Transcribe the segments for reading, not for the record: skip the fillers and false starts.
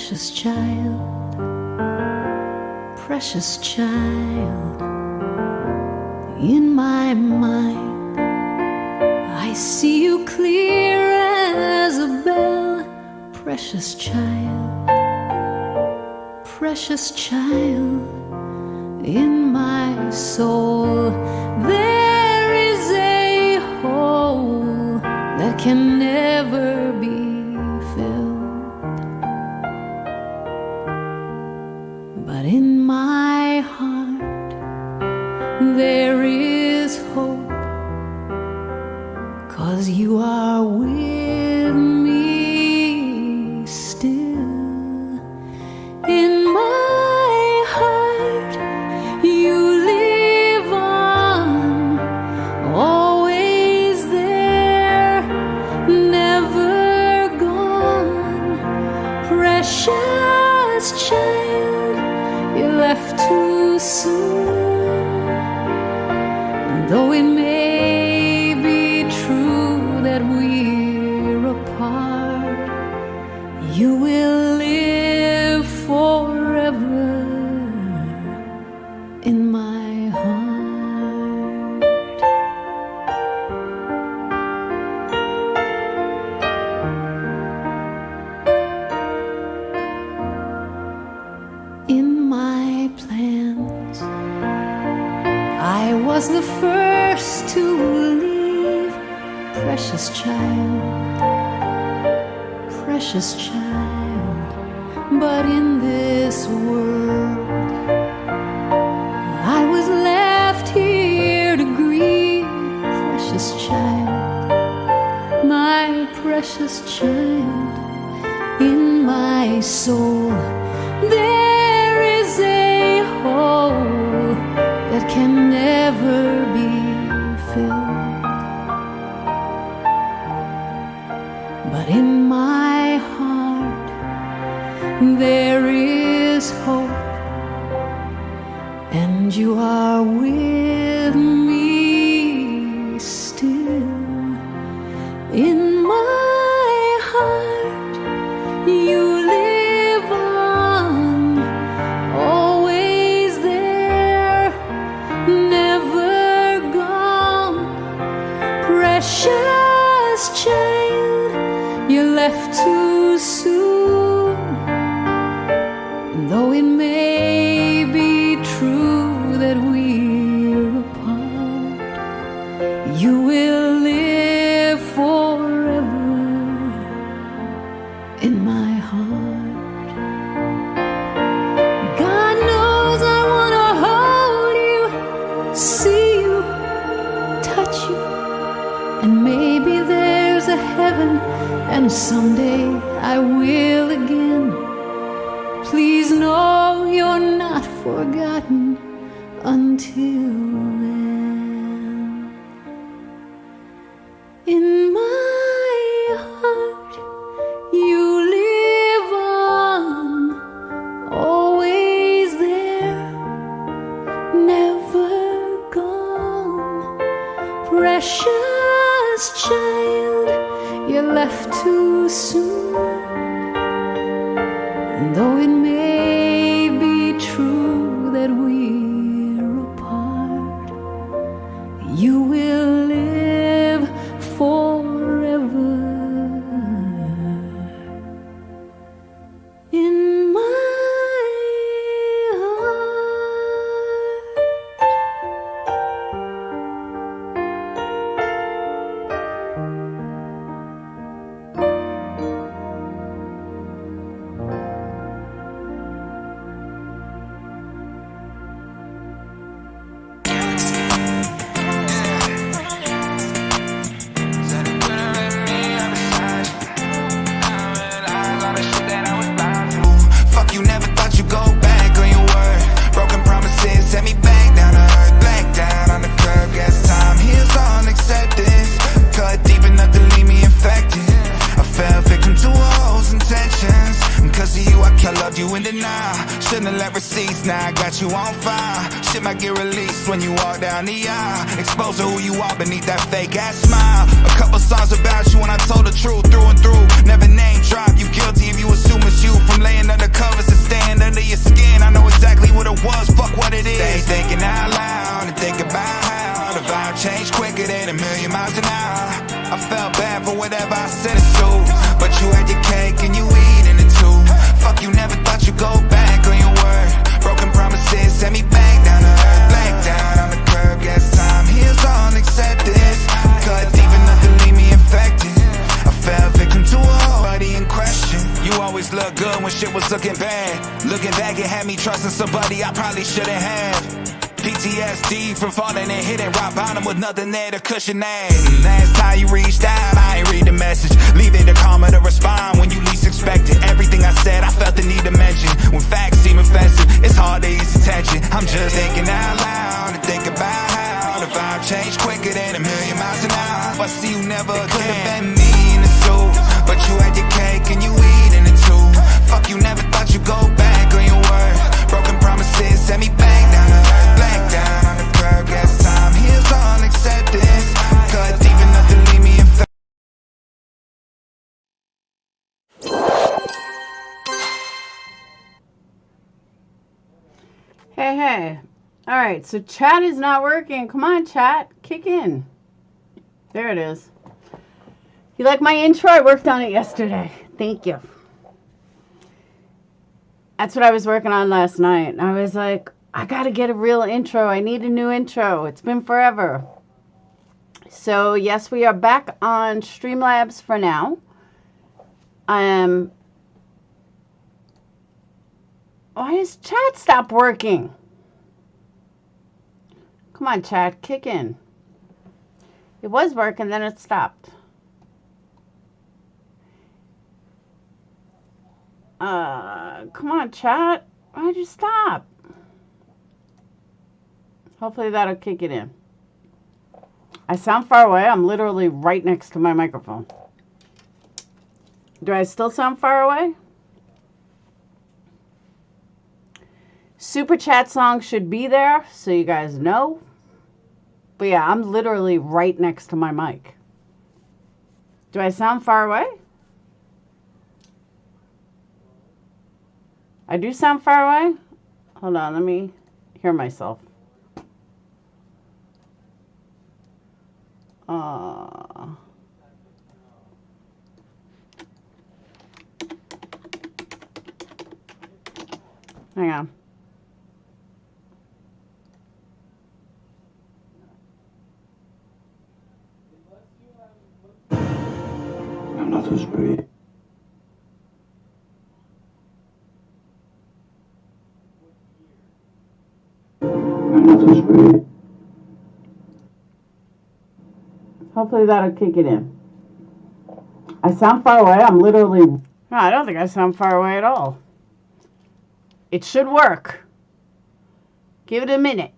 precious child, precious child. In my mind, I see you clear as a bell, precious child, precious child. In my soul, there is a hole that can never be filled. But in my heart, there is hope, 'cause you are with me still. In my heart, you live on, always there, never gone. Precious child, you left too soon. Though it may be true that we're apart, you will live forever in my heart. In my plans, I was the first to leave, precious child, precious child. But in this world, I was left here to grieve, precious child, my precious child. In my soul, there is a hole that can never be filled. But in my heart, there is hope, and you are with me still. In my heart, you live on, always there, never gone. Precious child, you left too soon. Though it may be true that we're apart, you will live forever in my heart. God knows I wanna hold you, see you, touch you, and maybe there's a heaven, and someday I will again. Please know you're not forgotten until then. In my heart, you live on, always there, never gone. Precious child, you left too soon. Though it may be true that we're apart, you will live forever in my Shouldn't have let receipts, now I got you on fire. Shit might get released when you walk down the aisle. Expose who you are beneath that fake ass smile. A couple songs about you when I told the truth through and through. Never name drop, you guilty if you assume it's you. From laying under million miles an hour. I felt bad for whatever I said it's true, but you had your cake and you eating it too. Fuck, you never thought you'd go back on your word. Broken promises sent me back down to earth. Black down on the curb, guess time heals all, accept this. Cut deep enough to leave me infected. I fell victim to a body in question. You always look good when shit was looking bad. Looking back, it had me trusting somebody I probably shouldn't have. PTSD from falling and hitting rock bottom with nothing there to cushion that. Last time you reached out, I ain't read the message. Leaving the karma to respond when you least expect it. Everything I said, I felt the need to mention. When facts seem offensive, it's hard to ease attention. I'm just thinking out loud and think about how the vibe changed quicker than a million miles an hour. I see you never again. Could have been me in the suit, but you had your cake and you eating it too. Fuck, you never thought you'd go back on your word. Broken promises sent me back down to earth. Black down on the curb, guess time heals all, accept this. Cut deep enough to leave me infected. Hey. Alright, so chat is not working. Come on, chat. Kick in. There it is. You like my intro? I worked on it yesterday. Thank you. That's what I was working on last night. And I was like, I gotta get a real intro. I need a new intro. It's been forever. So, yes, we are back on Streamlabs for now. Why does chat stop working? Come on, chat. Kick in. It was working, then it stopped. Come on, chat. Why'd you stop? Hopefully that'll kick it in. I sound far away. I'm literally right next to my microphone. Do I still sound far away? Super chat song should be there, so you guys know. But yeah, I'm literally right next to my mic. Do I sound far away? I do sound far away? Hold on, let me hear myself. Hang on. I'm not so sweet. I'm not so sweet. Hopefully that'll kick it in. I sound far away. I'm literally... No, I don't think I sound far away at all. It should work. Give it a minute.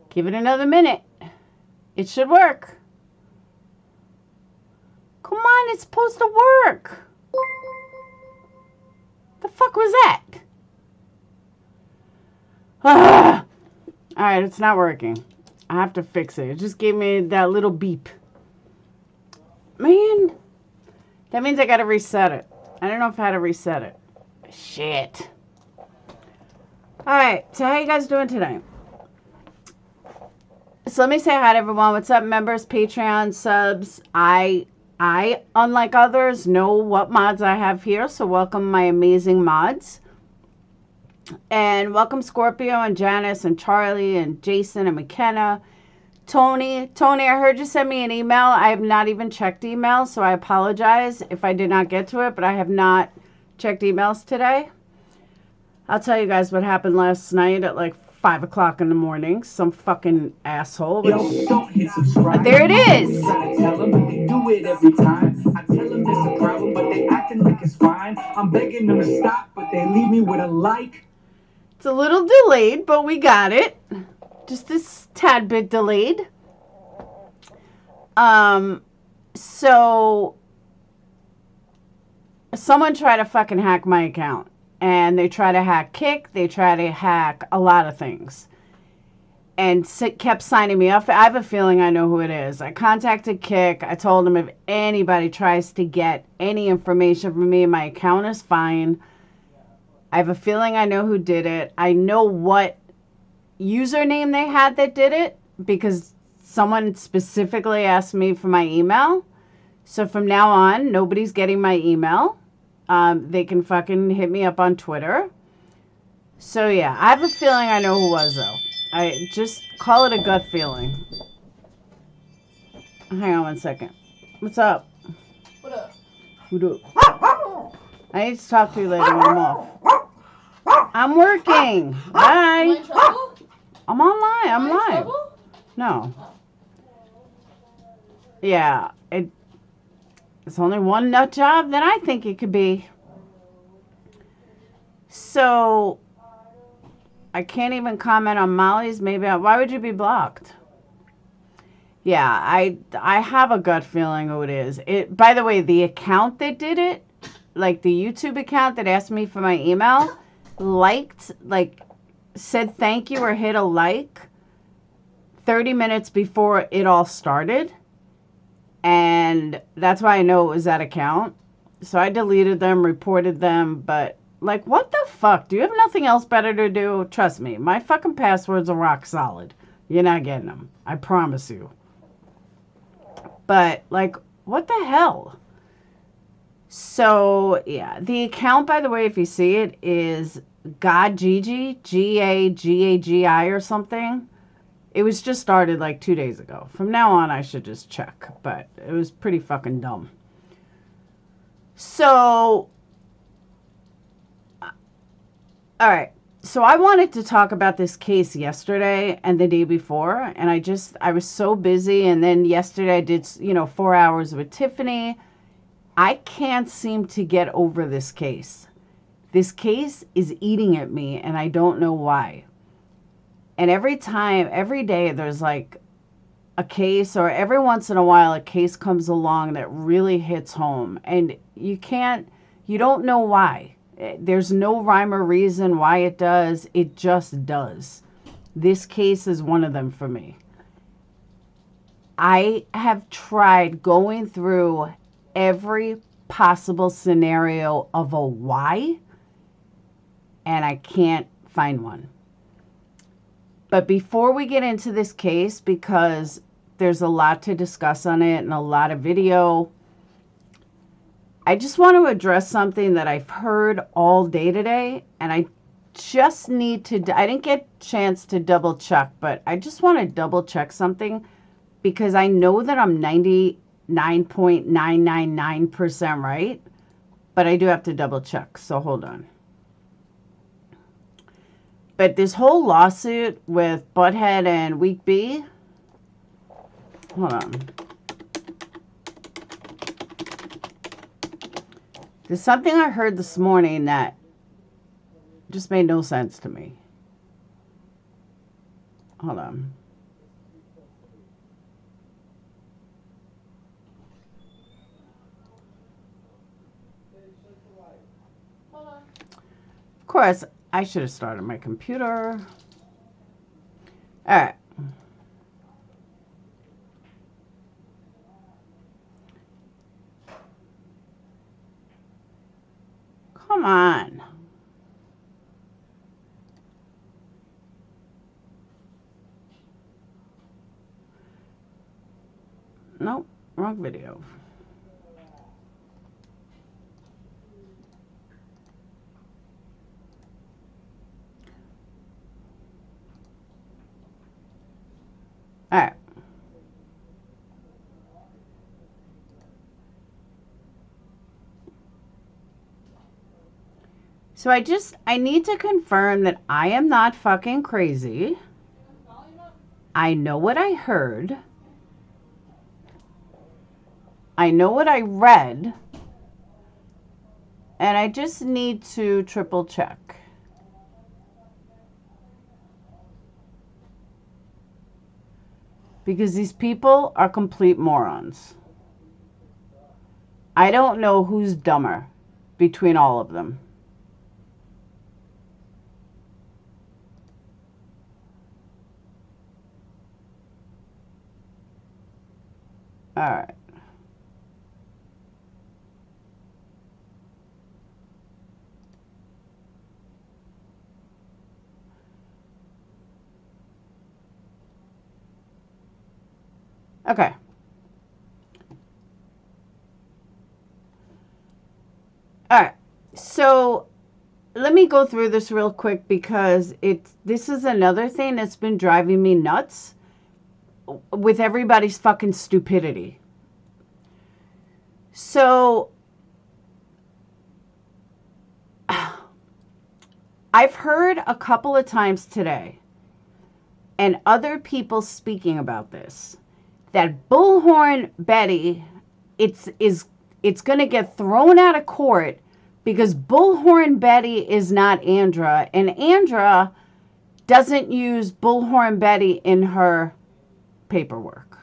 Give it another minute. It should work. Come on, it's supposed to work. The fuck was that? Ah! Alright, it's not working. I have to fix it. It just gave me that little beep. Man. That means I gotta reset it. I don't know if I had to reset it. Shit. Alright, so how you guys doing today? So let me say hi to everyone. What's up, members, Patreon, subs? I, unlike others, know what mods I have here. So welcome my amazing mods. And welcome Scorpio and Janice and Charlie and Jason and McKenna. Tony, I heard you send me an email. I have not even checked email, so I apologize if I did not get to it, but I have not checked emails today. I'll tell you guys what happened last night at like 5 o'clock in the morning. Some fucking asshole. There it is. I tell them, but they do it every time. I tell them there's a problem, but they acting like it's fine. I'm begging them to stop, but they leave me with a like. It's a little delayed, but we got it. Just this tad bit delayed. So someone tried to fucking hack my account. And they try to hack Kick. They try to hack a lot of things. And kept signing me up. I have a feeling I know who it is. I contacted Kick. I told them if anybody tries to get any information from me, my account is fine. I have a feeling I know who did it. I know what username they had that did it because someone specifically asked me for my email. So from now on, nobody's getting my email. They can fucking hit me up on Twitter. So yeah, I have a feeling I know who was though. I just call it a gut feeling. Hang on one second. What's up? What up? What up? I need to talk to you later when I'm off. I'm working. Am Bye. I in trouble? I'm online. I'm Am I in live. trouble? No. Yeah, it's only one nut job that I think it could be. So I can't even comment on Molly's. Why would you be blocked? Yeah, I have a gut feeling who it is. By the way, the account that did it, like the YouTube account that asked me for my email, said thank you or hit a like 30 minutes before it all started. And that's why I know it was that account. So I deleted them, reported them, but like, what the fuck? Do you have nothing else better to do? Trust me, my fucking passwords are rock solid. You're not getting them. I promise you. But, like, what the hell? So, yeah. The account, by the way, if you see it, is GAGI, Gagagi or something. It was just started like 2 days ago. From now on, I should just check. But it was pretty fucking dumb. So, all right. So I wanted to talk about this case yesterday and the day before. And I was so busy. And then yesterday I did, 4 hours with Tiffany. I can't seem to get over this case. This case is eating at me and I don't know why. And every day there's like a case, or every once in a while a case comes along that really hits home. And you don't know why. There's no rhyme or reason why it does. It just does. This case is one of them for me. I have tried going through every possible scenario of a why, and I can't find one. But before we get into this case, because there's a lot to discuss on it and a lot of video, I just want to address something that I've heard all day today, and I just need to, I didn't get a chance to double check, but I just want to double check something because I know that I'm 99.999% right, but I do have to double check, so hold on. But this whole lawsuit with Butthead and WeakBee, hold on. There's something I heard this morning that just made no sense to me. Hold on. Of course, I should have started my computer. All right. Come on. Nope, wrong video. All right. So I need to confirm that I am not fucking crazy. I know what I heard. I know what I read. And I just need to triple check. Because these people are complete morons. I don't know who's dumber between all of them. All right. Okay. All right. So let me go through this real quick because this is another thing that's been driving me nuts with everybody's fucking stupidity. So I've heard a couple of times today and other people speaking about this, that Bullhorn Betty, it's going to get thrown out of court because Bullhorn Betty is not Andra, and Andra doesn't use Bullhorn Betty in her paperwork.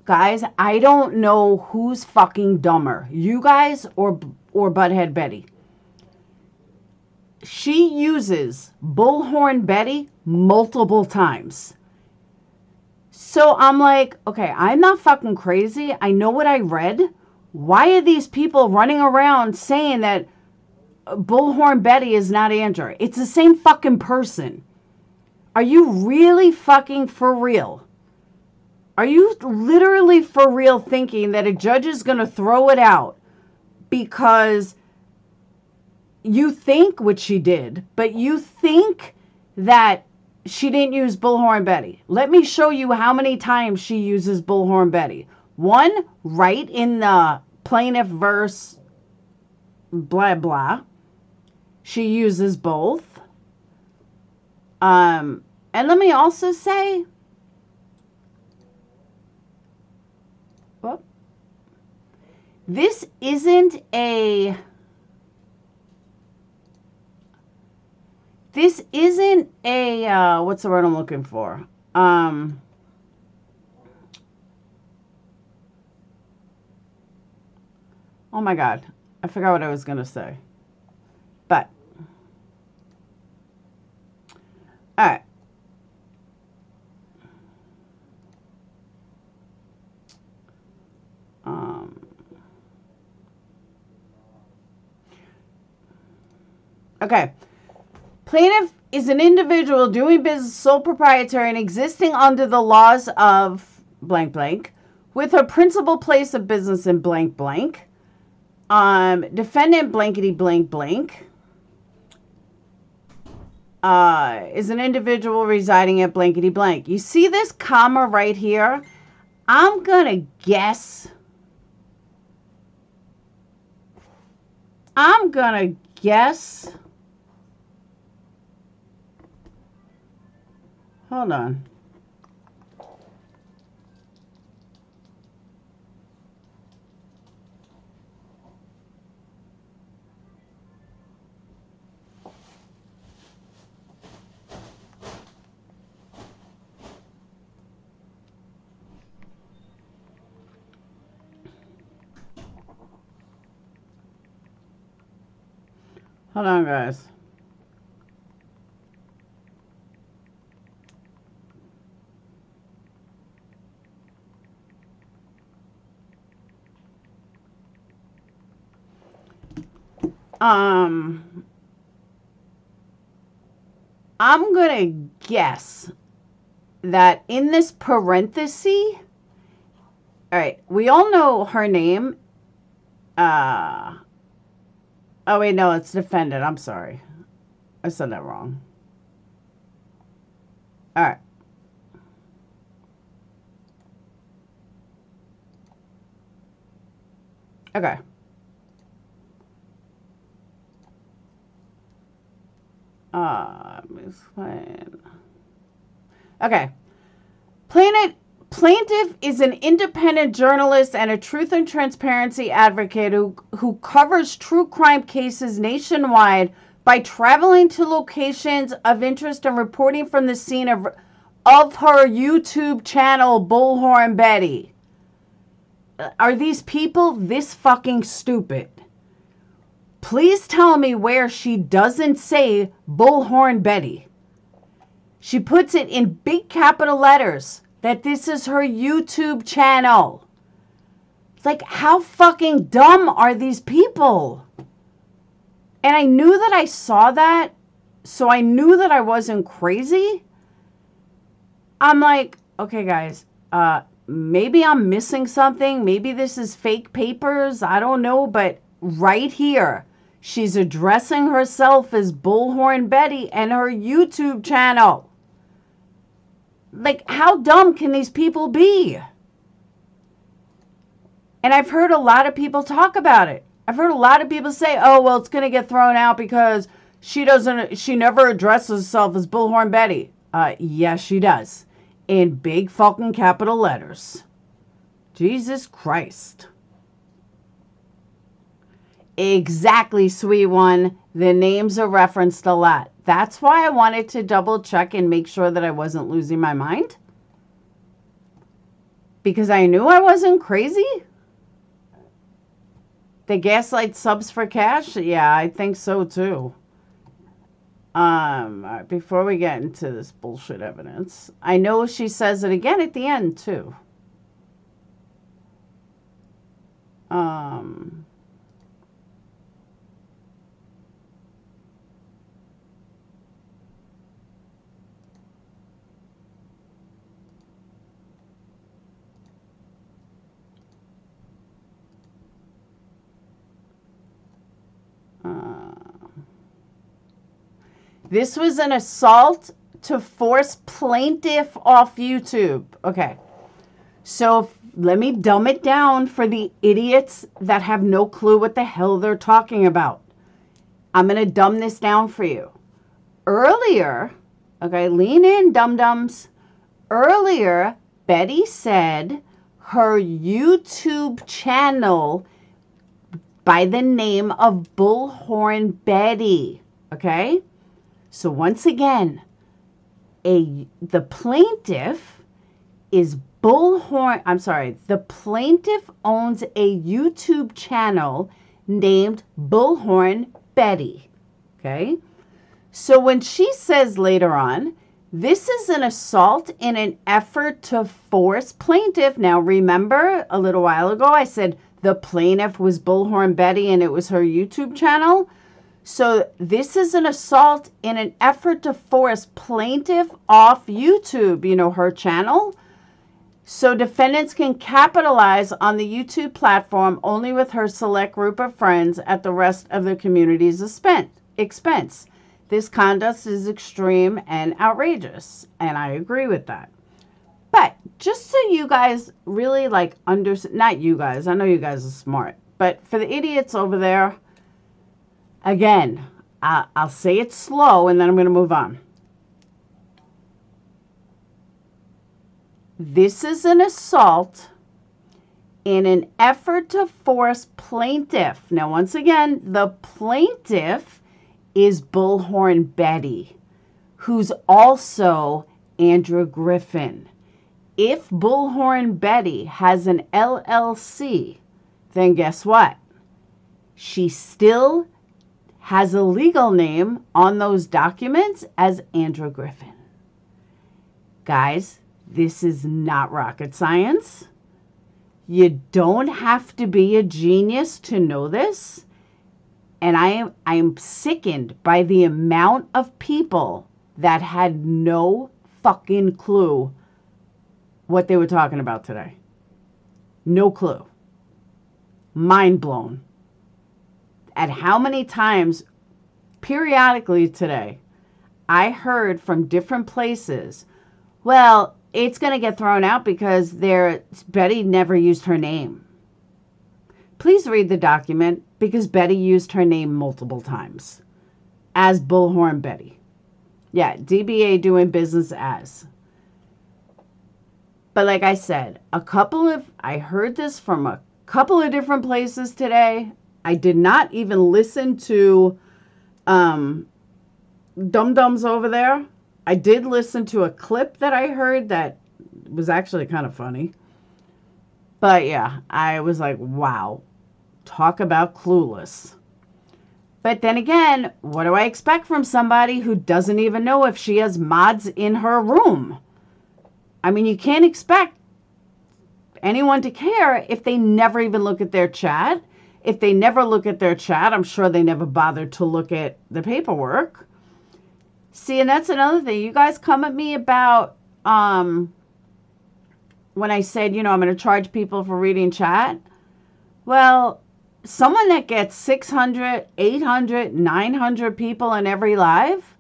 Guys, I don't know who's fucking dumber, you guys or Butthead Betty. She uses Bullhorn Betty multiple times. So I'm like, okay, I'm not fucking crazy. I know what I read. Why are these people running around saying that Bullhorn Betty is not Andra? It's the same fucking person. Are you really fucking for real? Are you literally for real thinking that a judge is going to throw it out because you think, which she did, but you think that she didn't use Bullhorn Betty? Let me show you how many times she uses Bullhorn Betty. One, right in the plaintiff verse, blah, blah. She uses both. And let me also say, whoop, this isn't a what's the word I'm looking for? Oh my God, I forgot what I was going to say. But, all right. Okay. Plaintiff is an individual doing business sole proprietary and existing under the laws of blank blank with her principal place of business in blank blank. Defendant blankety blank blank is an individual residing at blankety blank. You see this comma right here? I'm gonna guess. Hold on. Hold on, guys. I'm gonna guess that in this parenthesis, all right, we all know her name. Oh wait, no, it's defendant. I'm sorry. I said that wrong. All right. Okay. Let me explain. Okay. Plaintiff is an independent journalist and a truth and transparency advocate who covers true crime cases nationwide by traveling to locations of interest and reporting from the scene of her YouTube channel, Bullhorn Betty. Are these people this fucking stupid? Please tell me where she doesn't say Bullhorn Betty. She puts it in big capital letters that this is her YouTube channel. It's like, how fucking dumb are these people? And I knew that I saw that, so I knew that I wasn't crazy. I'm like, okay, guys, maybe I'm missing something. Maybe this is fake papers. I don't know. But right here, she's addressing herself as Bullhorn Betty and her YouTube channel. Like, how dumb can these people be? And I've heard a lot of people talk about it. I've heard a lot of people say, oh, well, it's going to get thrown out because she never addresses herself as Bullhorn Betty. Yes, she does. In big fucking capital letters. Jesus Christ. Exactly, sweet one. The names are referenced a lot. That's why I wanted to double check and make sure that I wasn't losing my mind. Because I knew I wasn't crazy. The gaslight subs for cash? Yeah, I think so too. Before we get into this bullshit evidence, I know she says it again at the end too. This was an assault to force plaintiff off YouTube. Okay. So let me dumb it down for the idiots that have no clue what the hell they're talking about. I'm going to dumb this down for you. Earlier, okay, lean in, dum-dums. Earlier, Betty said her YouTube channel by the name of Bullhorn Betty. Okay? So once again, the plaintiff is the plaintiff owns a YouTube channel named Bullhorn Betty. Okay? So when she says later on, this is an assault in an effort to force plaintiff. Now remember, a little while ago I said the plaintiff was Bullhorn Betty and it was her YouTube channel. So this is an assault in an effort to force plaintiff off YouTube, her channel. So defendants can capitalize on the YouTube platform only with her select group of friends at the rest of the community's expense. This conduct is extreme and outrageous, and I agree with that. But just so you guys really understand, not you guys, I know you guys are smart, but for the idiots over there, again, I'll say it slow and then I'm going to move on. This is an assault in an effort to force plaintiff. Now, once again, the plaintiff is Bullhorn Betty, who's also Andrew Griffin. If Bullhorn Betty has an LLC, then guess what? She still has a legal name on those documents as Andrew Griffin. Guys, this is not rocket science. You don't have to be a genius to know this. And I am sickened by the amount of people that had no fucking clue what they were talking about today. No clue. Mind blown. At how many times, periodically today, I heard from different places, well, it's going to get thrown out because Betty never used her name. Please read the document because Betty used her name multiple times as Bullhorn Betty. Yeah, DBA doing business as. But like I said, I heard this from a couple of different places today. I did not even listen to dum-dums over there. I did listen to a clip that I heard that was actually kind of funny. But yeah, I was like, wow, talk about clueless. But then again, what do I expect from somebody who doesn't even know if she has mods in her room? I mean, you can't expect anyone to care if they never even look at their chat. If they never look at their chat, I'm sure they never bothered to look at the paperwork. See, and that's another thing. You guys come at me about when I said, I'm going to charge people for reading chat. Well, someone that gets 600, 800, 900 people in every live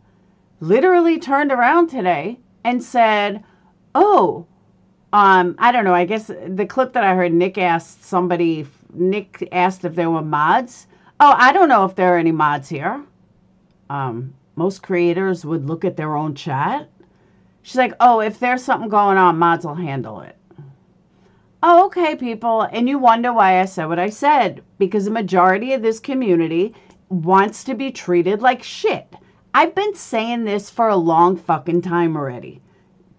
literally turned around today and said, oh, I don't know. I guess the clip that I heard, Nick asked if there were mods. Oh, I don't know if there are any mods here. Most creators would look at their own chat. She's like, oh, if there's something going on, mods will handle it. Oh, okay, people. And you wonder why I said what I said. Because the majority of this community wants to be treated like shit. I've been saying this for a long fucking time already.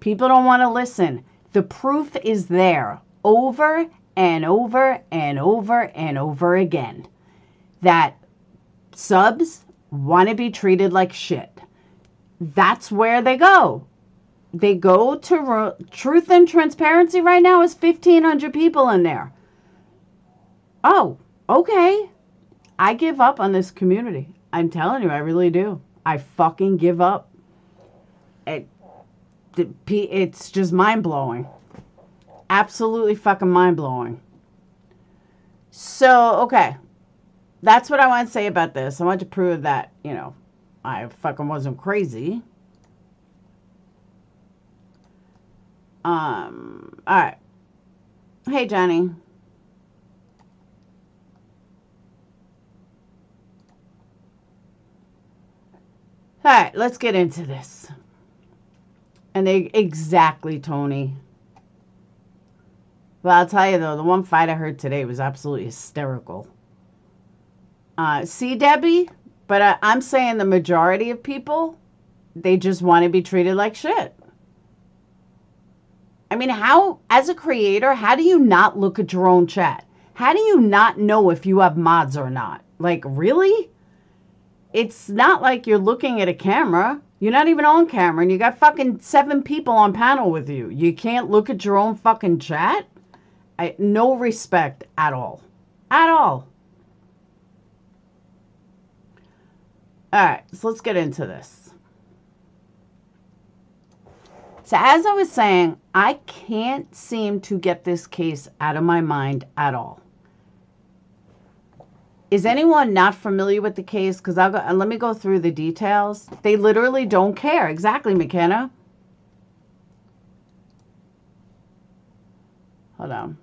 People don't want to listen. The proof is there over and over and over and over again that subs want to be treated like shit. That's where they go. They go to Truth and Transparency right now is 1,500 people in there. Oh, okay. I give up on this community. I'm telling you, I really do. I fucking give up. It's just mind-blowing. Absolutely fucking mind-blowing. So, okay. That's what I want to say about this. I want to prove that, I fucking wasn't crazy. Alright. Hey, Johnny. Alright, let's get into this. And exactly, Tony. Well, I'll tell you, though, the one fight I heard today was absolutely hysterical. See, Debbie? But I'm saying the majority of people, they just want to be treated like shit. I mean, as a creator, how do you not look at your own chat? How do you not know if you have mods or not? Like, really? It's not like you're looking at a camera. You're not even on camera, and you got fucking 7 people on panel with you. You can't look at your own fucking chat? No respect at all. At all. Alright, so let's get into this. So as I was saying, I can't seem to get this case out of my mind at all. Is anyone not familiar with the case? Because let me go through the details. They literally don't care. Exactly, McKenna. Hold on.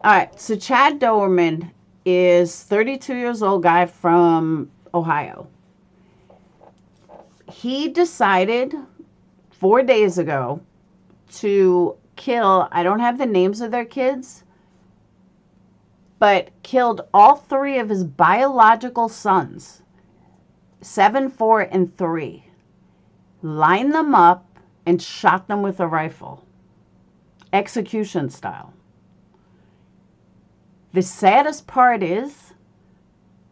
All right, so Chad Doerman is 32 years old guy from Ohio. He decided 4 days ago to kill, I don't have the names of their kids, but killed all 3 of his biological sons, 7, 4, and 3. Lined them up and shot them with a rifle. Execution style. The saddest part is,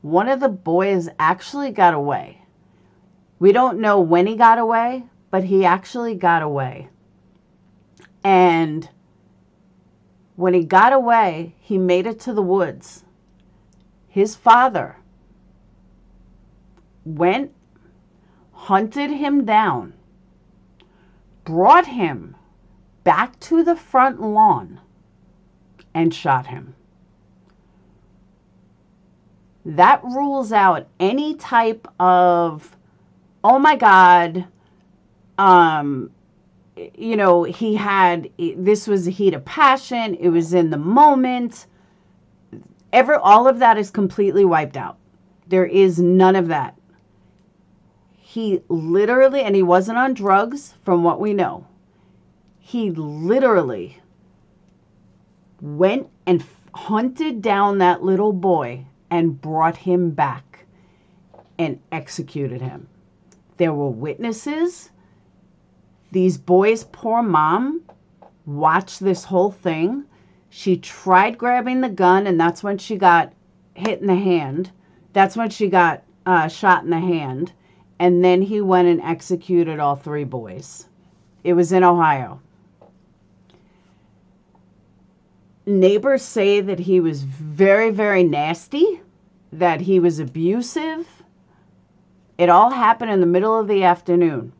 one of the boys actually got away. We don't know when he got away, but he actually got away. And when he got away, he made it to the woods. His father went, hunted him down, brought him back to the front lawn, and shot him. That rules out any type of, oh my God, this was a heat of passion. It was in the moment. All of that is completely wiped out. There is none of that. He literally, and he wasn't on drugs from what we know. He literally went and hunted down that little boy and brought him back and executed him. There were witnesses. These boys' poor mom watched this whole thing. She tried grabbing the gun, and that's when she got hit in the hand. That's when she got shot in the hand. And then he went and executed all 3 boys. It was in Ohio. Neighbors say that he was very, very nasty, that he was abusive. It all happened in the middle of the afternoon.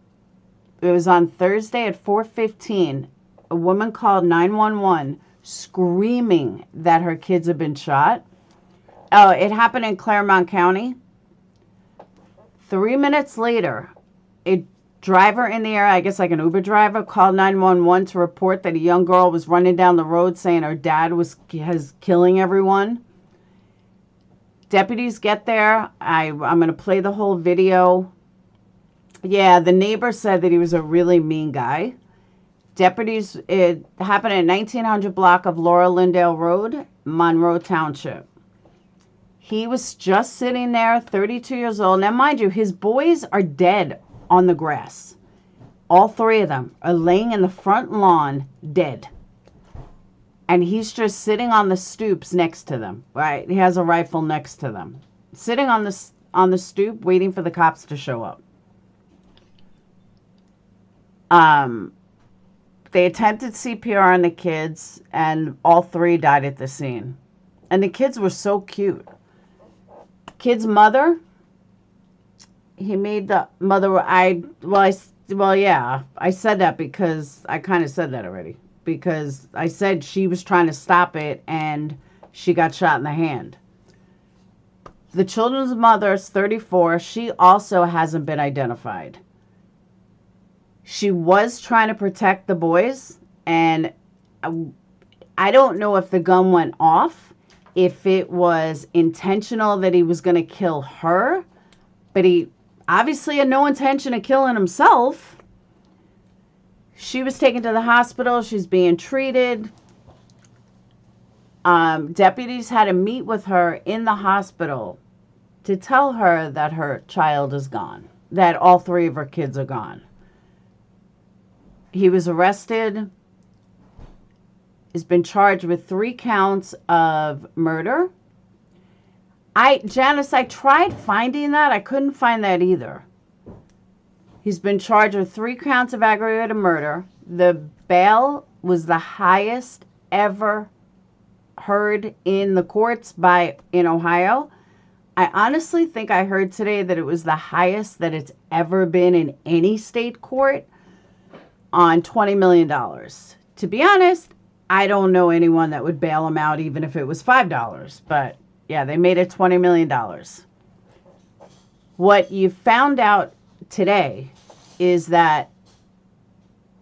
It was on Thursday at 4:15. A woman called 911 screaming that her kids had been shot. Oh, it happened in Claremont County. 3 minutes later, a driver in the area, I guess like an Uber driver, called 911 to report that a young girl was running down the road saying her dad was killing everyone. Deputies get there. I'm going to play the whole video. Yeah, the neighbor said that he was a really mean guy. Deputies, it happened at 1900 block of Laura Lindale Road, Monroe Township. He was just sitting there, 32 years old. Now, mind you, his boys are dead on the grass. All three of them are laying in the front lawn, dead. And he's just sitting on the stoops next to them, right? He has a rifle next to them. Sitting on the stoop, waiting for the cops to show up. They attempted CPR on the kids, and all three died at the scene. And the kids were so cute. Kid's mother, he made the mother, I said that because I kind of said that already. Because I said she was trying to stop it and she got shot in the hand. The children's mother is 34. She also hasn't been identified. She was trying to protect the boys, and I don't know if the gun went off, if it was intentional that he was going to kill her, but he obviously had no intention of killing himself. She was taken to the hospital. She's being treated. Deputies had to meet with her in the hospital to tell her that her child is gone, that all three of her kids are gone. He was arrested. Has been charged with 3 counts of murder. Janice, I tried finding that. I couldn't find that either. He's been charged with 3 counts of aggravated murder. The bail was the highest ever heard in the courts in Ohio. I honestly think I heard today that it was the highest that it's ever been in any state court on $20 million. To be honest, I don't know anyone that would bail him out even if it was $5. But yeah, they made it $20 million. What you found out today is that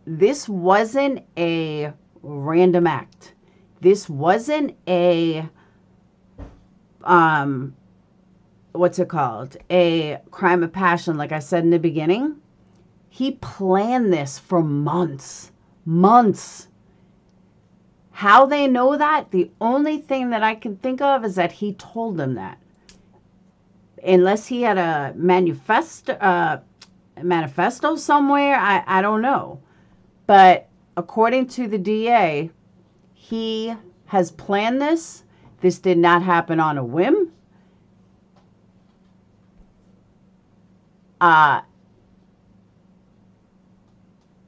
this wasn't a random act. This wasn't a, what's it called? A crime of passion, like I said in the beginning. He planned this for months. Months. How they know that? The only thing that I can think of is that he told them that. Unless he had a manifesto somewhere, I don't know. But according to the DA, he has planned this. This did not happen on a whim.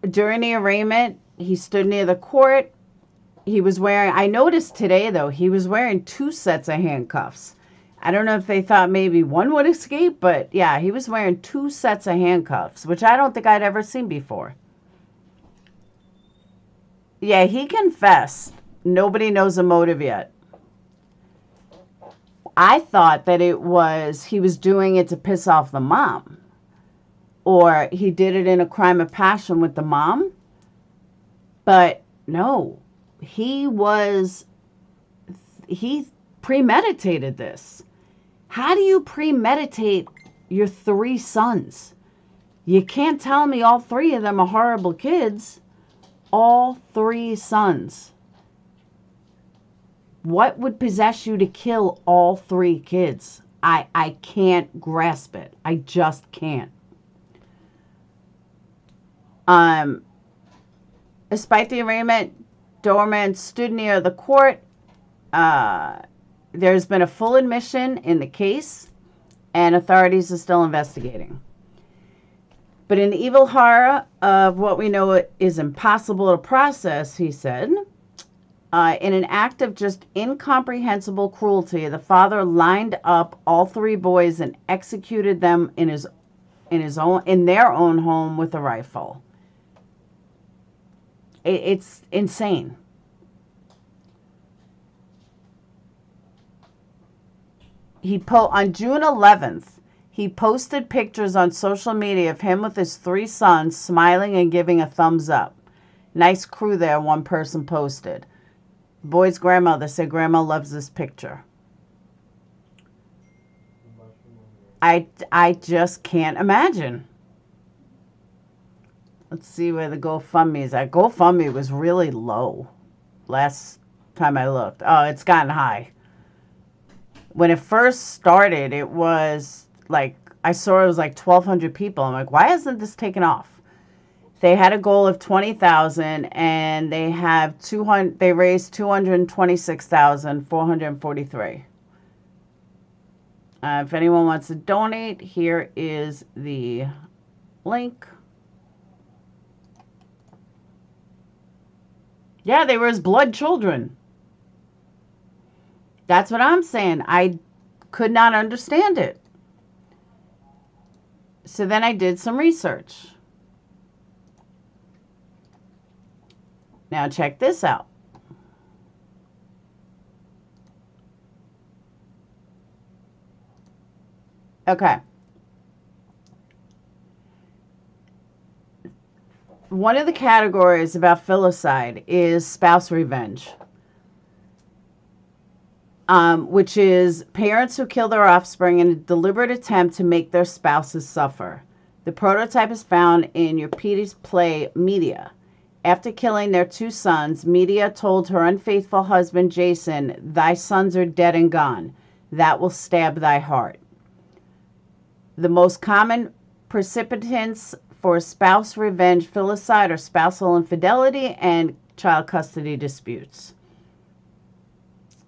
During the arraignment, he stood near the court. He was wearing, I noticed today though, he was wearing 2 sets of handcuffs. I don't know if they thought maybe one would escape, but yeah, he was wearing 2 sets of handcuffs, which I don't think I'd ever seen before. Yeah, he confessed. Nobody knows the motive yet. I thought that he was doing it to piss off the mom. Or he did it in a crime of passion with the mom. But no, he premeditated this. How do you premeditate your 3 sons? You can't tell me all 3 of them are horrible kids. All 3 sons. What would possess you to kill all 3 kids? I can't grasp it. I just can't. Despite the arraignment, Doerman stood near the court. There's been a full admission in the case, and authorities are still investigating. But in the evil horror of what we know is impossible to process, he said, in an act of just incomprehensible cruelty, the father lined up all 3 boys and executed them in their own home with a rifle. It's insane. On June 11th, he posted pictures on social media of him with his 3 sons smiling and giving a thumbs up. Nice crew there, one person posted. Boy's grandmother said grandma loves this picture. I just can't imagine. Let's see where the GoFundMe is at. GoFundMe was really low last time I looked. Oh, it's gotten high. When it first started, it was like, I saw it was like 1,200 people. I'm like, why hasn't this taken off? They had a goal of 20,000 and they raised 226,443. If anyone wants to donate, here is the link. Yeah, they were his blood children. That's what I'm saying. I could not understand it. So then I did some research. Now check this out. Okay. One of the categories about filicide is spouse revenge, which is parents who kill their offspring in a deliberate attempt to make their spouses suffer. The prototype is found in Euripides' play Medea. After killing their 2 sons, Medea told her unfaithful husband Jason, "Thy sons are dead and gone. That will stab thy heart." The most common precipitants for spouse revenge filicide are spousal infidelity and child custody disputes.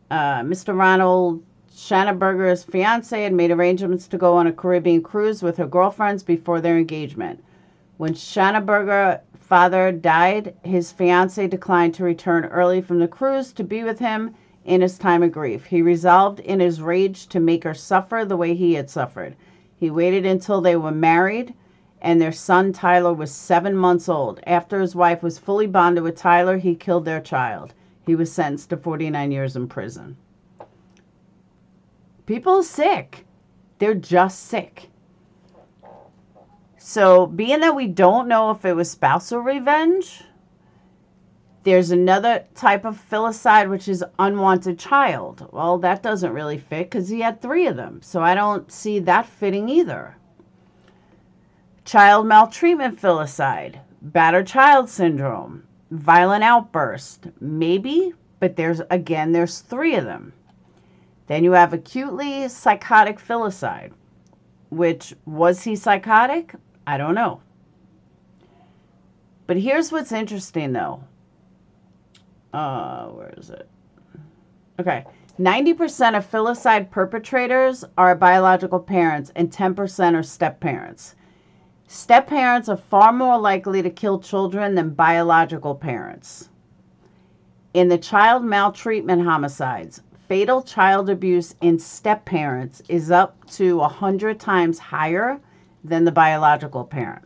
Mr. Ronald Schanenberger's fiance had made arrangements to go on a Caribbean cruise with her girlfriends before their engagement. When Schanenberger's father died, his fiance declined to return early from the cruise to be with him in his time of grief. He resolved in his rage to make her suffer the way he had suffered. He waited until they were married and their son Tyler was 7 months old. After his wife was fully bonded with Tyler, he killed their child. He was sentenced to 49 years in prison. People are sick. They're just sick. So, being that we don't know if it was spousal revenge, there's another type of filicide, which is unwanted child. Well, that doesn't really fit because he had 3 of them. So I don't see that fitting either. Child maltreatment filicide, battered child syndrome, violent outburst, maybe, but there's 3 of them. Then you have acutely psychotic filicide, which, was he psychotic? I don't know. But here's what's interesting, though. Where is it? Okay. 90% of filicide perpetrators are biological parents and 10% are step-parents. Step-parents are far more likely to kill children than biological parents. In the child maltreatment homicides, fatal child abuse in step-parents is up to 100 times higher than the biological parent.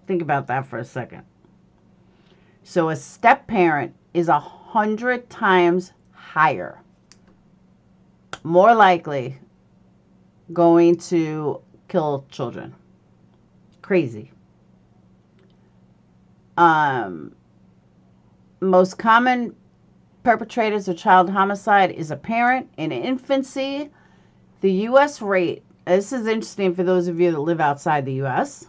Think about that for a second. So a step-parent is 100 times higher, more likely going to kill children. Crazy. Most common perpetrators of child homicide is a parent in infancy. The U.S. rate, this is interesting for those of you that live outside the U.S.,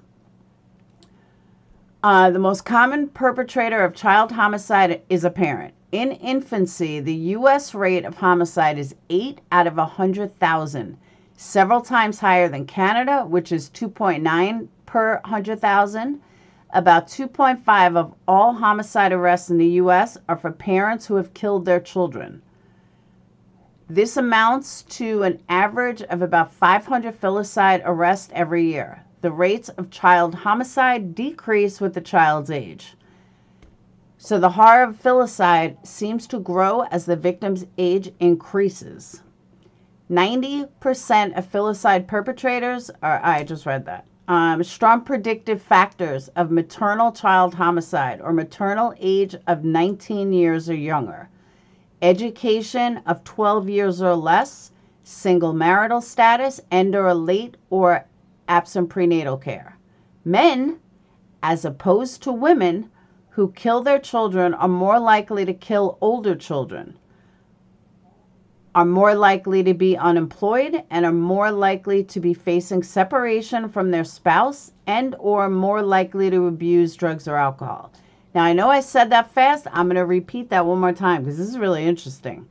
the most common perpetrator of child homicide is a parent. In infancy, the U.S. rate of homicide is 8 out of 100,000, several times higher than Canada, which is 2.9 per 100,000. About 2.5 of all homicide arrests in the U.S. are for parents who have killed their children. This amounts to an average of about 500 filicide arrests every year. The rates of child homicide decrease with the child's age. So the horror of filicide seems to grow as the victim's age increases. 90% of filicide perpetrators are, I just read that, Strong predictive factors of maternal child homicide or maternal age of 19 years or younger. Education of 12 years or less, single marital status, and or late or absent prenatal care. Men, as opposed to women, who kill their children are more likely to kill older children, are more likely to be unemployed, and are more likely to be facing separation from their spouse and or more likely to abuse drugs or alcohol. Now, I know I said that fast. I'm going to repeat that one more time because this is really interesting.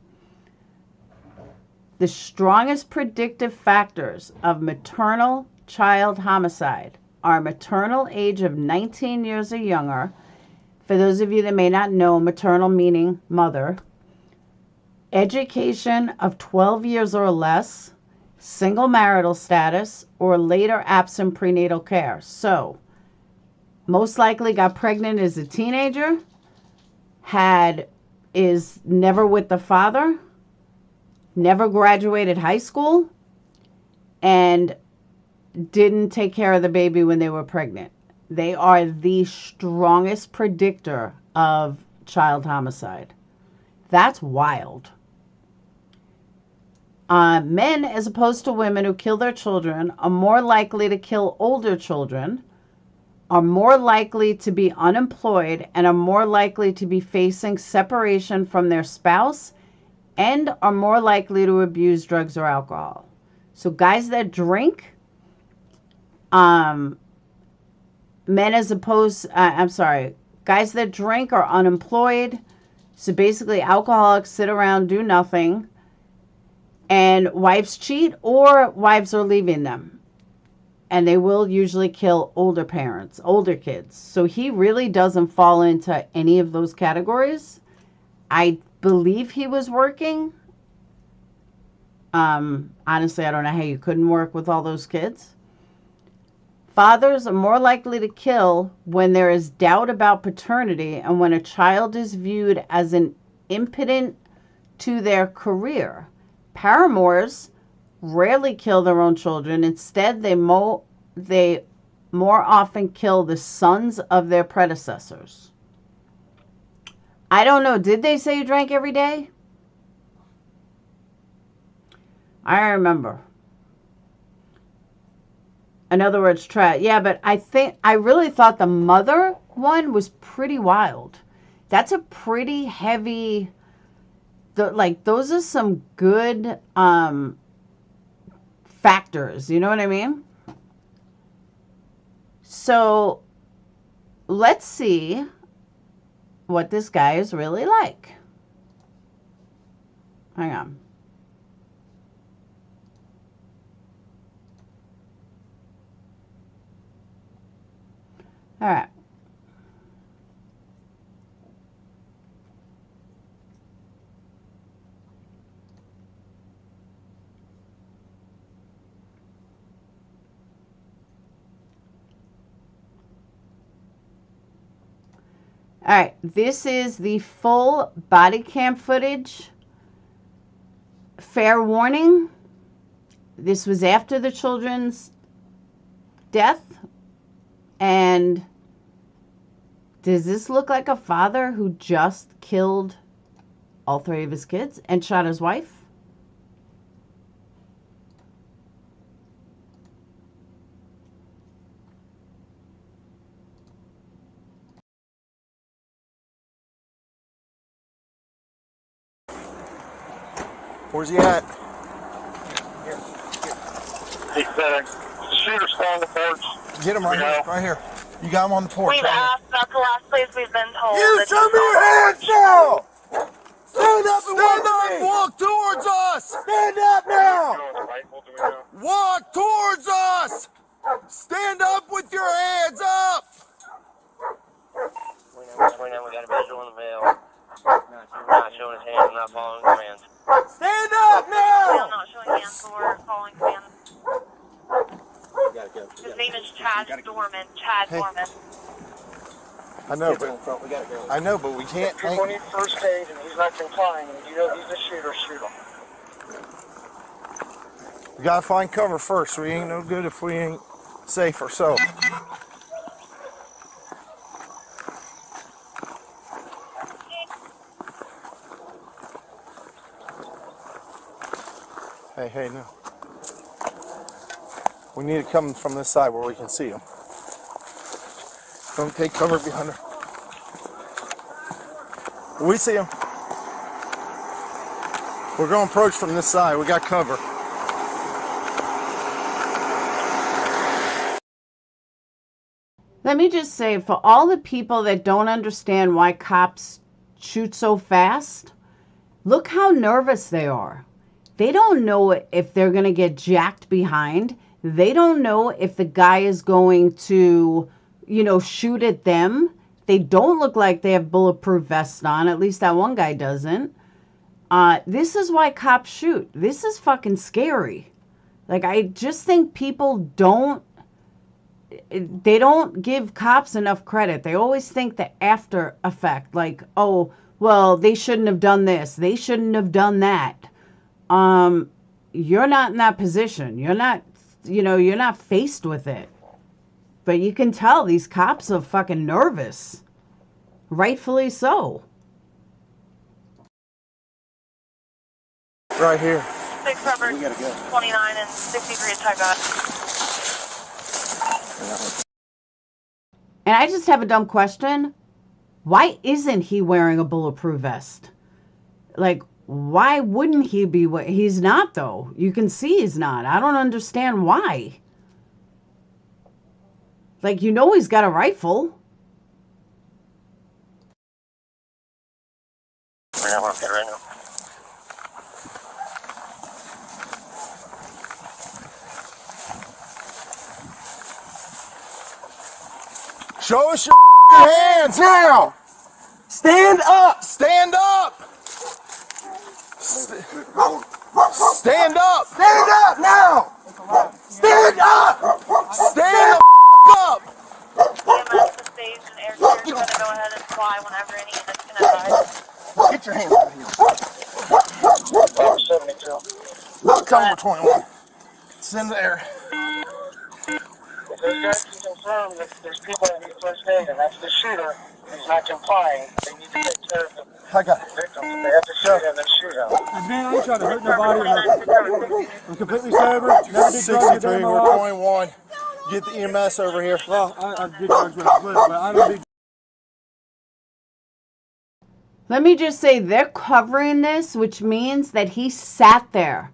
The strongest predictive factors of maternal child homicide are maternal age of 19 years or younger. For those of you that may not know, maternal meaning mother. Education of 12 years or less, single marital status, or later absent prenatal care. So, most likely got pregnant as a teenager, is never with the father, never graduated high school, and didn't take care of the baby when they were pregnant. They are the strongest predictor of child homicide. That's wild. Men, as opposed to women who kill their children, are more likely to kill older children, are more likely to be unemployed, and are more likely to be facing separation from their spouse, and are more likely to abuse drugs or alcohol. So guys that drink, guys that drink are unemployed. So basically alcoholics sit around, do nothing. And wives cheat or wives are leaving them. And they will usually kill older parents, older kids. So he really doesn't fall into any of those categories. I believe he was working. Honestly, I don't know how you couldn't work with all those kids. Fathers are more likely to kill when there is doubt about paternity and when a child is viewed as an impediment to their career. Paramours rarely kill their own children. Instead, they more often kill the sons of their predecessors. I don't know. Did they say you drank every day? I remember. In other words, try. Yeah, but I really thought the mother one was pretty wild. That's a pretty heavy. Those are some good factors. You know what I mean? So let's see what this guy is really like. Hang on. All right. All right, this is the full body cam footage. Fair warning, this was after the children's death. And does this look like a father who just killed all 3 of his kids and shot his wife? Where's he at? He said, shooter's on the porch. Get him right here. Right here. You got him on the porch. We've right asked about the last place we've been told. You show me your hands now! Stand up and walk towards us! Stand up now! Walk towards us! Stand up with your hands up! We got a visual in the veil. Not showing his hands, not following commands. Stand up now! Not showing hands or following commands. His name is Chad Doerman. Chad Doerman. I know, but we gotta go. I know, but we can't. If you're on your first page and he's not complying, and you know he's a shooter, shoot him. We gotta find cover first. We ain't no good if we ain't safer. So. Hey, no. We need to come from this side where we can see them. Don't take cover behind her. We see them. We're going to approach from this side. We got cover. Let me just say, for all the people that don't understand why cops shoot so fast, look how nervous they are. They don't know if they're going to get jacked behind. They don't know if the guy is going to, shoot at them. They don't look like they have bulletproof vests on. At least that one guy doesn't. This is why cops shoot. This is fucking scary. Like, I just think people don't give cops enough credit. They always think the after effect, like, oh, well, they shouldn't have done this. They shouldn't have done that. You're not in that position. You're not faced with it. But you can tell these cops are fucking nervous. Rightfully so. Right here. 6 Robert, 29 and 63 is Type. And I just have a dumb question. Why isn't he wearing a bulletproof vest? Like, why wouldn't he be? He's not, though. You can see he's not. I don't understand why. Like, he's got a rifle. Yeah, we're okay right now. Show us your hands now! Stand up! Stand up! Stand up! Stand up now! Stand up! Stand the up! EMS, the stage, and air carrier is going to go ahead and fly whenever any units can advise. Get your hands out here. Tell them we're 21. It's in the air. Those guys can confirm that there's people that need first aid, and that's the shooter who's not complying. They need to take care of the I got it. victims. They have to shoot him and shoot him. Man, I ain't trying to hurt nobody. I'm completely sober. Never did drugs a day 63, in my we're life. 21. Get the EMS over here. Well, I did drugs when I was little, but I don't do. Let me just say, they're covering this, which means that he sat there,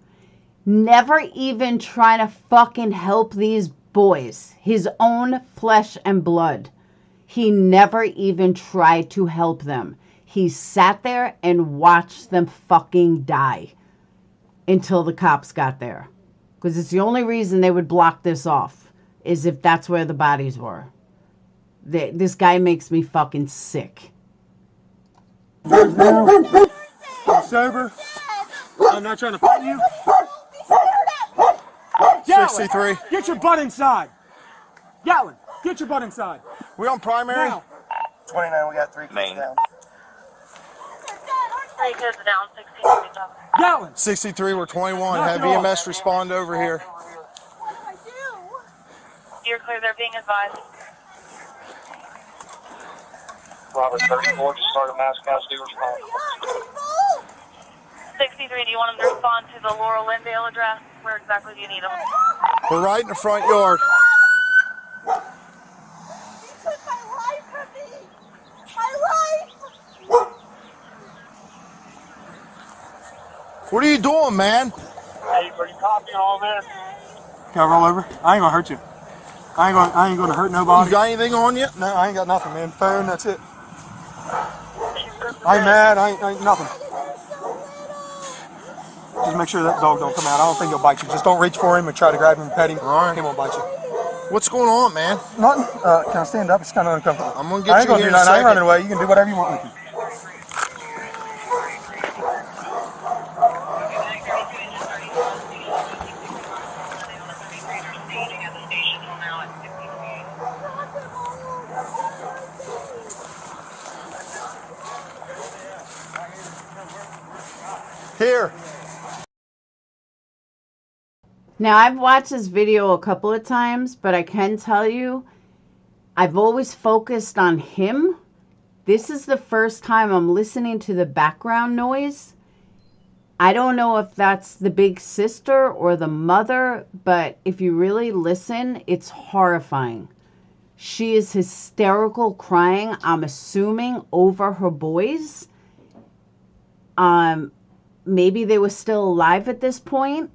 never even trying to fucking help these boys, his own flesh and blood. He never even tried to help them. He sat there and watched them fucking die until the cops got there. Because it's the only reason they would block this off, is if that's where the bodies were. This guy makes me fucking sick. I'm sober. I'm not trying to fight you. 63. Get your butt inside. Gatlin, get your butt inside. We on primary? Now. 29, we got 3 kids down. 3 kids down, 16 feet up. Gatlin. 63, we're 21. Knock Have it off. EMS respond over here. You're clear, they're being advised. Robert 34, just start a mass casualty response. 63, do you want them to respond to the Laurel Lindale address? Where exactly do you need them? We're right in the front yard. What are you doing, man? Hey, are you copying all this? Can I roll over? I ain't gonna hurt you. I ain't gonna hurt nobody. You got anything on you? No, I ain't got nothing, man. Phone, that's it. I ain't mad. I ain't nothing. Just make sure that dog don't come out. I don't think he'll bite you. Just don't reach for him and try to grab him and pet him. All right. He won't bite you. What's going on, man? Nothing. Can I stand up? It's kind of uncomfortable. I'm gonna I get ain't you gonna here do in a nothing. I ain't running second. away. You can do whatever you want with me. Here. Now, I've watched this video a couple of times, but I can tell you, I've always focused on him. This is the first time I'm listening to the background noise. I don't know if that's the big sister or the mother, but if you really listen, it's horrifying. She is hysterical crying, I'm assuming, over her boys. Maybe they were still alive at this point.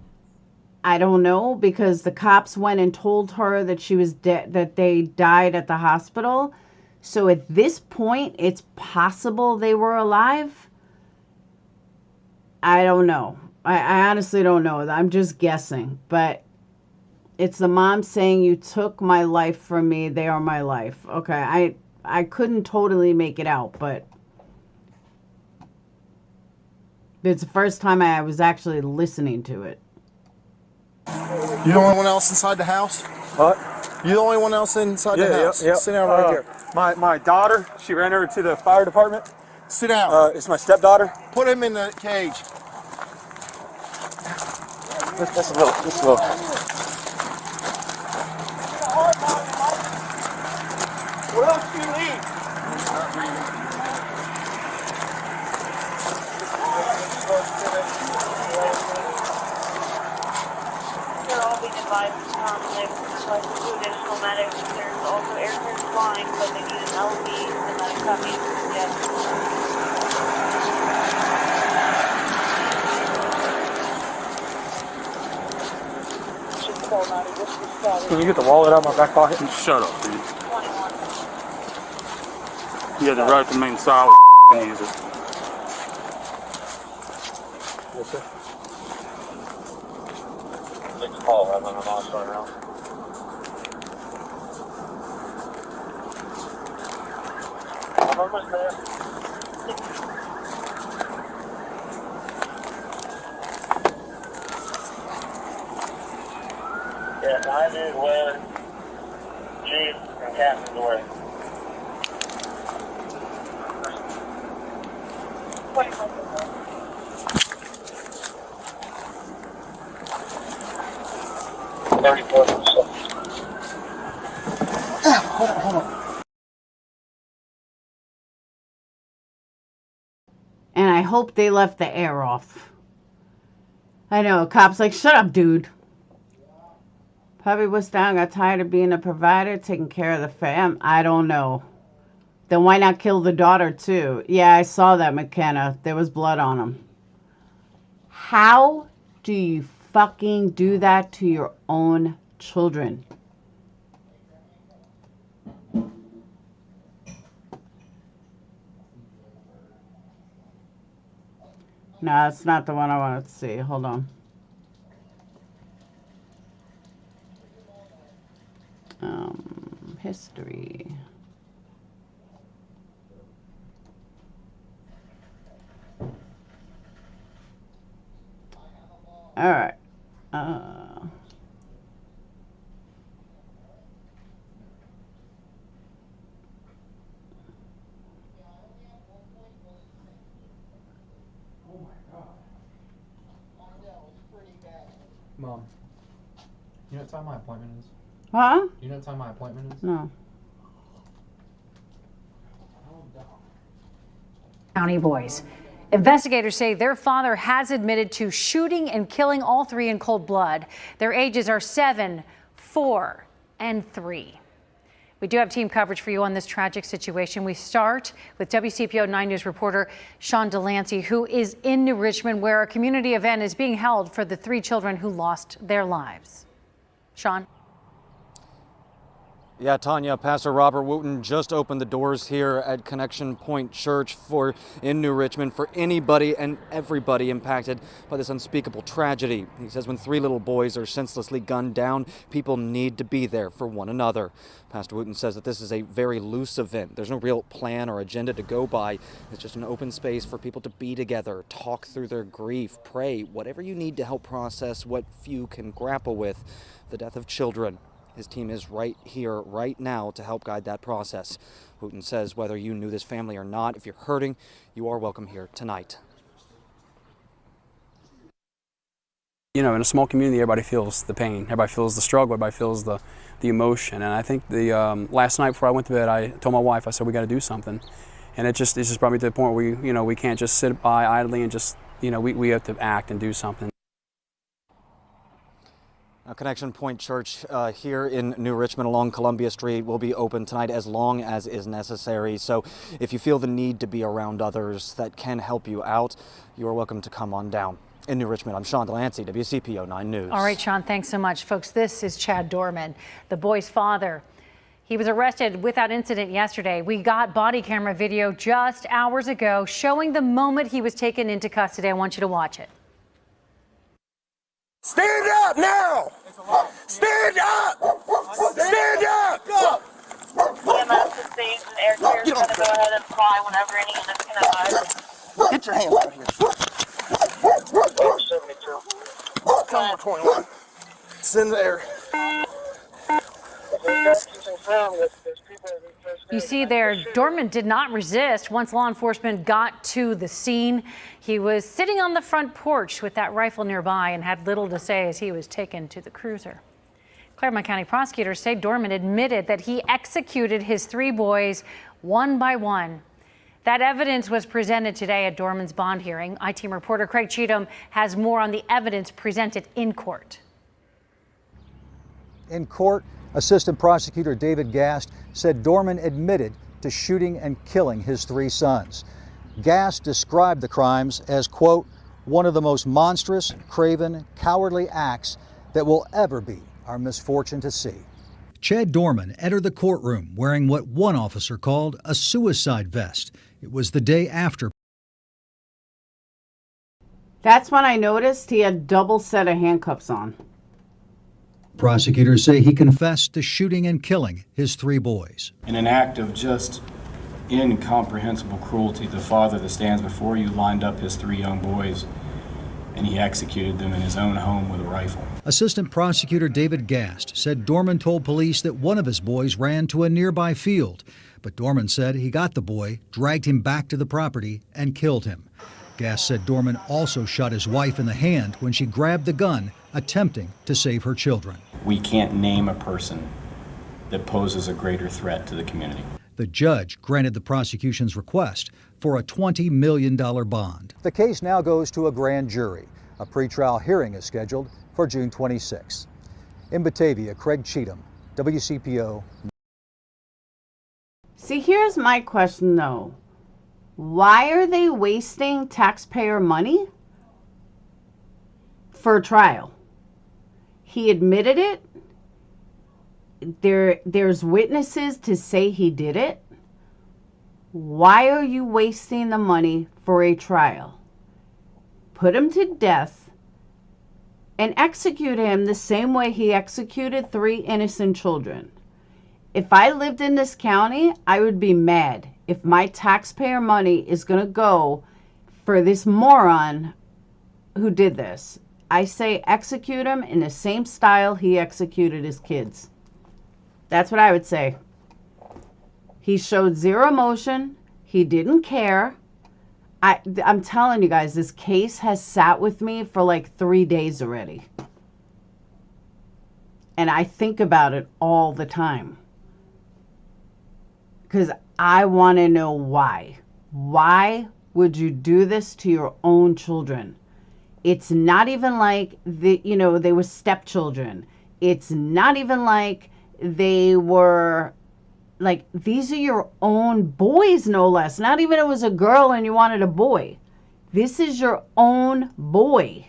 I don't know, because the cops went and told her that she was dead, that they died at the hospital. So at this point, it's possible they were alive. I don't know. I honestly don't know. I'm just guessing. But it's the mom saying, you took my life from me. They are my life. Okay, I couldn't totally make it out, but it's the first time I was actually listening to it. You the only one else inside the house? What? You the only one else inside the house? Yeah. Sit down right here. My daughter, she ran over to the fire department. Sit down. It's my stepdaughter. Put him in the cage. Just a little. What else do you need? They're all being advised they've requested 2 additional medics. There's also air currents flying, but they need an LV and then a copy. Can you get the wallet out of my back pocket? Shut up, dude. 21. You had the right to remain silent and use it. Yes, sir. Take the call, I'm on the mouse right now. I'm almost there. Yeah, 9 is where Chief and Captain's away. 34. Hold on. And I hope they left the air off. I know, cops like, shut up, dude. Puppy was down, got tired of being a provider, taking care of the fam. I don't know. Then why not kill the daughter, too? Yeah, I saw that, McKenna. There was blood on him. How do you fucking do that to your own children? No, that's not the one I wanted to see. Hold on. History. All right. Mom, you know what time my appointment is? Huh? You know what time my appointment is? No. County boys. Investigators say their father has admitted to shooting and killing all 3 in cold blood. Their ages are 7, 4, and 3. We do have team coverage for you on this tragic situation. We start with WCPO 9 News reporter Sean Delancey, who is in New Richmond, where a community event is being held for the 3 children who lost their lives. Sean? Yeah, Tanya, Pastor Robert Wooten just opened the doors here at Connection Point Church in New Richmond for anybody and everybody impacted by this unspeakable tragedy. He says when 3 little boys are senselessly gunned down, people need to be there for one another. Pastor Wooten says that this is a very loose event. There's no real plan or agenda to go by. It's just an open space for people to be together, talk through their grief, pray, whatever you need to help process what few can grapple with, the death of children. His team is right here, right now, to help guide that process. Wooten says whether you knew this family or not, if you're hurting, you are welcome here tonight. You know, in a small community, everybody feels the pain, everybody feels the struggle, everybody feels the emotion. And I think the last night before I went to bed, I told my wife, I said, we got to do something. And it just brought me to the point where we can't just sit by idly and just, we have to act and do something. Now, Connection Point Church here in New Richmond along Columbia Street will be open tonight as long as is necessary. So if you feel the need to be around others that can help you out, you are welcome to come on down. In New Richmond, I'm Sean Delancey, WCPO 9 News. All right, Sean, thanks so much. Folks, this is Chad Doerman, the boy's father. He was arrested without incident yesterday. We got body camera video just hours ago showing the moment he was taken into custody. I want you to watch it. Stand up now! Stand up! Stand up! EMS is safe and air care is going to go ahead and fly whenever any units can arrive. Get your hands out of here. Number 21. It's in the air. You see there, Dorman did not resist once law enforcement got to the scene. He was sitting on the front porch with that rifle nearby and had little to say as he was taken to the cruiser. Claremont County prosecutors say Dorman admitted that he executed his 3 boys one by one. That evidence was presented today at Dorman's bond hearing. I-Team reporter Craig Cheatham has more on the evidence presented in court. In court, Assistant Prosecutor David Gast said Dorman admitted to shooting and killing his 3 sons. Gast described the crimes as, quote, one of the most monstrous, craven, cowardly acts that will ever be our misfortune to see. Chad Doerman entered the courtroom wearing what one officer called a suicide vest. It was the day after. That's when I noticed he had double set of handcuffs on. Prosecutors say he confessed to shooting and killing his 3 boys. In an act of just incomprehensible cruelty, the father that stands before you lined up his 3 young boys and he executed them in his own home with a rifle. Assistant Prosecutor David Gast said Dorman told police that one of his boys ran to a nearby field, but Dorman said he got the boy, dragged him back to the property, and killed him. Gast said Dorman also shot his wife in the hand when she grabbed the gun, attempting to save her children. We can't name a person that poses a greater threat to the community. The judge granted the prosecution's request for a $20 million bond. The case now goes to a grand jury. A pretrial hearing is scheduled for June 26. In Batavia, Craig Cheatham, WCPO. See, here's my question though. Why are they wasting taxpayer money for a trial? He admitted it. There's witnesses to say he did it. Why are you wasting the money for a trial? Put him to death and execute him the same way he executed 3 innocent children. If I lived in this county, I would be mad if my taxpayer money is going to go for this moron who did this. I say execute him in the same style he executed his kids. That's what I would say. He showed zero emotion. He didn't care. I'm telling you guys, this case has sat with me for like 3 days already. And I think about it all the time. Because I want to know why. Why would you do this to your own children? It's not even like they were stepchildren. It's not even like they were like, these are your own boys, no less. Not even it was a girl and you wanted a boy. This is your own boy.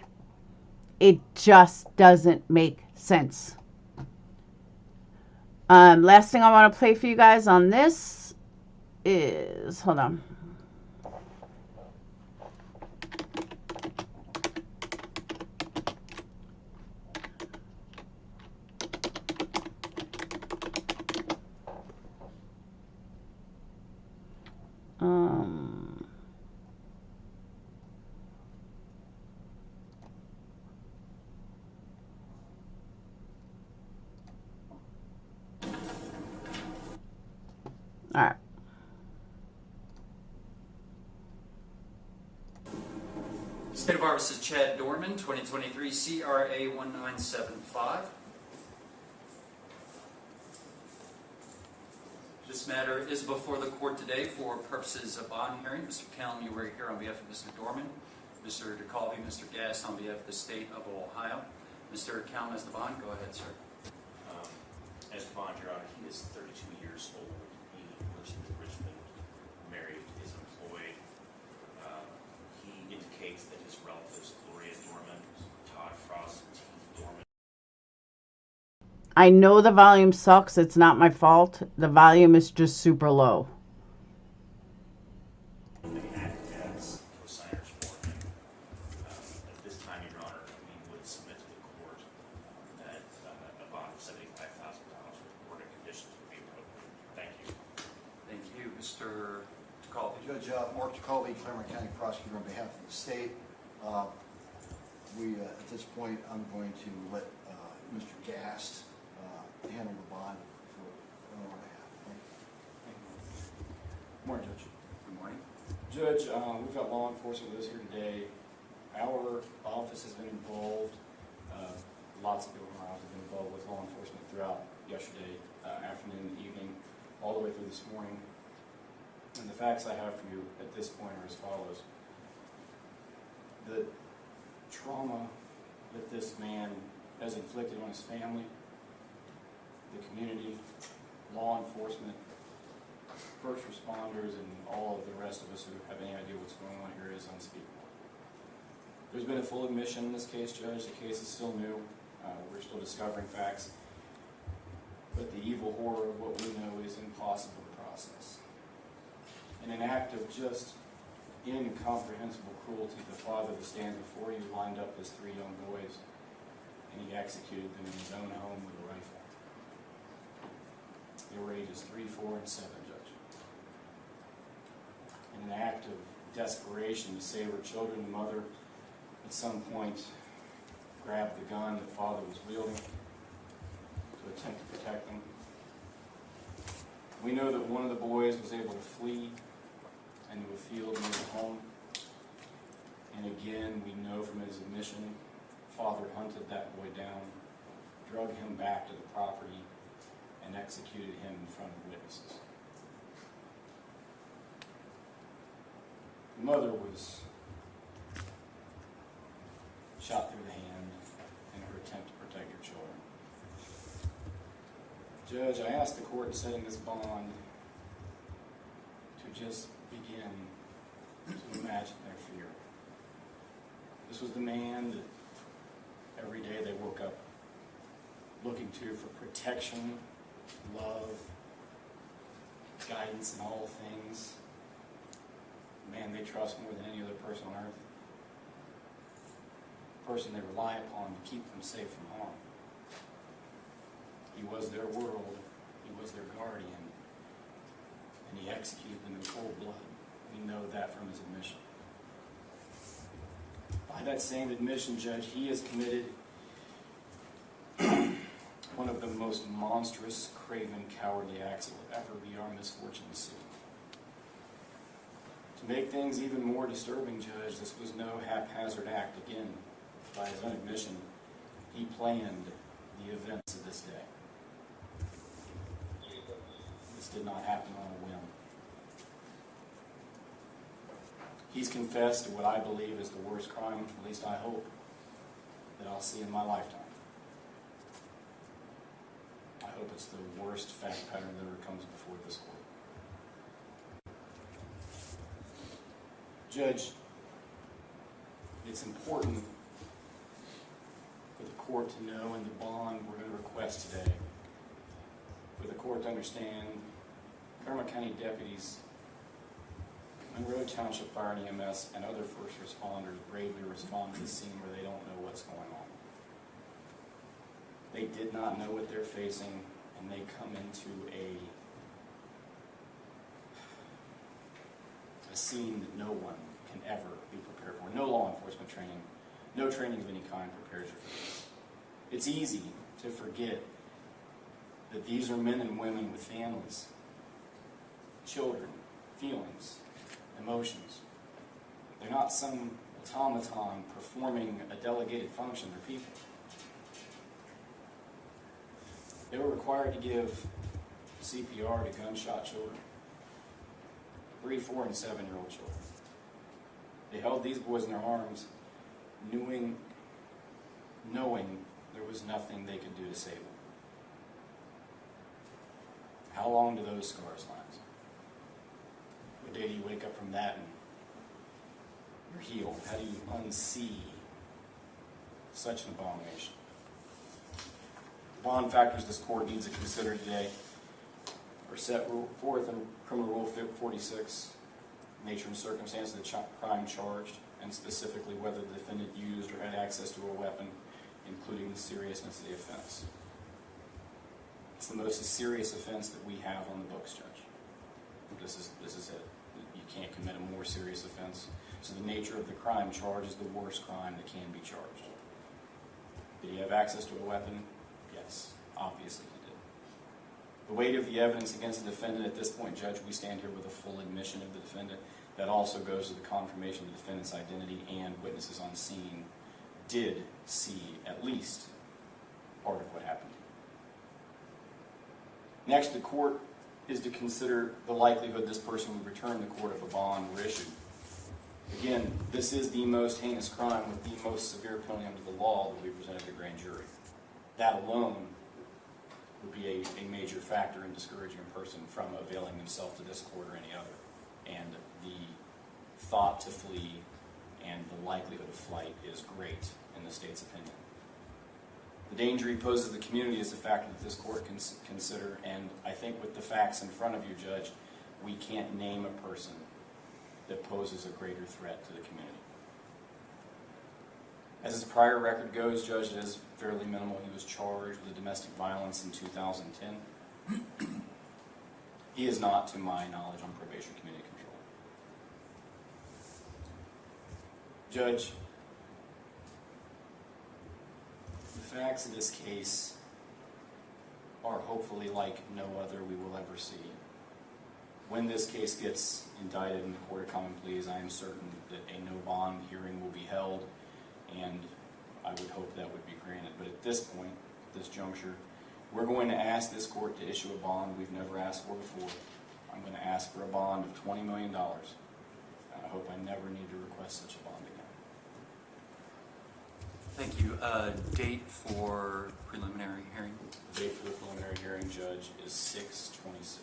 It just doesn't make sense. Last thing I want to play for you guys on this is, hold on. All right. State of our is Chad Doerman, 2023 CRA 1975. This matter is before the court today for purposes of bond hearing. Mr. Callum, you were here on behalf of Mr. Dorman. Mr. DeCalvi, Mr. Gast on behalf of the state of Ohio. Mr. Callum as the bond. Go ahead, sir. As the bond, Your Honor, he is 32 years old. He lives in Richmond, married, is employed. He indicates that his relatives, Gloria Dorman, Todd Frost, and Keith Dorman. I know the volume sucks. It's not my fault. The volume is just super low. As co-signers for him. At this time, Your Honor, we would submit to the court that a bond of $75,000 with order conditions would be appropriate. Thank you. Thank you. Mr. DeCalvi. Judge Mark DeCalvi, Claremont County Prosecutor on behalf of the state. At this point, I'm going to let Mr. Gast handle the bond for an hour and a half. Thank you. Good morning, Judge. Good morning. Judge, we've got law enforcement with us here today. Our office has been involved. Lots of people in our office have been involved with law enforcement throughout yesterday, afternoon, evening, all the way through this morning. And the facts I have for you at this point are as follows. The trauma that this man has inflicted on his family, the community, law enforcement, first responders, and all of the rest of us who have any idea what's going on here is unspeakable. There's been a full admission in this case, Judge. The case is still new. We're still discovering facts. But the evil horror of what we know is impossible to process. In an act of just incomprehensible cruelty, the father that stands before you lined up his 3 young boys, and he executed them in his own home with a rifle. They were ages 3, 4, and 7, Judge. In an act of desperation to save her children, the mother at some point grabbed the gun that father was wielding to attempt to protect them. We know that one of the boys was able to flee into a field near the home. And again, we know from his admission, father hunted that boy down, drug him back to the property, and executed him in front of witnesses. The mother was shot through the hand in her attempt to protect her children. Judge, I asked the court in setting this bond to just begin to imagine their fear. This was the man that every day they woke up looking to for protection, love, guidance in all things. Man they trust more than any other person on earth. A person they rely upon to keep them safe from harm. He was their world, he was their guardian, and he executed them in cold blood. We know that from his admission. By that same admission, Judge, he has committed one of the most monstrous, craven, cowardly acts it will ever be our misfortune to see. To make things even more disturbing, Judge, this was no haphazard act. Again, by his own admission, he planned the events of this day. This did not happen on a whim. He's confessed to what I believe is the worst crime, at least I hope, that I'll see in my lifetime. I hope it's the worst fact pattern that ever comes before this court. Judge, it's important for the court to know in the bond we're going to request today, for the court to understand Claremont County deputies, Monroe Township Fire and EMS, and other first responders bravely respond to the scene where they don't know what's going on. They did not know what they're facing, and they come into a scene that no one can ever be prepared for. No law enforcement training, no training of any kind prepares you for this. It's easy to forget that these are men and women with families, children, feelings, emotions. They're not some automaton performing a delegated function for people. They were required to give CPR to gunshot children, 3, 4, and 7-year-old children. They held these boys in their arms, knowing there was nothing they could do to save them. How long do those scars last? What day do you wake up from that and you're healed? How do you unsee such an abomination? The bond factors this court needs to consider today are set forth in Criminal Rule 46, nature and circumstance of the crime charged, and specifically whether the defendant used or had access to a weapon, including the seriousness of the offense. It's the most serious offense that we have on the books, Judge. This is it. You can't commit a more serious offense. So the nature of the crime charged is the worst crime that can be charged. Did he have access to a weapon? Yes, obviously he did. The weight of the evidence against the defendant at this point, Judge, we stand here with a full admission of the defendant. That also goes to the confirmation of the defendant's identity, and witnesses on scene did see at least part of what happened. Next, the court is to consider the likelihood this person would return to court if a bond were issued. Again, this is the most heinous crime with the most severe penalty under the law that we presented to the grand jury. That alone would be a major factor in discouraging a person from availing themselves to this court or any other. And the thought to flee and the likelihood of flight is great in the state's opinion. The danger he poses to the community is a factor that this court can consider, and I think with the facts in front of you, Judge, we can't name a person that poses a greater threat to the community. As his prior record goes, Judge, it is fairly minimal. He was charged with domestic violence in 2010. He is not, to my knowledge, on probation community control. Judge, the facts of this case are hopefully like no other we will ever see. When this case gets indicted in the Court of Common Pleas, I am certain that a no bond hearing will be held, and I would hope that would be granted. But at this point, this juncture, we're going to ask this court to issue a bond we've never asked for before. I'm going to ask for a bond of $20 million. I hope I never need to request such a bond again. Thank you. Date for preliminary hearing? The date for the preliminary hearing, Judge, is 6/26.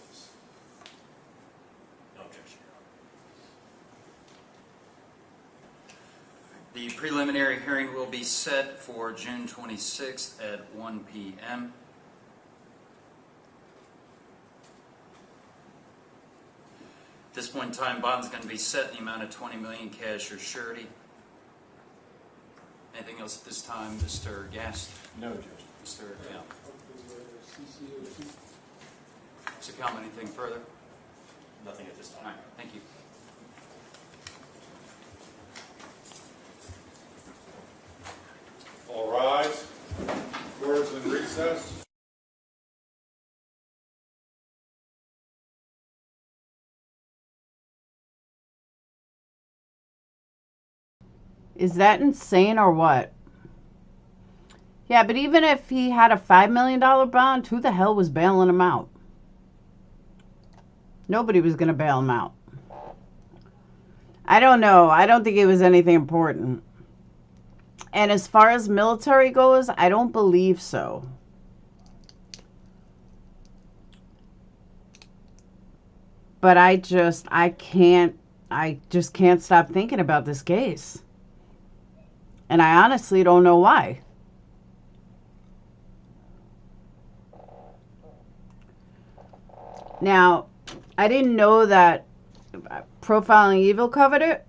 No objection. The preliminary hearing will be set for June 26th at 1 p.m. At this point in time, bond's going to be set in the amount of $20 million cash or surety. Anything else at this time, Mr. Gast? No, Judge. Mr. Cal? Mr. Cal, anything further? Nothing at this time. All right, thank you. All rise. Court is in recess. Is that insane or what? Yeah, but even if he had a $5 million bond, who the hell was bailing him out? Nobody was going to bail him out. I don't know. I don't think it was anything important. And as far as military goes, I don't believe so. But I just can't stop thinking about this case. And I honestly don't know why. Now, I didn't know that Profiling Evil covered it.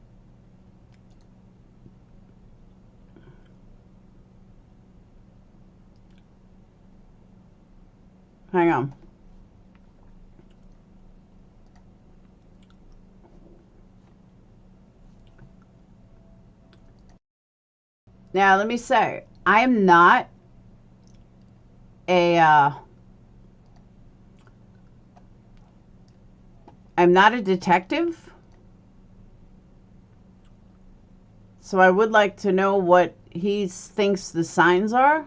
Hang on. Now, let me say, I am not I'm not a detective. So I would like to know what he thinks the signs are.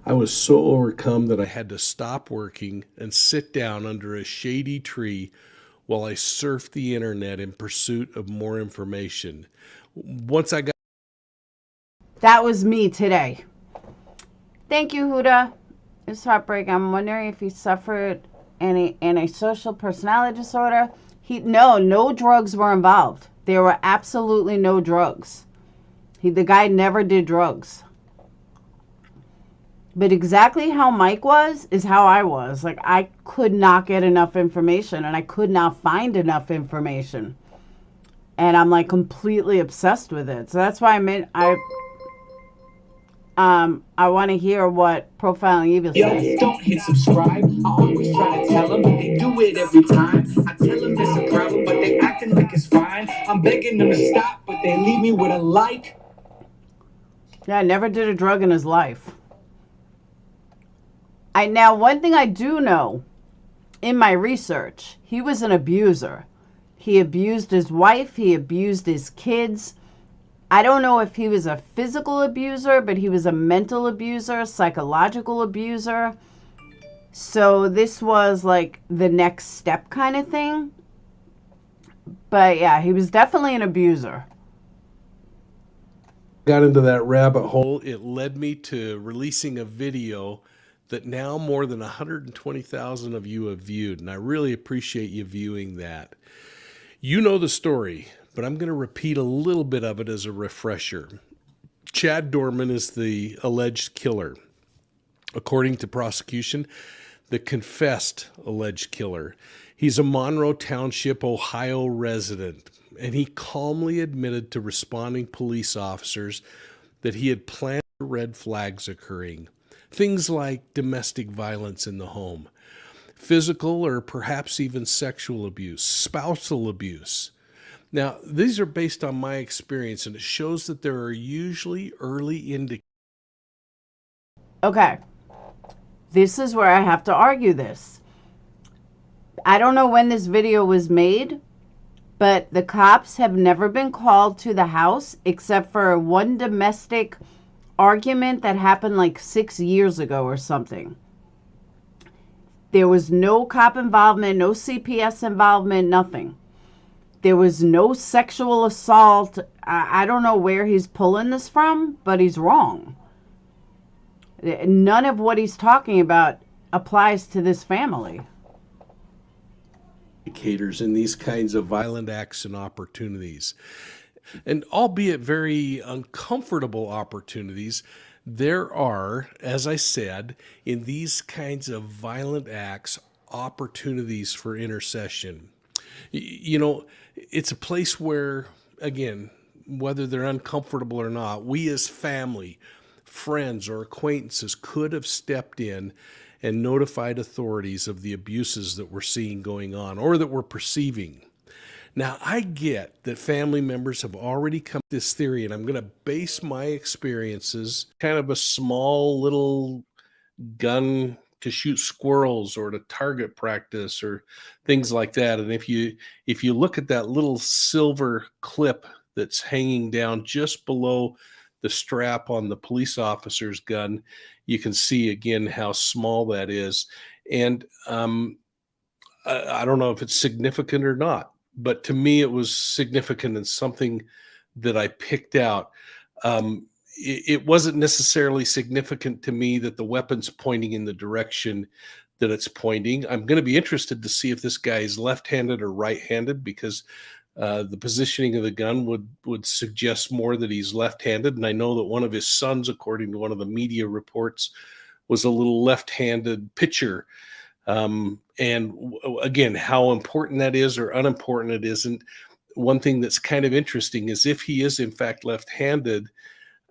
I was so overcome that I had to stop working and sit down under a shady tree while I surfed the internet in pursuit of more information. Once I got... That was me today. Thank you, Huda. It's heartbreaking. I'm wondering if he suffered any antisocial personality disorder. No drugs were involved. There were absolutely no drugs. The guy never did drugs. But exactly how Mike was is how I was. Like, I could not get enough information, and I could not find enough information. And I'm like completely obsessed with it. So that's why I want to hear what Profiling Evil says. Yo, don't hit subscribe. I always try to tell them, but they do it every time. I tell them it's a problem, but they acting like it's fine. I'm begging them to stop, but they leave me with a like. Yeah, never did a drug in his life. Now, one thing I do know in my research, he was an abuser. He abused his wife. He abused his kids. I don't know if he was a physical abuser, but he was a mental abuser, psychological abuser. So this was like the next step kind of thing. But yeah, he was definitely an abuser. Got into that rabbit hole, it led me to releasing a video that now more than 120,000 of you have viewed, and I really appreciate you viewing that. You know the story, but I'm going to repeat a little bit of it as a refresher. Chad Doerman is the alleged killer. According to prosecution, the confessed alleged killer. He's a Monroe Township, Ohio resident, and he calmly admitted to responding police officers that he had planned red flags occurring. Things like domestic violence in the home, physical or perhaps even sexual abuse, spousal abuse. Now, these are based on my experience, and it shows that there are usually early indicators. Okay. This is where I have to argue this. I don't know when this video was made, but the cops have never been called to the house except for one domestic argument that happened like 6 years ago or something. There was no cop involvement, no CPS involvement, nothing. There was no sexual assault. I don't know where he's pulling this from, but he's wrong. None of what he's talking about applies to this family. Indicators in these kinds of violent acts and opportunities. And albeit very uncomfortable opportunities, there are, as I said, in these kinds of violent acts, opportunities for intercession. You know, it's a place where, again, whether they're uncomfortable or not, we as family, friends, or acquaintances could have stepped in and notified authorities of the abuses that we're seeing going on or that we're perceiving. Now, I get that family members have already come to this theory, and I'm going to base my experiences, kind of a small little gun to shoot squirrels or to target practice or things like that. And if you look at that little silver clip that's hanging down just below the strap on the police officer's gun, you can see again how small that is. And I don't know if it's significant or not, but to me it was significant and something that I picked out. It wasn't necessarily significant to me that the weapon's pointing in the direction that it's pointing. I'm going to be interested to see if this guy is left-handed or right-handed, because the positioning of the gun would suggest more that he's left-handed. And I know that one of his sons, according to one of the media reports, was a little left-handed pitcher. And again, how important that is or unimportant it isn't. One thing that's kind of interesting is if he is in fact left-handed,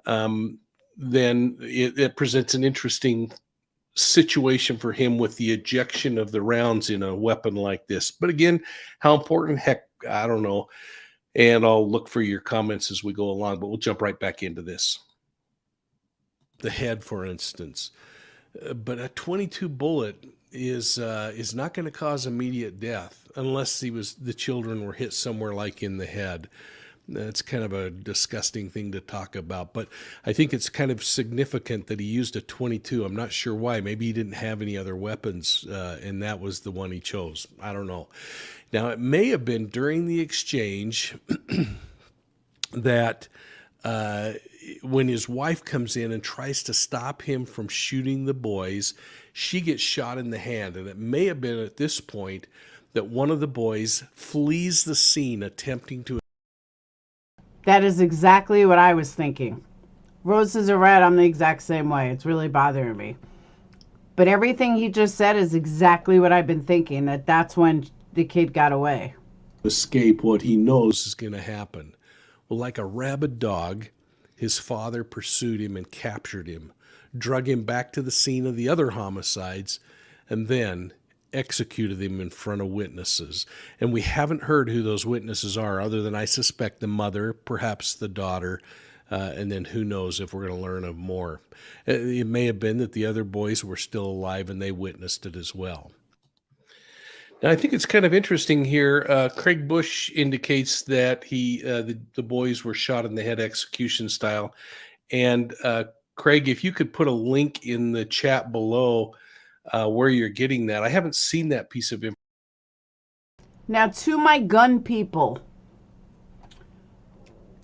then it presents an interesting situation for him with the ejection of the rounds in a weapon like this. But again, how important, heck, I don't know. And I'll look for your comments as we go along, but we'll jump right back into this. The head, for instance. But a .22 bullet is not going to cause immediate death unless the children were hit somewhere like in the head. That's kind of a disgusting thing to talk about, but I think it's kind of significant that he used a .22. I'm not sure why. Maybe he didn't have any other weapons, and that was the one he chose. I don't know. Now, it may have been during the exchange that when his wife comes in and tries to stop him from shooting the boys, she gets shot in the hand. And it may have been at this point that one of the boys flees the scene attempting to. That is exactly what I was thinking. Roses are red. I'm the exact same way. It's really bothering me. But everything he just said is exactly what I've been thinking, that's when the kid got away. Escape what he knows is going to happen. Well, like a rabid dog, his father pursued him and captured him, drug him back to the scene of the other homicides, and then executed him in front of witnesses. And we haven't heard who those witnesses are, other than I suspect the mother, perhaps the daughter, and then who knows if we're going to learn of more. It may have been that the other boys were still alive and they witnessed it as well. Now, I think it's kind of interesting here. Craig Bush indicates that the boys were shot in the head execution style. And Craig, if you could put a link in the chat below where you're getting that. I haven't seen that piece of information. Now, to my gun people,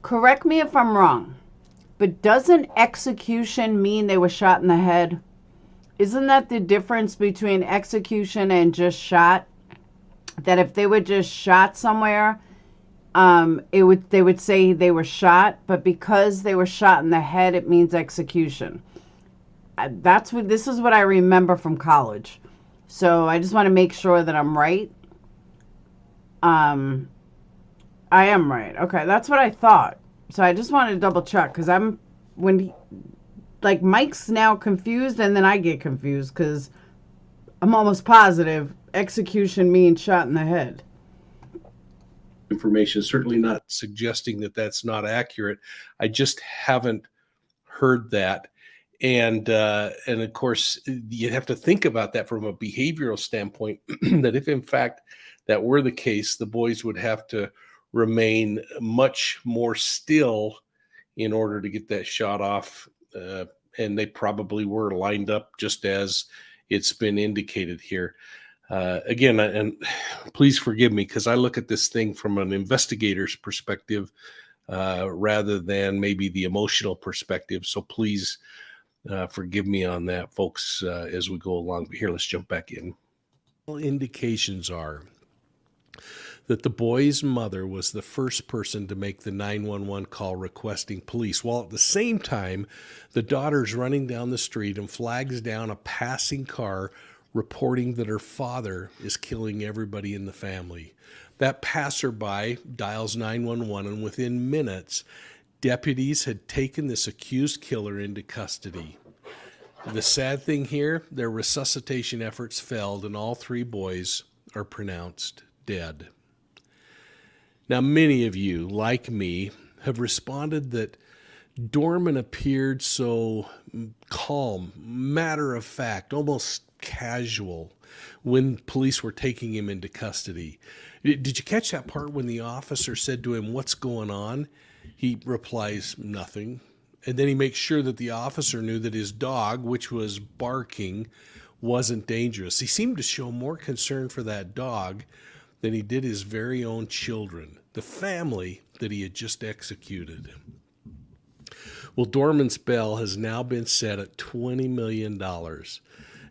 correct me if I'm wrong, but doesn't execution mean they were shot in the head? Isn't that the difference between execution and just shot? That if they were just shot somewhere, they would say they were shot, but because they were shot in the head, it means execution. This is what I remember from college. So I just want to make sure that I'm right. I am right. Okay, that's what I thought. So I just wanted to double check because Mike's now confused and then I get confused because I'm almost positive execution means shot in the head. Information, certainly not suggesting that that's not accurate. I just haven't heard that. And of course, you have to think about that from a behavioral standpoint, that if in fact that were the case, the boys would have to remain much more still in order to get that shot off. And they probably were lined up just as it's been indicated here. Again, and please forgive me because I look at this thing from an investigator's perspective rather than maybe the emotional perspective. So please forgive me on that, folks, as we go along. But here, let's jump back in. All indications are that the boy's mother was the first person to make the 911 call requesting police, while at the same time, the daughter's running down the street and flags down a passing car reporting that her father is killing everybody in the family. That passerby dials 911, and within minutes, deputies had taken this accused killer into custody. The sad thing here, their resuscitation efforts failed, and all three boys are pronounced dead. Now, many of you, like me, have responded that Dorman appeared so calm, matter of fact, almost casual when police were taking him into custody. Did you catch that part when the officer said to him, "What's going on?" He replies, "Nothing." And then he makes sure that the officer knew that his dog, which was barking, wasn't dangerous. He seemed to show more concern for that dog than he did his very own children, the family that he had just executed. Well, Dorman's bail has now been set at $20 million.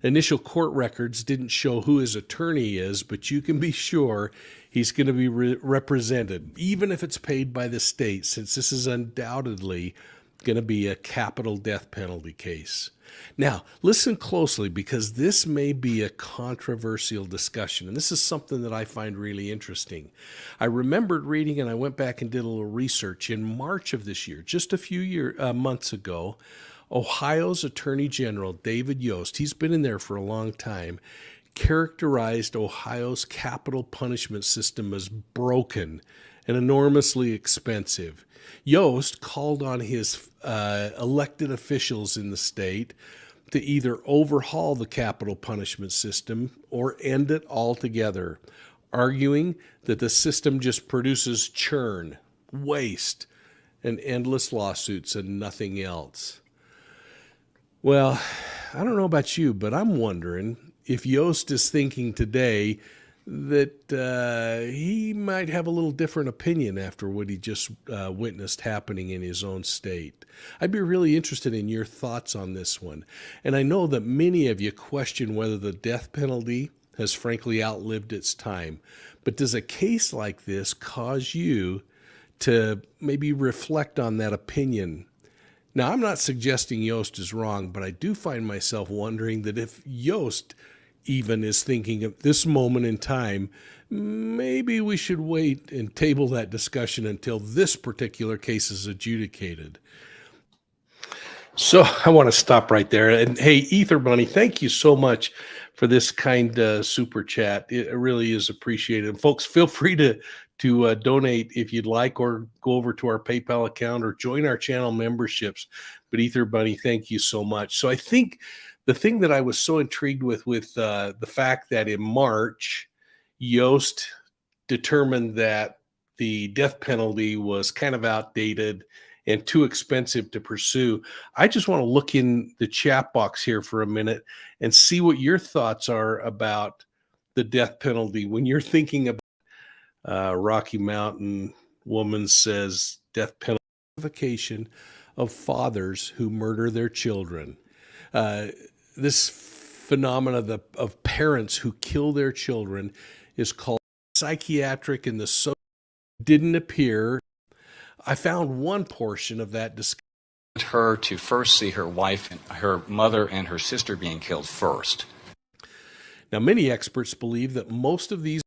Initial court records didn't show who his attorney is, but you can be sure he's going to be represented, even if it's paid by the state, since this is undoubtedly going to be a capital death penalty case. Now, listen closely, because this may be a controversial discussion, and this is something that I find really interesting. I remembered reading, and I went back and did a little research. In March of this year, just a few months ago, Ohio's Attorney General, David Yost, he's been in there for a long time, characterized Ohio's capital punishment system as broken and enormously expensive. Yost called on his elected officials in the state to either overhaul the capital punishment system or end it altogether, arguing that the system just produces churn, waste, and endless lawsuits and nothing else. Well, I don't know about you, but I'm wondering if Yost is thinking today that he might have a little different opinion after what he just witnessed happening in his own state. I'd be really interested in your thoughts on this one. And I know that many of you question whether the death penalty has frankly outlived its time. But does a case like this cause you to maybe reflect on that opinion? Now, I'm not suggesting Yost is wrong, but I do find myself wondering that if Yost even is thinking at this moment in time, maybe we should wait and table that discussion until this particular case is adjudicated. So I want to stop right there. And hey, Ether Bunny, thank you so much for this kind super chat. It really is appreciated. And folks, feel free to donate if you'd like, or go over to our PayPal account or join our channel memberships. But Ether Bunny, thank you so much. So I think the thing that I was so intrigued with the fact that in March, Yost determined that the death penalty was kind of outdated and too expensive to pursue. I just want to look in the chat box here for a minute and see what your thoughts are about the death penalty. When you're thinking about Rocky Mountain Woman says death penalty of fathers who murder their children. This phenomena of parents who kill their children is called psychiatric, and the social didn't appear. I found one portion of that discussion. Her to first see her wife, and her mother and her sister being killed first. Now, many experts believe that most of these...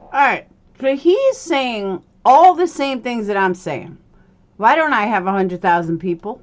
All right, so he's saying all the same things that I'm saying. Why don't I have 100,000 people?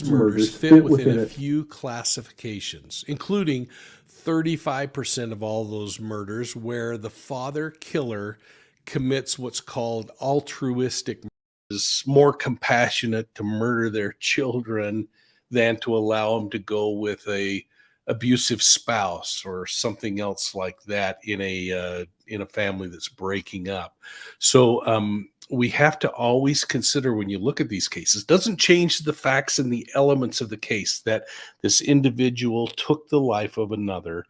Murders fit within a few classifications, including 35% of all those murders where the father killer commits what's called altruistic murder, is more compassionate to murder their children than to allow them to go with a abusive spouse or something else like that in a family that's breaking up. So we have to always consider, when you look at these cases, doesn't change the facts and the elements of the case that this individual took the life of another,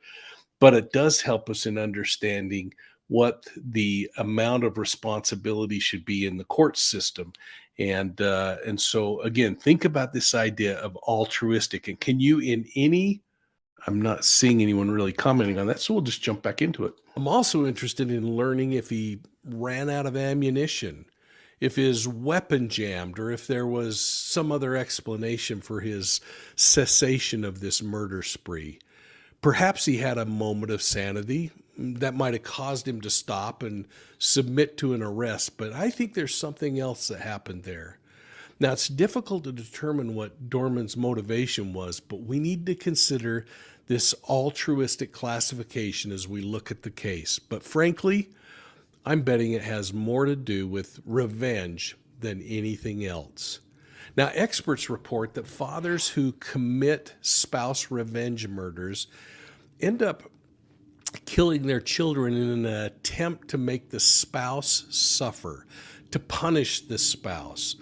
but it does help us in understanding what the amount of responsibility should be in the court system. And so again, think about this idea of altruistic, and can you in any... I'm not seeing anyone really commenting on that, so we'll just jump back into it. I'm also interested in learning if he ran out of ammunition, if his weapon jammed, or if there was some other explanation for his cessation of this murder spree. Perhaps he had a moment of sanity that might have caused him to stop and submit to an arrest, but I think there's something else that happened there. Now, it's difficult to determine what Doerman's motivation was, but we need to consider this altruistic classification as we look at the case. But frankly, I'm betting it has more to do with revenge than anything else. Now, experts report that fathers who commit spouse revenge murders end up killing their children in an attempt to make the spouse suffer, to punish the spouse.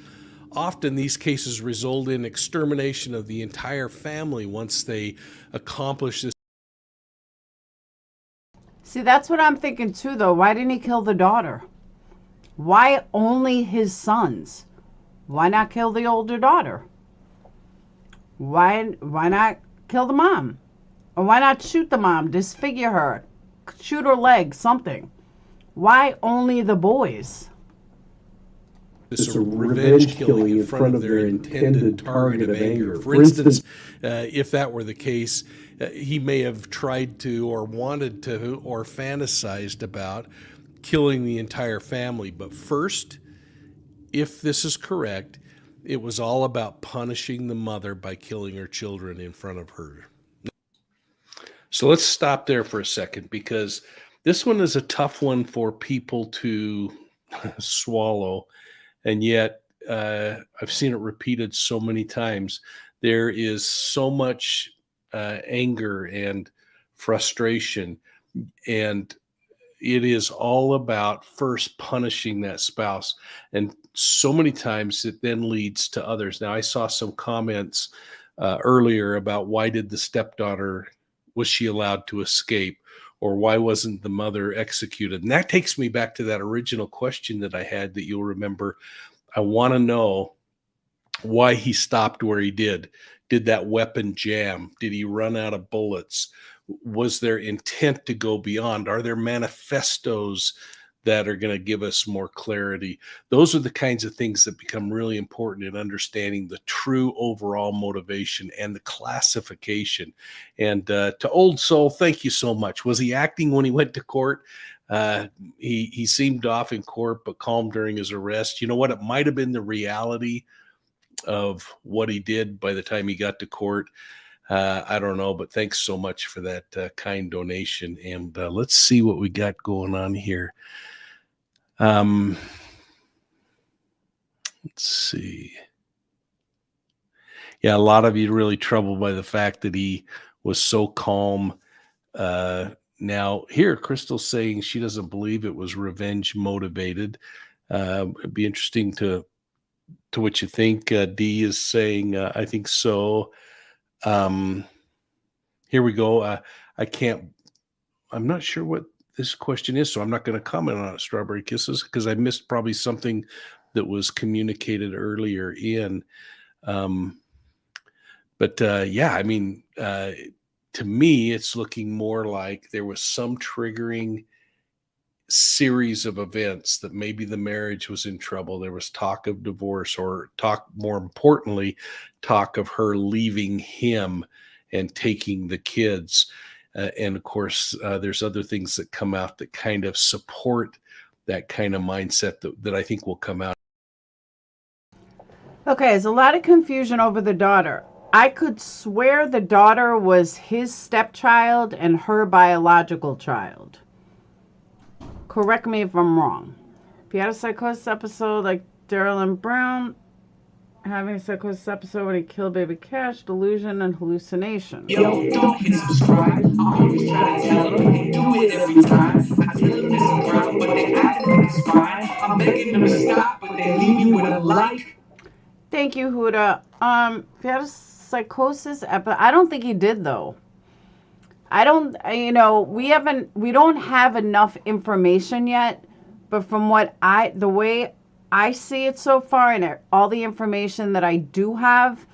Often these cases result in extermination of the entire family once they accomplish this. See, that's what I'm thinking too, though. Why didn't he kill the daughter? Why only his sons? Why not kill the older daughter? Why not kill the mom? Or why not shoot the mom, disfigure her, shoot her leg, something? Why only the boys? This is a revenge killing in front of their intended target of anger. For instance, if that were the case, he may have tried to, or wanted to, or fantasized about killing the entire family. But first, if this is correct, it was all about punishing the mother by killing her children in front of her. So let's stop there for a second, because this one is a tough one for people to swallow. And yet, I've seen it repeated so many times There is so much anger and frustration, and it is all about first punishing that spouse. And so many times it then leads to others. Now, I saw some comments earlier about why did the stepdaughter, was she allowed to escape? Or why wasn't the mother executed? And that takes me back to that original question that I had that you'll remember. I want to know why he stopped where he did. Did that weapon jam? Did he run out of bullets? Was there intent to go beyond? Are there manifestos that are going to give us more clarity? Those are the kinds of things that become really important in understanding the true overall motivation and the classification. And to Old Soul, thank you so much. Was he acting when he went to court? He seemed off in court, but calm during his arrest. You know what? It might have been the reality of what he did by the time he got to court. I don't know, but thanks so much for that kind donation. And let's see what we got going on here. Let's see. Yeah, a lot of you really troubled by the fact that he was so calm. Now, here, Crystal's saying she doesn't believe it was revenge motivated. It'd be interesting to what you think. D is saying, I think so. Here we go. I'm not sure what this question is, so I'm not going to comment on it, Strawberry Kisses, because I missed probably something that was communicated earlier in. Yeah, I mean, to me, it's looking more like there was some triggering series of events that maybe the marriage was in trouble. There was talk of divorce, or more importantly, talk of her leaving him and taking the kids. And of course, there's other things that come out that kind of support that kind of mindset that I think will come out. Okay, there's a lot of confusion over the daughter. I could swear the daughter was his stepchild and her biological child. Correct me if I'm wrong. If you had a psychosis episode like Daryl and Brown, having a psychosis episode when he killed baby Cash, delusion and hallucination. Yo, don't hit subscribe. I always try to tell them, but they do it every time. I tell them it's a problem, but they act like it's fine. I'm begging them to stop, but they leave me with a like. Thank you, Huda. If you had a psychosis episode, I don't think he did though. I don't, we don't have enough information yet, but from the way I see it so far and all the information that I do have,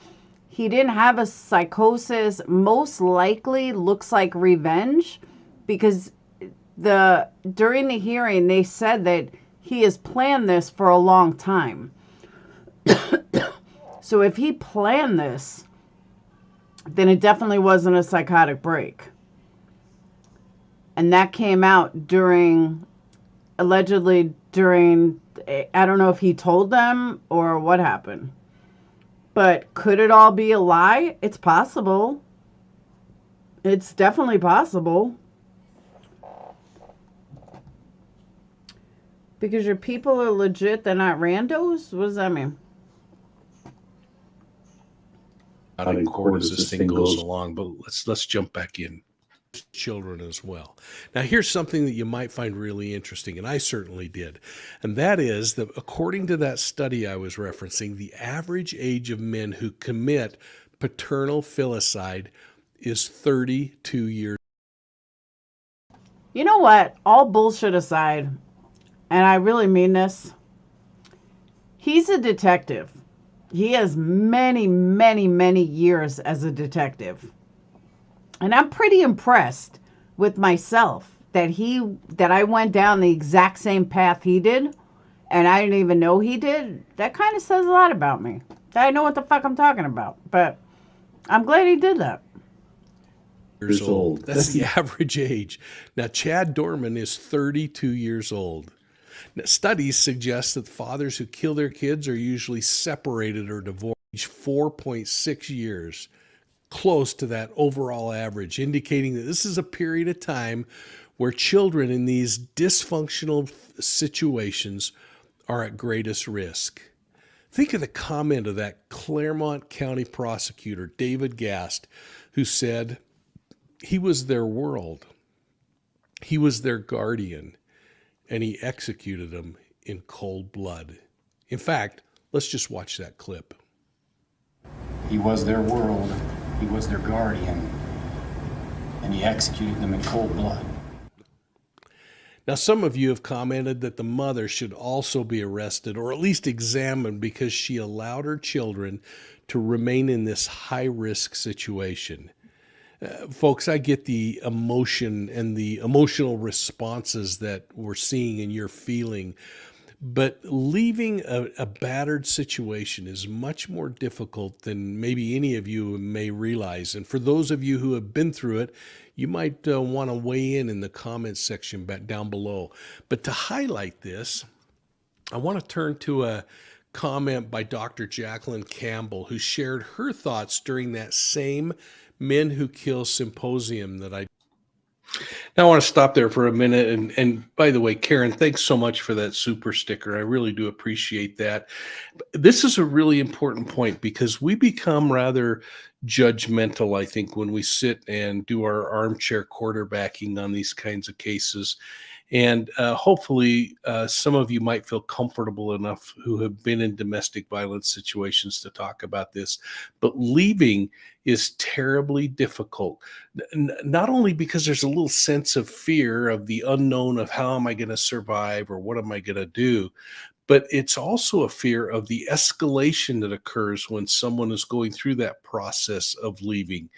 he didn't have a psychosis. Most likely looks like revenge, because during the hearing they said that he has planned this for a long time. So if he planned this, then it definitely wasn't a psychotic break. And that came out allegedly during, I don't know if he told them or what happened. But could it all be a lie? It's possible. It's definitely possible. Because your people are legit, they're not randos? What does that mean? Out in court as this thing goes along, but let's jump back in. Children as well. Now, here's something that you might find really interesting, and I certainly did, and that is that according to that study I was referencing, the average age of men who commit paternal filicide is 32 years. You know what? All bullshit aside, and I really mean this, he's a detective. He has many, many, many years as a detective. And I'm pretty impressed with myself that I went down the exact same path he did, and I didn't even know he did. That kind of says a lot about me. I know what the fuck I'm talking about, but I'm glad he did that. Years old. That's the average age. Now, Chad Doerman is 32 years old. Now, studies suggest that fathers who kill their kids are usually separated or divorced 4.6 years, close to that overall average, indicating that this is a period of time where children in these dysfunctional situations are at greatest risk. Think of the comment of that Claremont County prosecutor, David Gast, who said he was their world. He was their guardian, and he executed them in cold blood. In fact, let's just watch that clip. He was their world, he was their guardian, and he executed them in cold blood. Now, some of you have commented that the mother should also be arrested or at least examined because she allowed her children to remain in this high-risk situation. Folks, I get the emotion and the emotional responses that we're seeing and you're feeling, but leaving a battered situation is much more difficult than maybe any of you may realize. And for those of you who have been through it, you might want to weigh in the comments section down below. But to highlight this, I want to turn to a comment by Dr. Jacqueline Campbell, who shared her thoughts during that same Men Who Kill symposium that I. Now I want to stop there for a minute. And by the way, Karen, thanks so much for that super sticker. I really do appreciate that. This is a really important point because we become rather judgmental, I think, when we sit and do our armchair quarterbacking on these kinds of cases. And hopefully some of you might feel comfortable enough who have been in domestic violence situations to talk about this. But leaving is terribly difficult, not only because there's a little sense of fear of the unknown of how am I going to survive or what am I going to do, but it's also a fear of the escalation that occurs when someone is going through that process of leaving,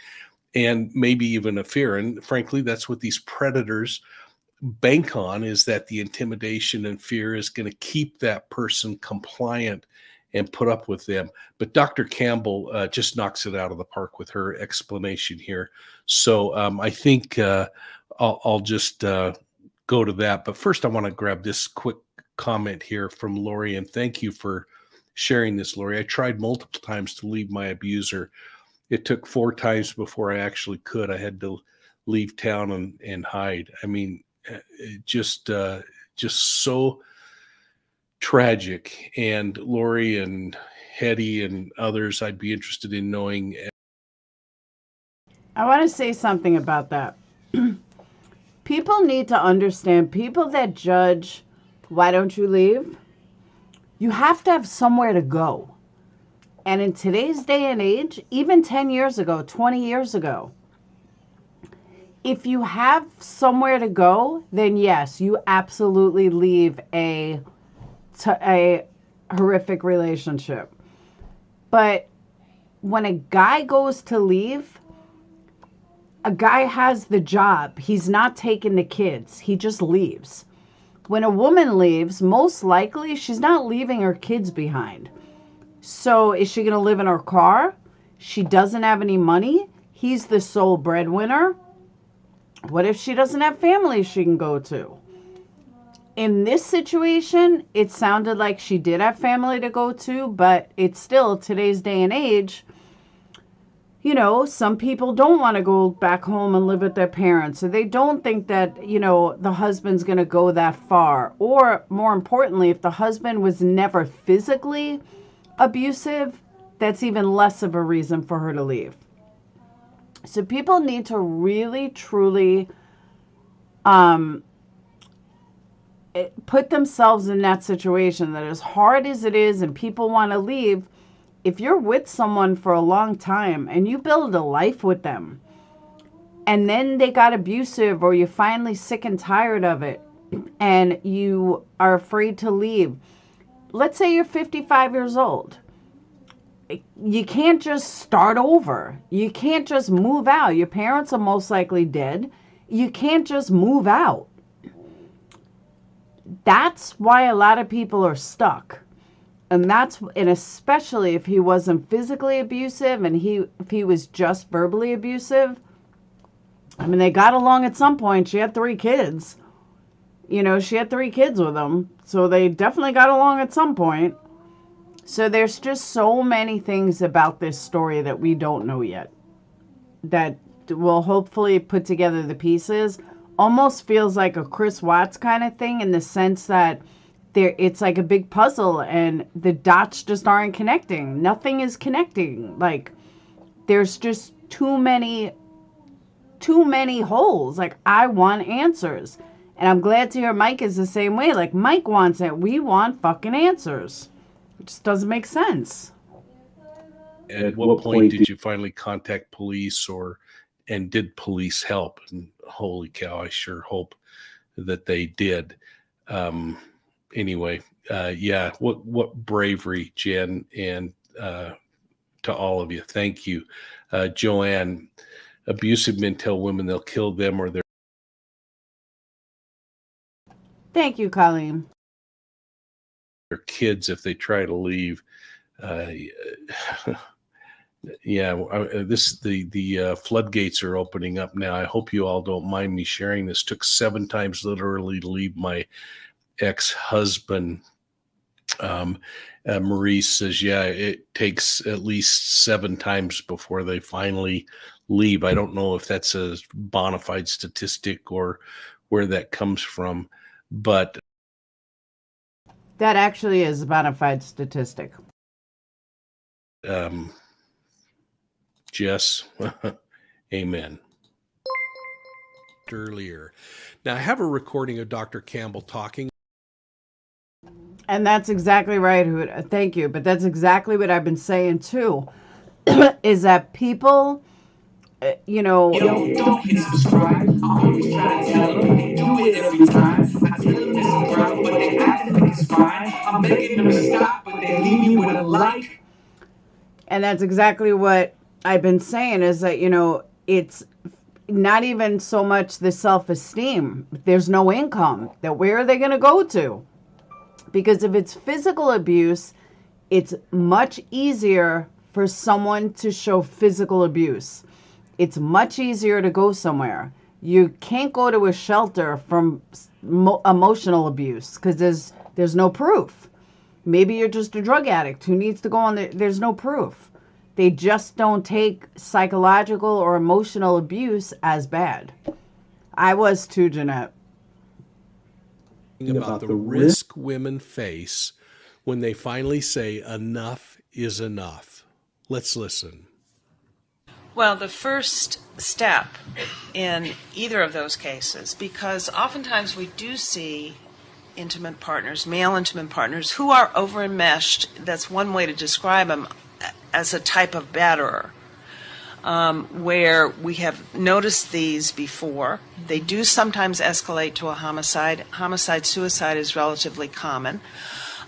and maybe even a fear. And frankly, that's what these predators bank on, is that the intimidation and fear is going to keep that person compliant and put up with them. But Dr. Campbell just knocks it out of the park with her explanation here. So I think I'll just go to that. But first, I want to grab this quick comment here from Lori, and thank you for sharing this, Lori. I tried multiple times to leave my abuser. It took 4 times before I actually could. I had to leave town and hide. I mean, just so tragic. And Lori and Hetty and others, I'd be interested in knowing. I want to say something about that. People need to understand, people that judge, why don't you leave? You have to have somewhere to go. And in today's day and age, even 10 years ago, 20 years ago, if you have somewhere to go, then yes, you absolutely leave a horrific relationship. But when a guy goes to leave, a guy has the job. He's not taking the kids. He just leaves. When a woman leaves, most likely she's not leaving her kids behind. So is she going to live in her car? She doesn't have any money. He's the sole breadwinner. What if she doesn't have family she can go to? In this situation, it sounded like she did have family to go to, but it's still today's day and age. You know, some people don't want to go back home and live with their parents, so they don't think that, you know, the husband's going to go that far. Or more importantly, if the husband was never physically abusive, that's even less of a reason for her to leave. So people need to really, truly put themselves in that situation, that as hard as it is and people want to leave, if you're with someone for a long time and you build a life with them and then they got abusive or you're finally sick and tired of it and you are afraid to leave, let's say you're 55 years old. You can't just start over. You can't just move out. Your parents are most likely dead. You can't just move out. That's why a lot of people are stuck. And especially if he wasn't physically abusive and if he was just verbally abusive. I mean, they got along at some point. She had 3 kids. You know, she had 3 kids with him. So they definitely got along at some point. So there's just so many things about this story that we don't know yet that will hopefully put together the pieces. Almost feels like a Chris Watts kind of thing, in the sense that it's like a big puzzle, and the dots just aren't connecting. Nothing is connecting. Like, there's just too many holes. Like, I want answers. And I'm glad to hear Mike is the same way. Like, Mike wants it. We want fucking answers. It just doesn't make sense. At what point did you finally contact police, and did police help? And holy cow, I sure hope that they did. Anyway, yeah, what bravery, Jen, and to all of you. Thank you. Joanne, abusive men tell women they'll kill them or their Thank you, Colleen. kids if they try to leave. Yeah, the floodgates are opening up now. I hope you all don't mind me sharing this. Took 7 times literally to leave my ex-husband. Maurice says, yeah, it takes at least 7 times before they finally leave. I don't know if that's a bona fide statistic or where that comes from, but that actually is a bona fide statistic. Jess, amen. Earlier. Now, I have a recording of Dr. Campbell talking. And that's exactly right. Thank you. But that's exactly what I've been saying, too, is that people, don't hit subscribe. I'm always trying to tell them they do it every time. I tell them it's a problem, but they act like it's fine. I'm begging them to stop, but they leave me with a like. And that's exactly what I've been saying, is that, it's not even so much the self-esteem. There's no income. That where are they going to go to? Because if it's physical abuse, it's much easier for someone to show physical abuse. It's much easier to go somewhere. You can't go to a shelter from emotional abuse because there's no proof. Maybe you're just a drug addict who needs to go on there's no proof. They just don't take psychological or emotional abuse as bad. I was too, Jeanette. About the risk women face when they finally say enough is enough. Let's listen. Well, the first step in either of those cases, because oftentimes we do see intimate partners, male intimate partners, who are over-enmeshed. That's one way to describe them, as a type of batterer, where we have noticed these before. They do sometimes escalate to a homicide. Homicide-suicide is relatively common.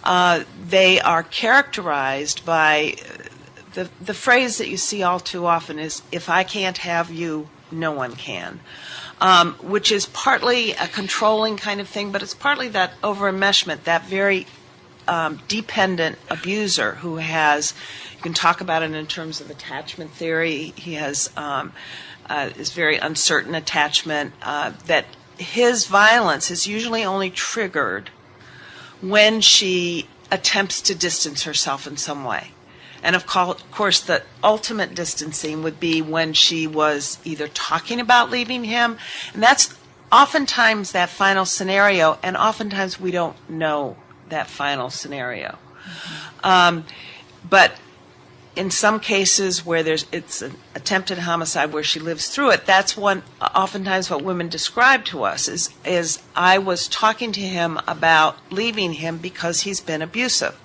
They are characterized by the phrase that you see all too often is, if I can't have you, no one can, which is partly a controlling kind of thing, but it's partly that over-enmeshment, that very dependent abuser who has, you can talk about it in terms of attachment theory. He has is very uncertain attachment, that his violence is usually only triggered when she attempts to distance herself in some way. And of course, the ultimate distancing would be when she was either talking about leaving him, and that's oftentimes that final scenario, and oftentimes we don't know that final scenario. But in some cases where it's an attempted homicide where she lives through it, that's oftentimes what women describe to us is I was talking to him about leaving him because he's been abusive.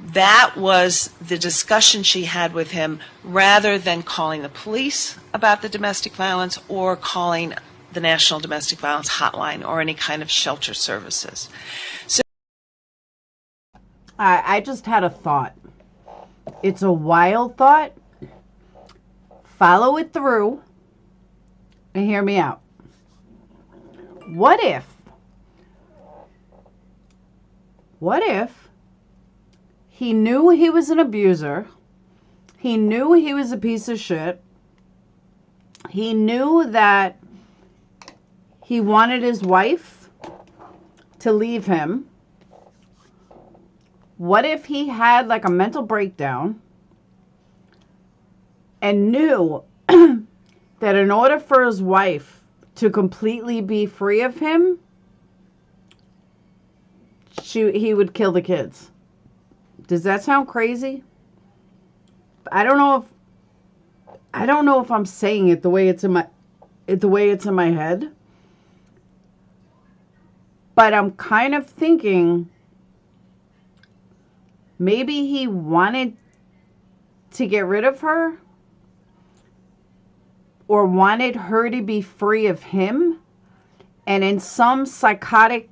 That was the discussion she had with him, rather than calling the police about the domestic violence or calling the National Domestic Violence Hotline or any kind of shelter services. So I just had a thought. It's a wild thought. Follow it through and hear me out. What if he knew he was an abuser, he knew he was a piece of shit, he knew that he wanted his wife to leave him? What if he had like a mental breakdown and knew that in order for his wife to completely be free of him, he would kill the kids. Does that sound crazy? I don't know if I'm saying it the way it's in my head. But I'm kind of thinking maybe he wanted to get rid of her or wanted her to be free of him. And in some psychotic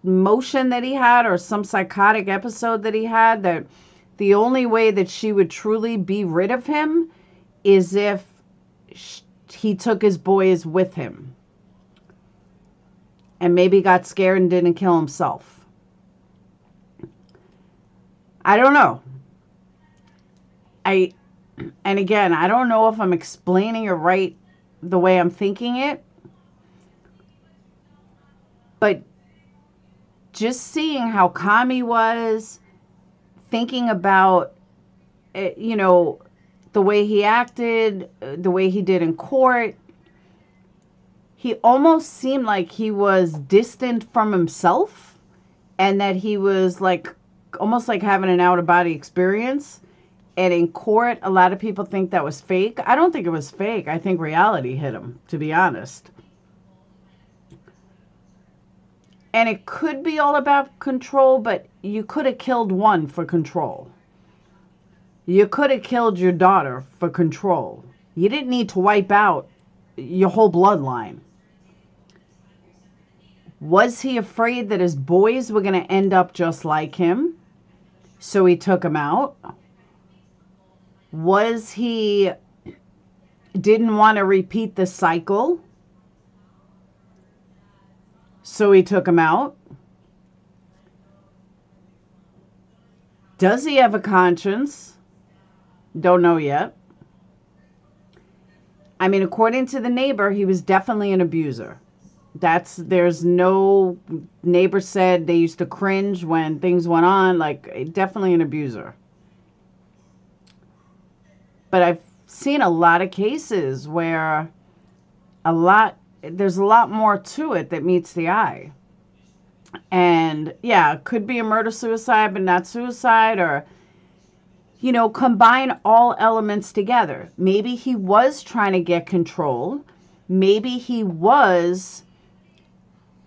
motion that he had or some psychotic episode that he had, that the only way that she would truly be rid of him is if he took his boys with him. And maybe got scared and didn't kill himself. I don't know. And again, I don't know if I'm explaining it right the way I'm thinking it. But just seeing how calm he was, thinking about, you know, the way he acted, the way he did in court, he almost seemed like he was distant from himself and that he was like, almost like having an out-of-body experience. And in court, a lot of people think that was fake. I don't think it was fake. I think reality hit him, to be honest. And it could be all about control, but you could have killed one for control. You could have killed your daughter for control. You didn't need to wipe out your whole bloodline. Was he afraid that his boys were going to end up just like him? So he took them out? Was he didn't want to repeat the cycle? So he took him out? Does he have a conscience? Don't know yet. I mean, according to the neighbor, he was definitely an abuser. There's no, neighbor said they used to cringe when things went on, like definitely an abuser. But I've seen a lot of cases where there's a lot more to it that meets the eye. And yeah, it could be a murder-suicide, but not suicide, or, you know, combine all elements together. Maybe he was trying to get control. Maybe he was,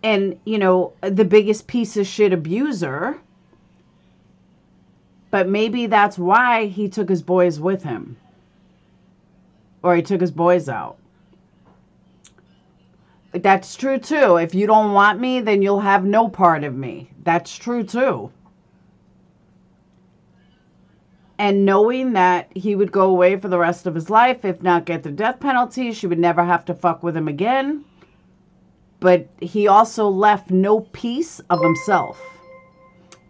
and, you know, the biggest piece of shit abuser. But maybe that's why he took his boys with him. Or he took his boys out. That's true too. If you don't want me, then you'll have no part of me. That's true too. And knowing that he would go away for the rest of his life, if not get the death penalty, she would never have to fuck with him again. But he also left no piece of himself.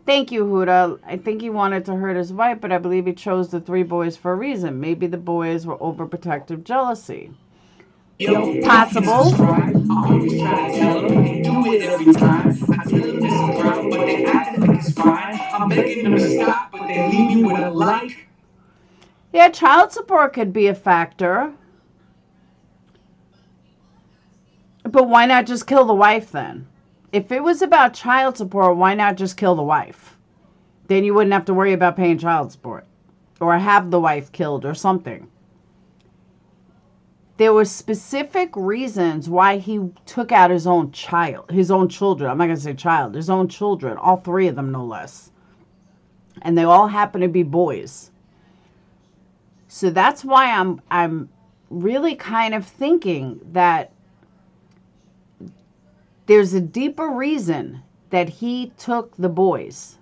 Thank you, Huda. I think he wanted to hurt his wife, but I believe he chose the 3 boys for a reason. Maybe the boys were overprotective jealousy. Possible. I always try to tell them they do it every time. I tell them it's a problem, but they act like it's fine. I'm begging them to stop, but they leave me with a like. Yeah, child support could be a factor. But why not just kill the wife then? If it was about child support, why not just kill the wife? Then you wouldn't have to worry about paying child support. Or have the wife killed or something. There were specific reasons why he took out his own children. I'm not going to say child. His own children. All 3 of them, no less. And they all happen to be boys. So that's why I'm really kind of thinking that there's a deeper reason that he took the boys.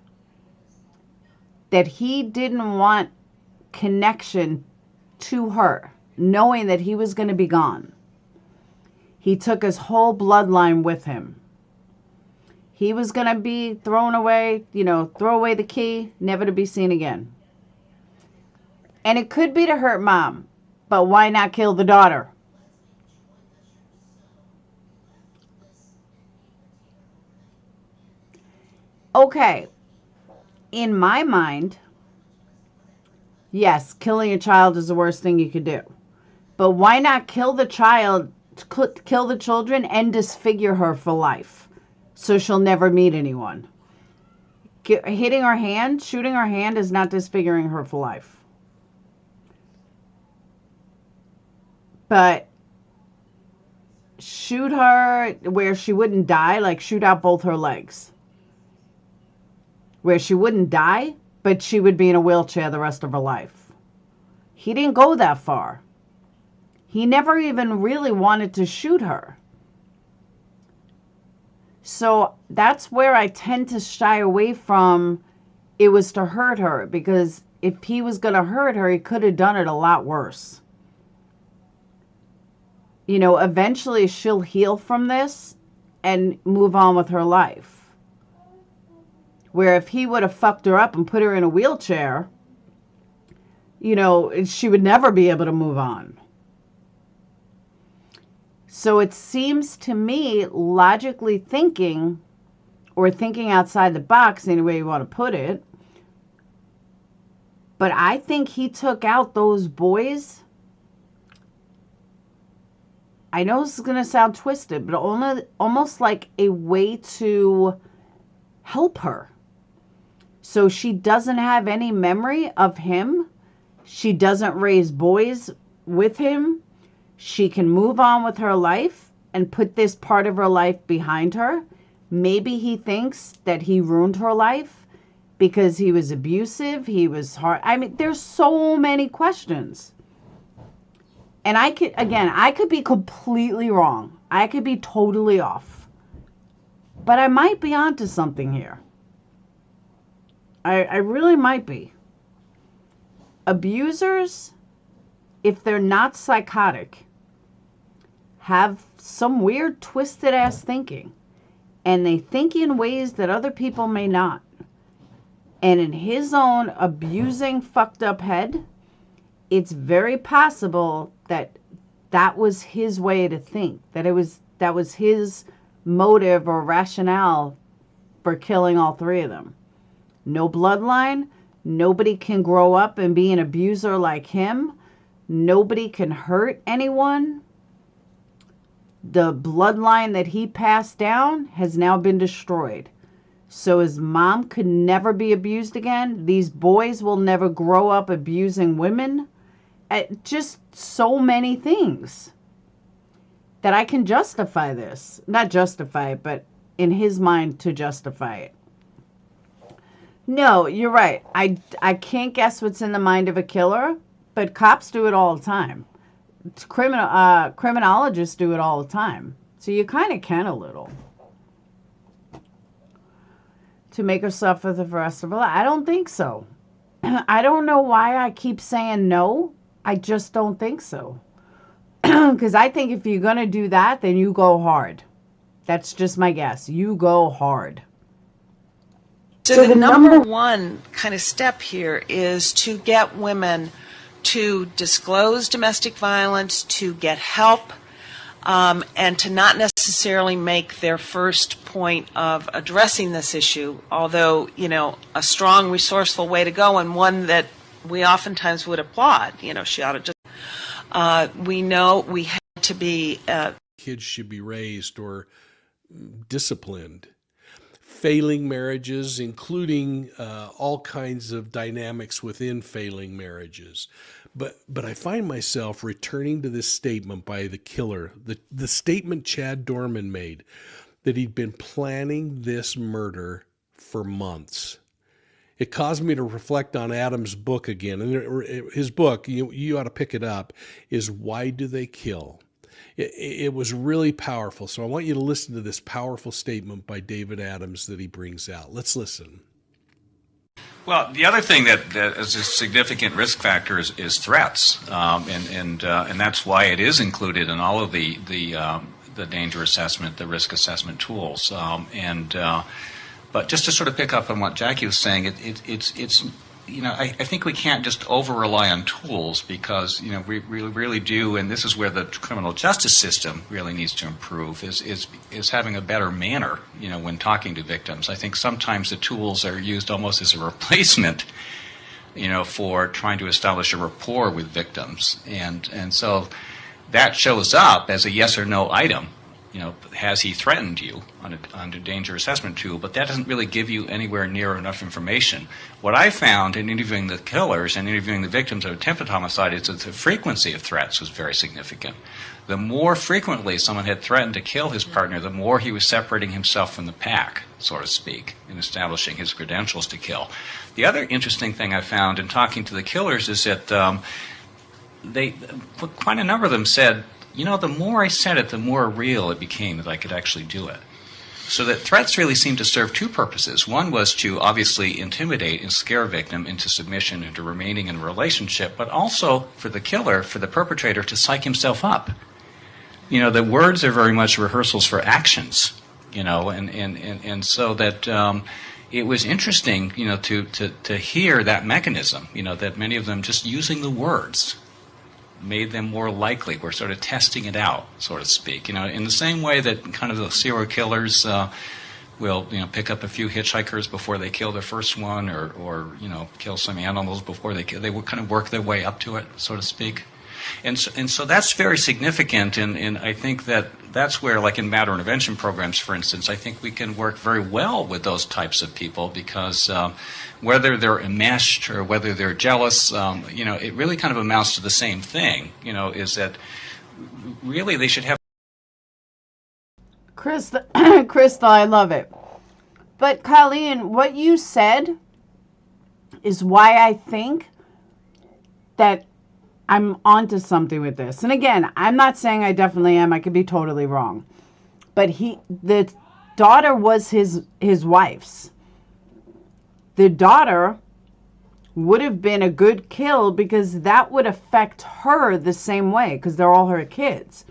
That he didn't want connection to her, knowing that he was going to be gone. He took his whole bloodline with him. He was going to be thrown away, you know, throw away the key, never to be seen again. And it could be to hurt mom, but why not kill the daughter? Okay, in my mind, yes, killing a child is the worst thing you could do. But why not kill the child, kill the children, and disfigure her for life, so she'll never meet anyone? hitting her hand, shooting her hand is not disfiguring her for life. But shoot her where she wouldn't die, like shoot out both her legs. Where she wouldn't die, but she would be in a wheelchair the rest of her life. He didn't go that far. He never even really wanted to shoot her. So that's where I tend to shy away from it was to hurt her, because if he was going to hurt her, he could have done it a lot worse. You know, eventually she'll heal from this and move on with her life. Where if he would have fucked her up and put her in a wheelchair, you know, she would never be able to move on. So it seems to me, logically thinking, or thinking outside the box, any way you want to put it, but I think he took out those boys. I know this is going to sound twisted, but almost like a way to help her. So she doesn't have any memory of him. She doesn't raise boys with him. She can move on with her life and put this part of her life behind her. Maybe he thinks that he ruined her life because he was abusive, he was hard. I mean, there's so many questions. And I could be completely wrong. I could be totally off. But I might be onto something here. I really might be. Abusers, if they're not psychotic, have some weird twisted ass thinking. And they think in ways that other people may not. And in his own abusing, fucked up head, it's very possible that that was his way to think. That was his motive or rationale for killing all three of them. No bloodline. Nobody can grow up and be an abuser like him. Nobody can hurt anyone. The bloodline that he passed down has now been destroyed. So his mom could never be abused again. These boys will never grow up abusing women. Just so many things that I can justify this. Not justify it, but in his mind to justify it. No, you're right. I can't guess what's in the mind of a killer, but cops do it all the time. Criminologists do it all the time. So you kind of can a little. To make her suffer the rest of her life. I don't think so. I don't know why I keep saying no. I just don't think so. Because I think if you're going to do that, then you go hard. That's just my guess. You go hard. So the number one kind of step here is to get women to disclose domestic violence, to get help, and to not necessarily make their first point of addressing this issue, although, you know, a strong, resourceful way to go, and one that we oftentimes would applaud. You know, she ought to just, we know we have to be... Kids should be raised or disciplined. Failing marriages, including all kinds of dynamics within failing marriages. But I find myself returning to this statement by the killer, the statement Chad Doerman made, that he'd been planning this murder for months. It caused me to reflect on Adam's book again. And his book, you ought to pick it up, is Why Do They Kill? It was really powerful. So I want you to listen to this powerful statement by David Adams that he brings out. Let's listen. Well, the other thing that is a significant risk factor is threats, and that's why it is included in all of the danger assessment, the risk assessment tools. But just to sort of pick up on what Jackie was saying, it's you know, I think we can't just over-rely on tools because, you know, we really do, and this is where the criminal justice system really needs to improve, is having a better manner, you know, when talking to victims. I think sometimes the tools are used almost as a replacement, you know, for trying to establish a rapport with victims. And so that shows up as a yes or no item has he threatened you on a danger assessment tool, but that doesn't really give you anywhere near enough information. What I found in interviewing the killers and interviewing the victims of attempted homicide is that the frequency of threats was very significant. The more frequently someone had threatened to kill his partner, the more he was separating himself from the pack, so to speak, in establishing his credentials to kill. The other interesting thing I found in talking to the killers is that quite a number of them said, the more I said it, the more real it became that I could actually do it. So that threats really seemed to serve two purposes. One was to obviously intimidate and scare a victim into submission, into remaining in a relationship, but also for the killer, for the perpetrator, to psych himself up. The words are very much rehearsals for actions, and so that it was interesting, to hear that mechanism, that many of them just using the words made them more likely. We're sort of testing it out, so to speak. In the same way that kind of the serial killers will, pick up a few hitchhikers before they kill their first one, or kill some animals before they kill. They will kind of work their way up to it, so to speak. And so that's very significant, and I think that's where, like in matter intervention programs, for instance, I think we can work very well with those types of people because whether they're enmeshed or whether they're jealous, it really kind of amounts to the same thing, is that really they should have... Crystal, I love it. But Colleen, what you said is why I think that I'm onto something with this. And again, I'm not saying I definitely am. I could be totally wrong. But the daughter was his wife's. The daughter would have been a good kill because that would affect her the same way because they're all her kids.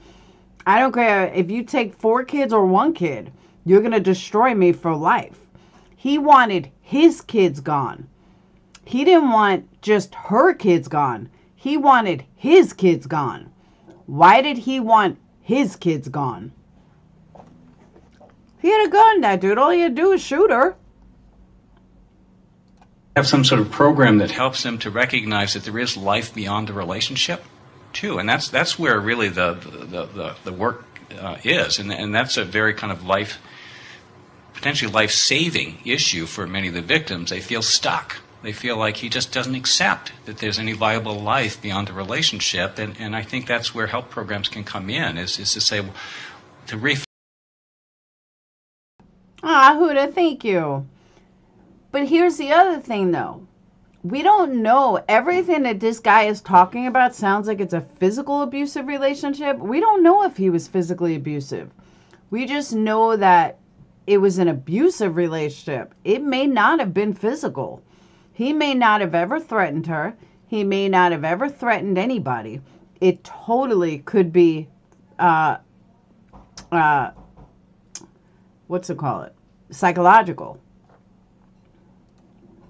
I don't care if you take 4 kids or 1 kid, you're going to destroy me for life. He wanted his kids gone. He didn't want just her kids gone. He wanted his kids gone. Why did he want his kids gone? He had a gun, that dude. All he had to do was shoot her. Have some sort of program that helps them to recognize that there is life beyond the relationship, too. And that's where really the work is. And that's a very kind of potentially life-saving issue for many of the victims. They feel stuck. They feel like he just doesn't accept that there's any viable life beyond the relationship, and I think that's where help programs can come in, is to say, Huda, thank you. But here's the other thing, though. We don't know. Everything that this guy is talking about sounds like it's a physical abusive relationship. We don't know if he was physically abusive. We just know that it was an abusive relationship. It may not have been physical. He may not have ever threatened her. He may not have ever threatened anybody. It totally could be, psychological.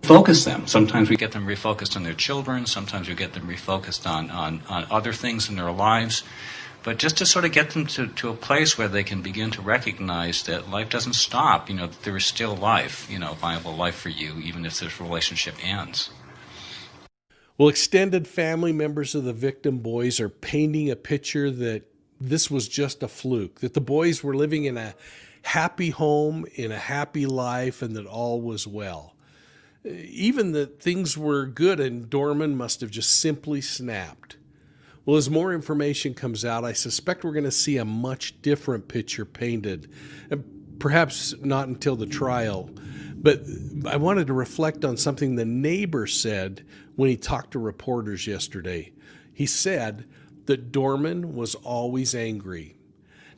Focus them. Sometimes we get them refocused on their children. Sometimes we get them refocused on other things in their lives. But just to sort of get them to a place where they can begin to recognize that life doesn't stop, that there is still life, viable life for you, even if this relationship ends. Well, extended family members of the victim boys are painting a picture that this was just a fluke, that the boys were living in a happy home, in a happy life, and that all was well. Even that things were good and Doerman must have just simply snapped. Well, as more information comes out, I suspect we're going to see a much different picture painted. Perhaps not until the trial. But I wanted to reflect on something the neighbor said when he talked to reporters yesterday. He said that Dorman was always angry.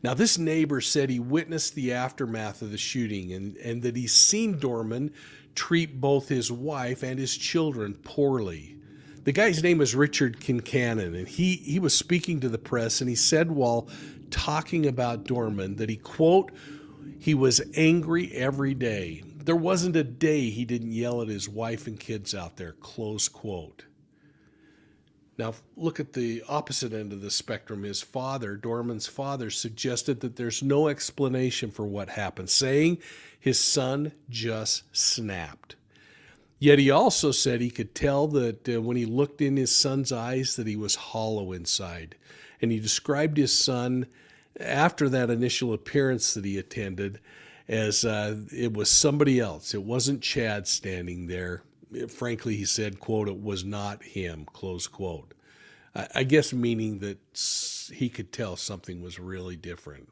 Now, this neighbor said he witnessed the aftermath of the shooting and that he's seen Dorman treat both his wife and his children poorly. The guy's name is Richard Kincannon, and he was speaking to the press, and he said while talking about Dorman that he, quote, he was angry every day. There wasn't a day he didn't yell at his wife and kids out there, close quote. Now, look at the opposite end of the spectrum. His father, Dorman's father, suggested that there's no explanation for what happened, saying his son just snapped. Yet he also said he could tell that when he looked in his son's eyes that he was hollow inside. And he described his son after that initial appearance that he attended, as it was somebody else. It wasn't Chad standing there. Frankly, he said, quote, "It was not him," close quote. I guess meaning that he could tell something was really different.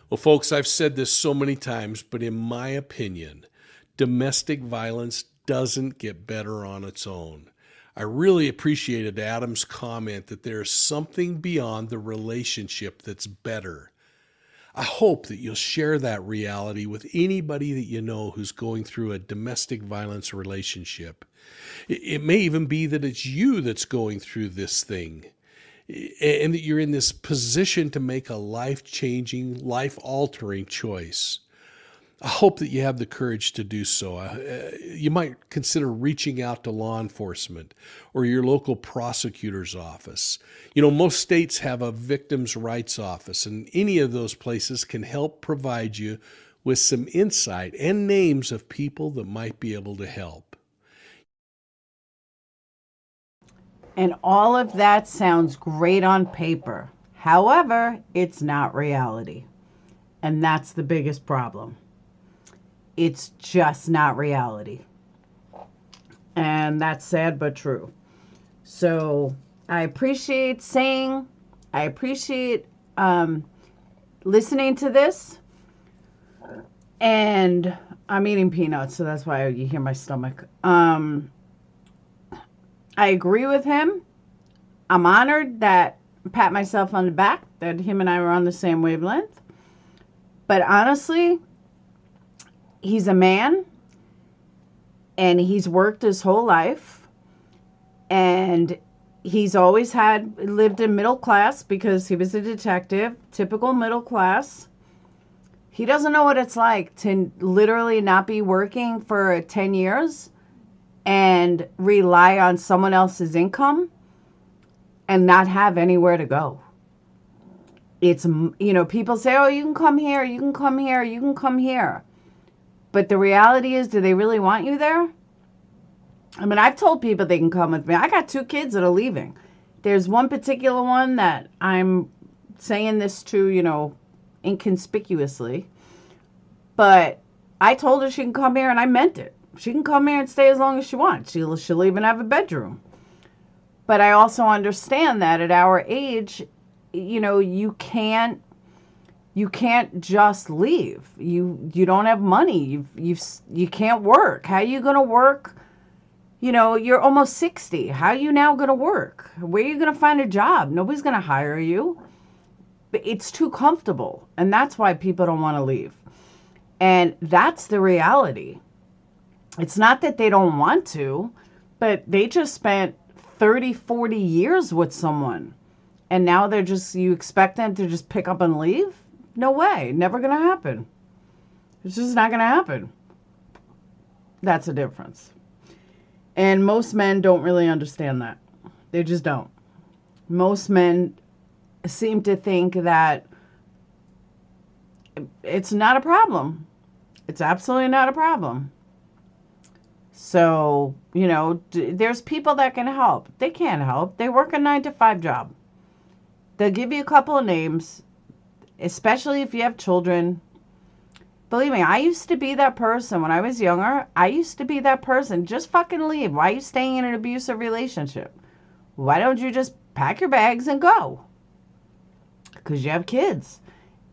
Well, folks, I've said this so many times, but in my opinion, domestic violence doesn't get better on its own. I really appreciated Adam's comment that there's something beyond the relationship that's better. I hope that you'll share that reality with anybody that you know who's going through a domestic violence relationship. It may even be that it's you that's going through this thing, and that you're in this position to make a life-changing, life-altering choice. I hope that you have the courage to do so. You might consider reaching out to law enforcement or your local prosecutor's office. You know, most states have a victims' rights office, and any of those places can help provide you with some insight and names of people that might be able to help. And all of that sounds great on paper. However, it's not reality. And that's the biggest problem. It's just not reality. And that's sad but true. So I appreciate listening to this. And I'm eating peanuts, so that's why you hear my stomach. I agree with him. I'm honored that, pat myself on the back, that him and I were on the same wavelength. But honestly, he's a man, and he's worked his whole life, and he's always lived in middle class because he was a detective, typical middle class. He doesn't know what it's like to literally not be working for 10 years and rely on someone else's income and not have anywhere to go. It's, people say, oh, you can come here, you can come here, you can come here. But the reality is, do they really want you there? I mean, I've told people they can come with me. I got 2 kids that are leaving. There's one particular one that I'm saying this to, inconspicuously. But I told her she can come here, and I meant it. She can come here and stay as long as she wants. She'll even have a bedroom. But I also understand that at our age, you can't just leave. You don't have money. You can't work. How are you going to work? You're almost 60. How are you now going to work? Where are you going to find a job? Nobody's going to hire you. But it's too comfortable. And that's why people don't want to leave. And that's the reality. It's not that they don't want to, but they just spent 30, 40 years with someone. And now you expect them to just pick up and leave? No way. Never going to happen. It's just not going to happen. That's a difference. And most men don't really understand that. They just don't. Most men seem to think that it's not a problem. It's absolutely not a problem. So, there's people that can help. They can't help. They work a 9-to-5 job. They'll give you a couple of names, especially if you have children. Believe me, I used to be that person when I was younger. I used to be that person. Just fucking leave. Why are you staying in an abusive relationship? Why don't you just pack your bags and go? Because you have kids.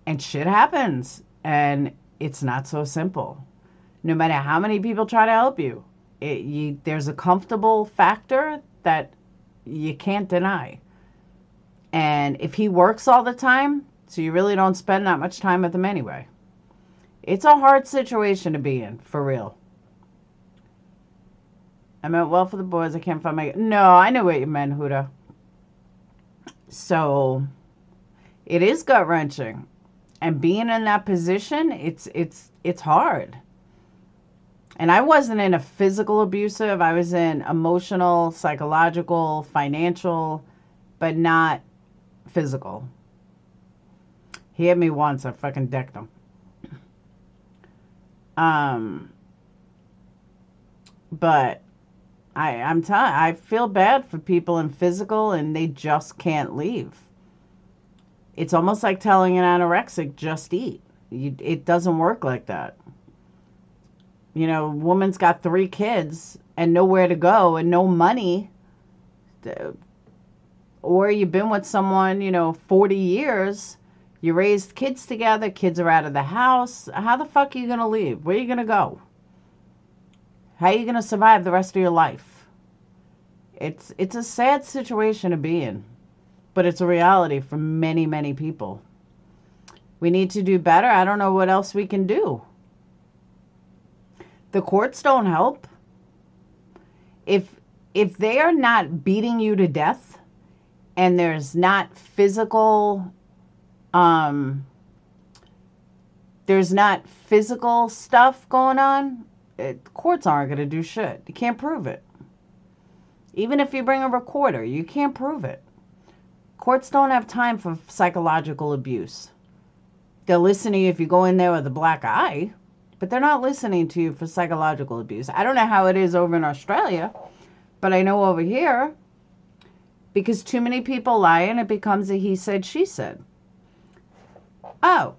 And shit happens. And it's not so simple. No matter how many people try to help you, there's a comfortable factor that you can't deny. And if he works all the time, so you really don't spend that much time with him anyway. It's a hard situation to be in, for real. I meant well for the boys. I can't find my... No, I know what you meant, Huda. So, it is gut-wrenching. And being in that position, it's hard. And I wasn't in a physical abusive. I was in emotional, psychological, financial, but not physical. He hit me once. I fucking decked him. But I'm telling you, I feel bad for people in physical and they just can't leave. It's almost like telling an anorexic, just eat. It doesn't work like that. You know, a woman's got 3 kids and nowhere to go and no money. Or you've been with someone, 40 years. You raised kids together. Kids are out of the house. How the fuck are you going to leave? Where are you going to go? How are you going to survive the rest of your life? It's a sad situation to be in. But it's a reality for many, many people. We need to do better. I don't know what else we can do. The courts don't help. If they are not beating you to death and there's not physical stuff going on, courts aren't going to do shit. You can't prove it. Even if you bring a recorder, you can't prove it. Courts don't have time for psychological abuse. They'll listen to you if you go in there with a black eye, but they're not listening to you for psychological abuse. I don't know how it is over in Australia, but I know over here, because too many people lie and it becomes a he said, she said. Oh,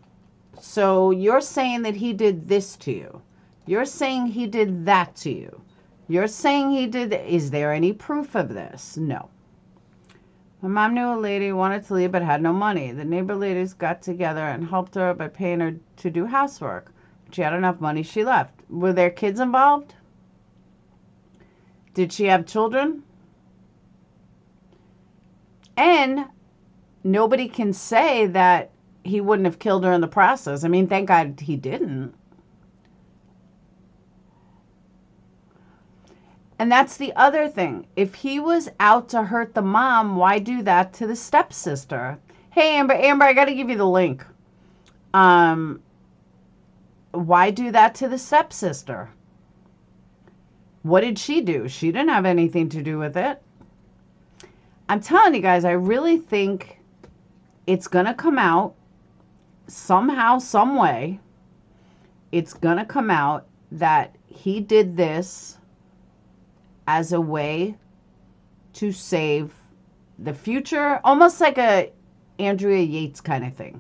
so you're saying that he did this to you. You're saying he did that to you. You're saying he did, is there any proof of this? No. My mom knew a lady who wanted to leave but had no money. The neighbor ladies got together and helped her by paying her to do housework. She had enough money, she left. Were there kids involved? Did she have children? And nobody can say that he wouldn't have killed her in the process. I mean, thank God he didn't. And that's the other thing. If he was out to hurt the mom, why do that to the stepsister? Hey, Amber, I got to give you the link. Why do that to the stepsister? What did she do? She didn't have anything to do with it. I'm telling you guys, I really think it's going to come out somehow, some way. It's going to come out that he did this as a way to save the future, almost like a Andrea Yates kind of thing.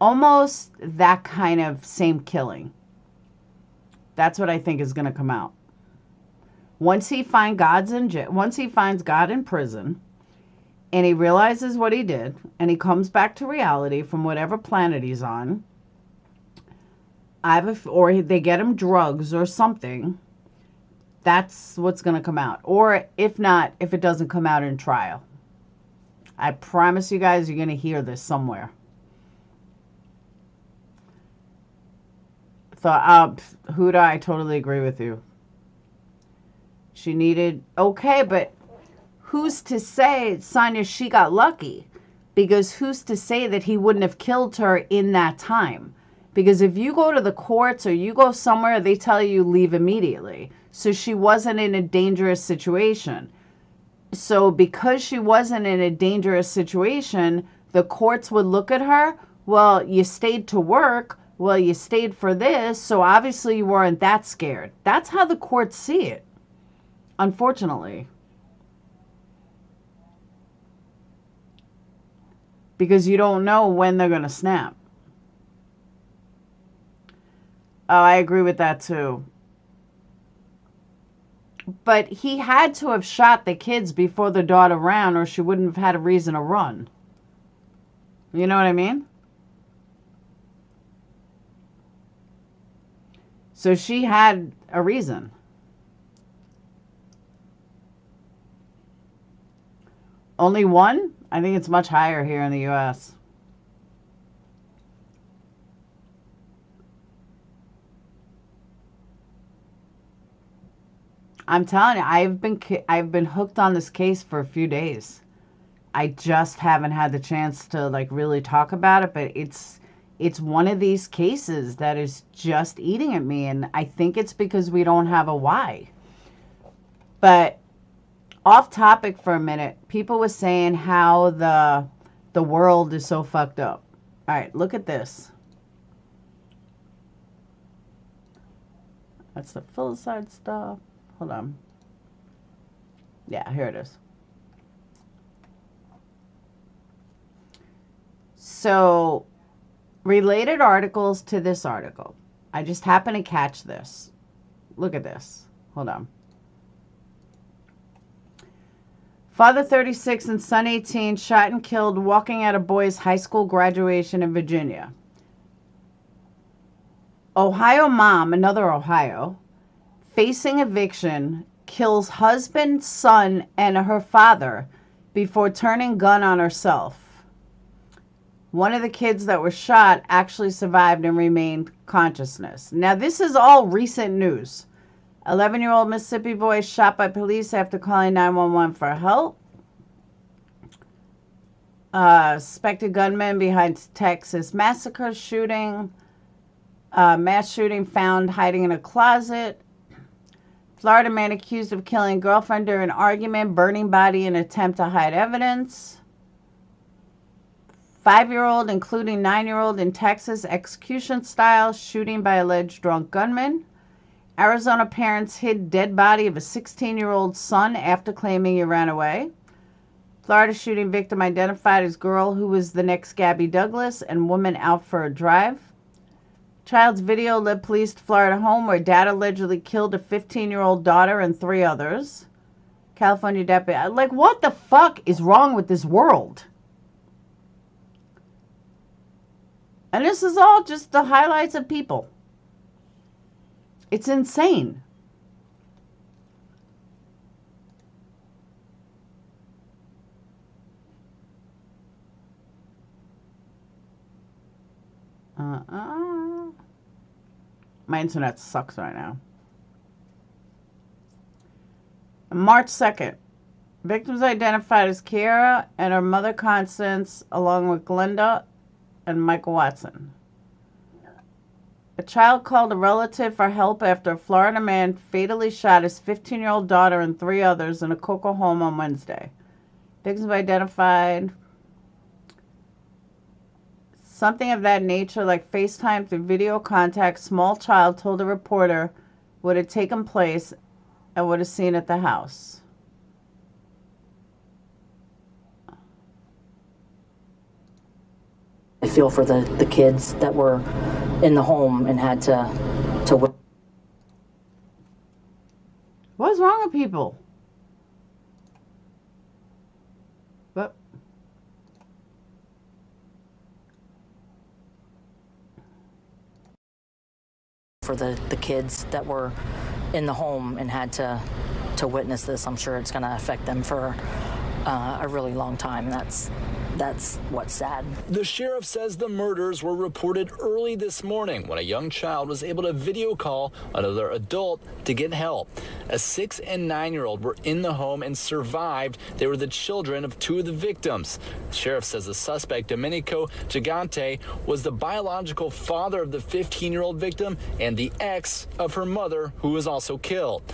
Almost that kind of same killing. That's what I think is going to come out. Once he finds God in prison, and he realizes what he did, and he comes back to reality from whatever planet he's on, or they get him drugs or something, that's what's going to come out. Or if not, if it doesn't come out in trial. I promise you guys, you're going to hear this somewhere. Huda, I totally agree with you. She needed, okay, but who's to say, Sonia, she got lucky? Because who's to say that he wouldn't have killed her in that time? Because if you go to the courts or you go somewhere, they tell you leave immediately. So she wasn't in a dangerous situation. So because she wasn't in a dangerous situation, the courts would look at her, well, you stayed to work, well, you stayed for this, so obviously you weren't that scared. That's how the courts see it, unfortunately. Because you don't know when they're going to snap. Oh, I agree with that too. But he had to have shot the kids before the daughter ran, or she wouldn't have had a reason to run. You know what I mean? So she had a reason. Only one? I think it's much higher here in the U.S. I'm telling you, I've been hooked on this case for a few days. I just haven't had the chance to really talk about it, but it's one of these cases that is just eating at me, and I think it's because we don't have a why. But off topic for a minute, people were saying how the world is so fucked up. All right, look at this. That's the filicide stuff. Hold on. Yeah, here it is. So, related articles to this article. I just happened to catch this. Look at this. Hold on. Father 36 and son 18 shot and killed walking at a boy's high school graduation in Virginia. Ohio mom, another Ohio, facing eviction, kills husband, son, and her father before turning gun on herself. One of the kids that were shot actually survived and remained consciousness. Now, this is all recent news. 11-year-old Mississippi boy shot by police after calling 911 for help. Suspected gunman behind Texas massacre shooting. Mass shooting found hiding in a closet. Florida man accused of killing girlfriend during an argument, burning body in attempt to hide evidence. 5-year-old, including 9-year-old in Texas, execution style shooting by alleged drunk gunman. Arizona parents hid dead body of a 16-year-old son after claiming he ran away. Florida shooting victim identified as girl who was the next Gabby Douglas and woman out for a drive. Child's video led police to Florida home where dad allegedly killed a 15-year-old daughter and 3 others. California deputy. Like, what the fuck is wrong with this world? And this is all just the highlights of people. It's insane. My internet sucks right now. March 2nd. Victims identified as Kiara and her mother Constance, along with Glenda and Michael Watson. A child called a relative for help after a Florida man fatally shot his 15-year-old daughter and 3 others in a Cocoa home on Wednesday. Victims identified something of that nature, like FaceTime through video contact. Small child told a reporter what had taken place and what is seen at the house. I feel for the kids that were in the home and had to. What's wrong with people? What? For the kids that were in the home and had to witness this, I'm sure it's going to affect them for a really long time. That's what's sad. The sheriff says the murders were reported early this morning when a young child was able to video call another adult to get help. A 6 and 9-year-old were in the home and survived. They were the children of 2 of the victims. The sheriff says the suspect, Domenico Gigante, was the biological father of the 15-year-old victim and the ex of her mother, who was also killed.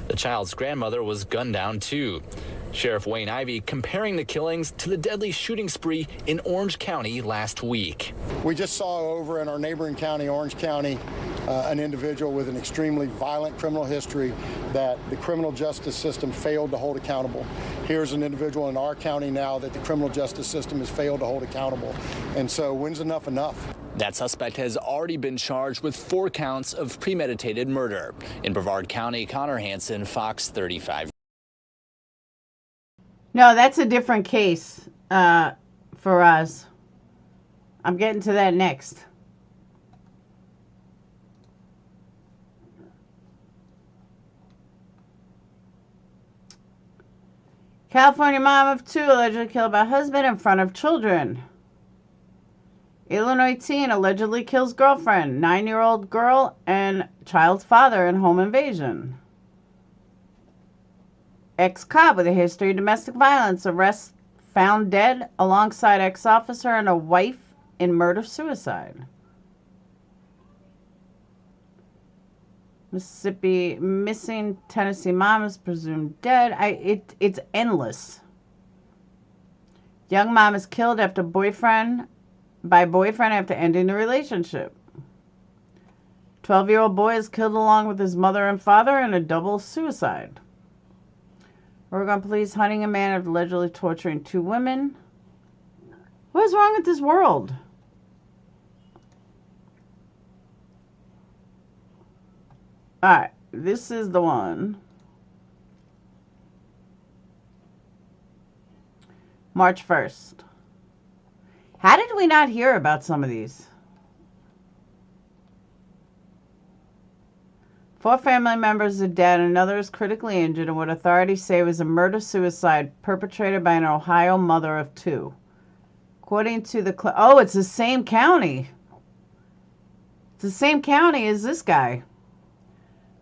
The child's grandmother was gunned down too. Sheriff Wayne Ivey comparing the killings to the deadly shooting spree in Orange County last week. We just saw over in our neighboring county, Orange County, an individual with an extremely violent criminal history that the criminal justice system failed to hold accountable. Here's an individual in our county now that the criminal justice system has failed to hold accountable. And so when's enough enough? That suspect has already been charged with 4 counts of premeditated murder. In Brevard County, Connor Hansen, Fox 35. No, that's a different case for us. I'm getting to that next. California mom of 2 allegedly killed by husband in front of children. Illinois teen allegedly kills girlfriend, 9-year-old girl, and child's father in home invasion. Ex-cop with a history of domestic violence arrests found dead alongside ex-officer and a wife in murder-suicide. Mississippi missing Tennessee mom is presumed dead. It's endless. Young mom is killed after boyfriend after ending the relationship. 12-year-old boy is killed along with his mother and father in a double suicide. Oregon police hunting a man after allegedly torturing 2 women. What is wrong with this world? Alright, this is the one. March 1st. How did we not hear about some of these? 4 family members are dead, another is critically injured in what authorities say was a murder-suicide perpetrated by an Ohio mother of 2. According to the... Oh, it's the same county. It's the same county as this guy.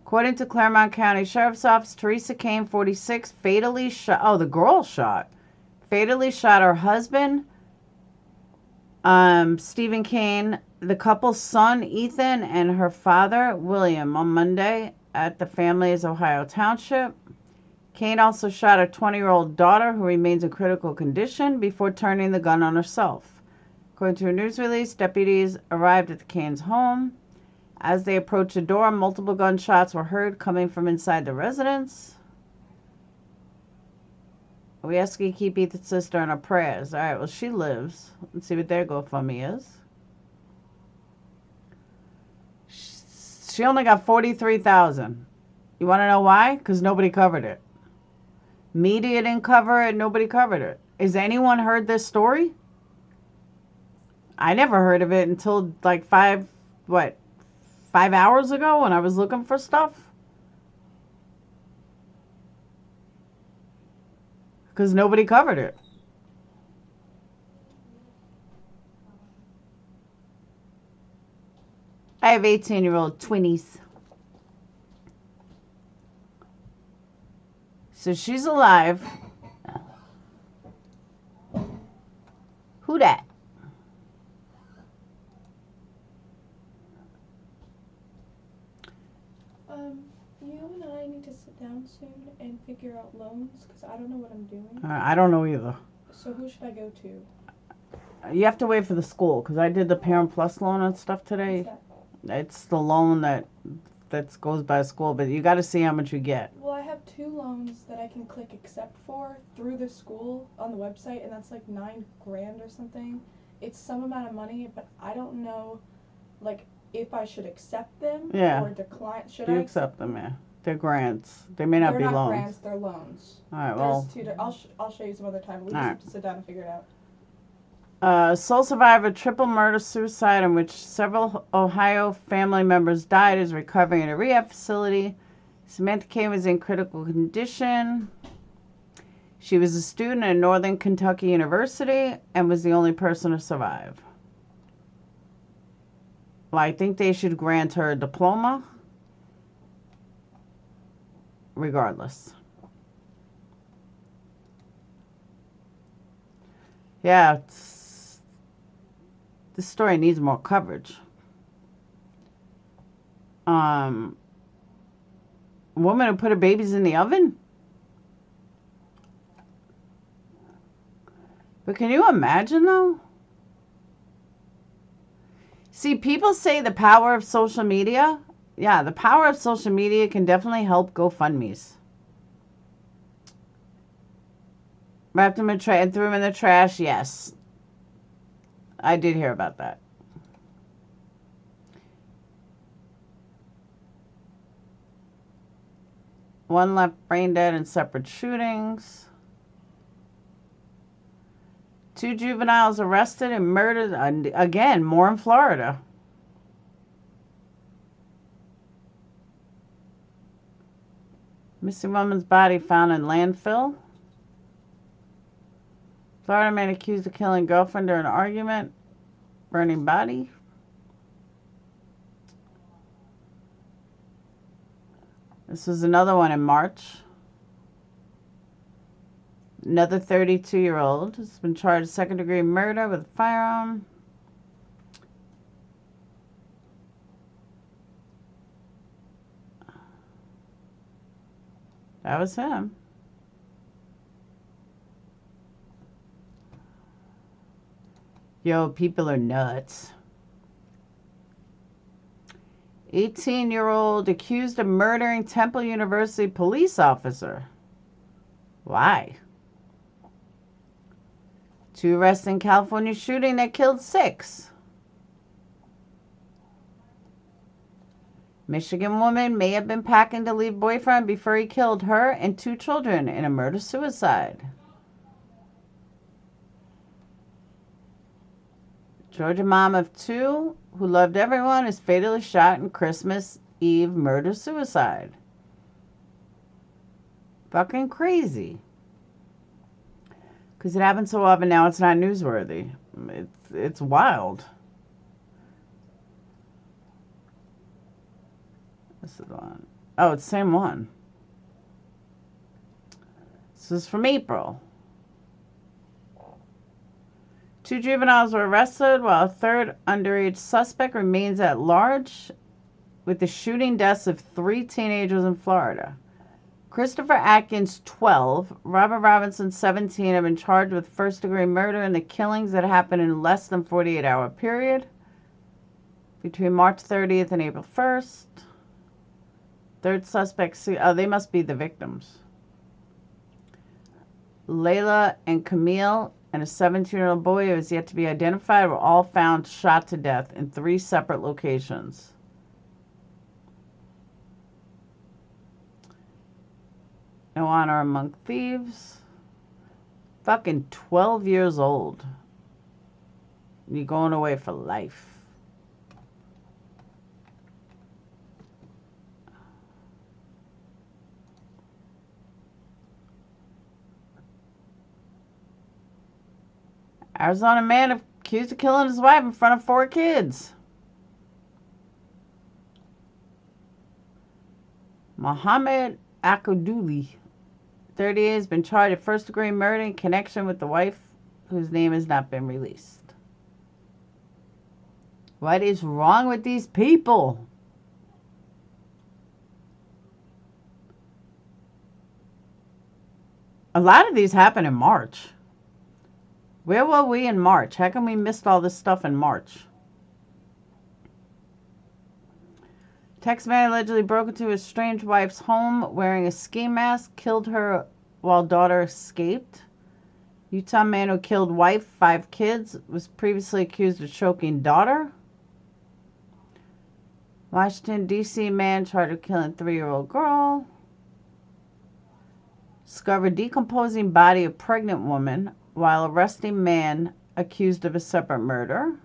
According to Claremont County Sheriff's Office, Teresa Kane, 46, fatally shot... Oh, the girl shot. Fatally shot her husband, Stephen Kane, the couple's son, Ethan, and her father, William, on Monday at the family's Ohio Township. Kane also shot her 20-year-old daughter, who remains in critical condition, before turning the gun on herself. According to a news release, deputies arrived at the Kane's home. As they approached the door, multiple gunshots were heard coming from inside the residence. We ask you to keep Ethan's sister in our prayers. All right, well, she lives. Let's see what their GoFundMe is. She only got $43,000. You want to know why? Because nobody covered it. Media didn't cover it. Nobody covered it. Has anyone heard this story? I never heard of it until like 5 hours ago when I was looking for stuff. Because nobody covered it. I have 18-year-old twinnies. So she's alive. Who dat? You and I need to sit down soon and figure out loans because I don't know what I'm doing. I don't know either. So who should I go to? You have to wait for the school because I did the Parent Plus loan and stuff today. It's the loan that goes by school, but you got to see how much you get. Well, I have 2 loans that I can click accept for through the school on the website, and that's like $9,000 or something. It's some amount of money, but I don't know, like, if I should accept them or decline. Should I accept them? Yeah, they're grants. They may not be loans. They're not grants. They're loans. All right. Well, I'll show you some other time. We just have to sit down and figure it out. Sole survivor triple murder suicide in which several Ohio family members died is recovering in a rehab facility. Samantha Kane was in critical condition. She was a student at Northern Kentucky University and was the only person to survive. Well, I think they should grant her a diploma regardless. Yeah, this story needs more coverage. Woman who put her babies in the oven? But can you imagine, though? See, people say the power of social media. Yeah, the power of social media can definitely help GoFundMes. Wrapped them in and threw them in the trash. Yes. I did hear about that. One left brain dead in separate shootings. 2 juveniles arrested and murdered. Again, more in Florida. Missing woman's body found in landfill. Florida man accused of killing girlfriend during an argument. Burning body. This was another one in March. Another 32-year-old has been charged with second-degree murder with a firearm. That was him. Yo, people are nuts. 18-year-old accused of murdering Temple University police officer. Why? 2 arrests in California shooting that killed 6. Michigan woman may have been packing to leave boyfriend before he killed her and 2 children in a murder-suicide. Georgia mom of 2 who loved everyone is fatally shot in Christmas Eve murder-suicide. Fucking crazy. Because it happens so often now it's not newsworthy. It's wild. This is the one. Oh, it's the same one. This is from April. 2 juveniles were arrested while a 3rd underage suspect remains at large with the shooting deaths of 3 teenagers in Florida. Christopher Atkins, 12, Robert Robinson, 17, have been charged with first-degree murder in the killings that happened in less than 48-hour period between March 30th and April 1st. 3rd suspect, they must be the victims. Layla and Camille and a 17-year-old boy who is yet to be identified were all found shot to death in 3 separate locations. No honor among thieves. Fucking 12 years old. You're going away for life. Arizona man accused of killing his wife in front of 4 kids. Mohammed Akuduli, 38, has been charged with first-degree murder in connection with the wife whose name has not been released. What is wrong with these people? A lot of these happen in March. Where were we in March? How come we missed all this stuff in March? Texas man allegedly broke into his estranged wife's home wearing a ski mask, killed her while daughter escaped. Utah man who killed wife, 5 kids, was previously accused of choking daughter. Washington, D.C. man charged with killing 3-year-old girl. Discovered decomposing body of pregnant woman while arresting man accused of a separate murder.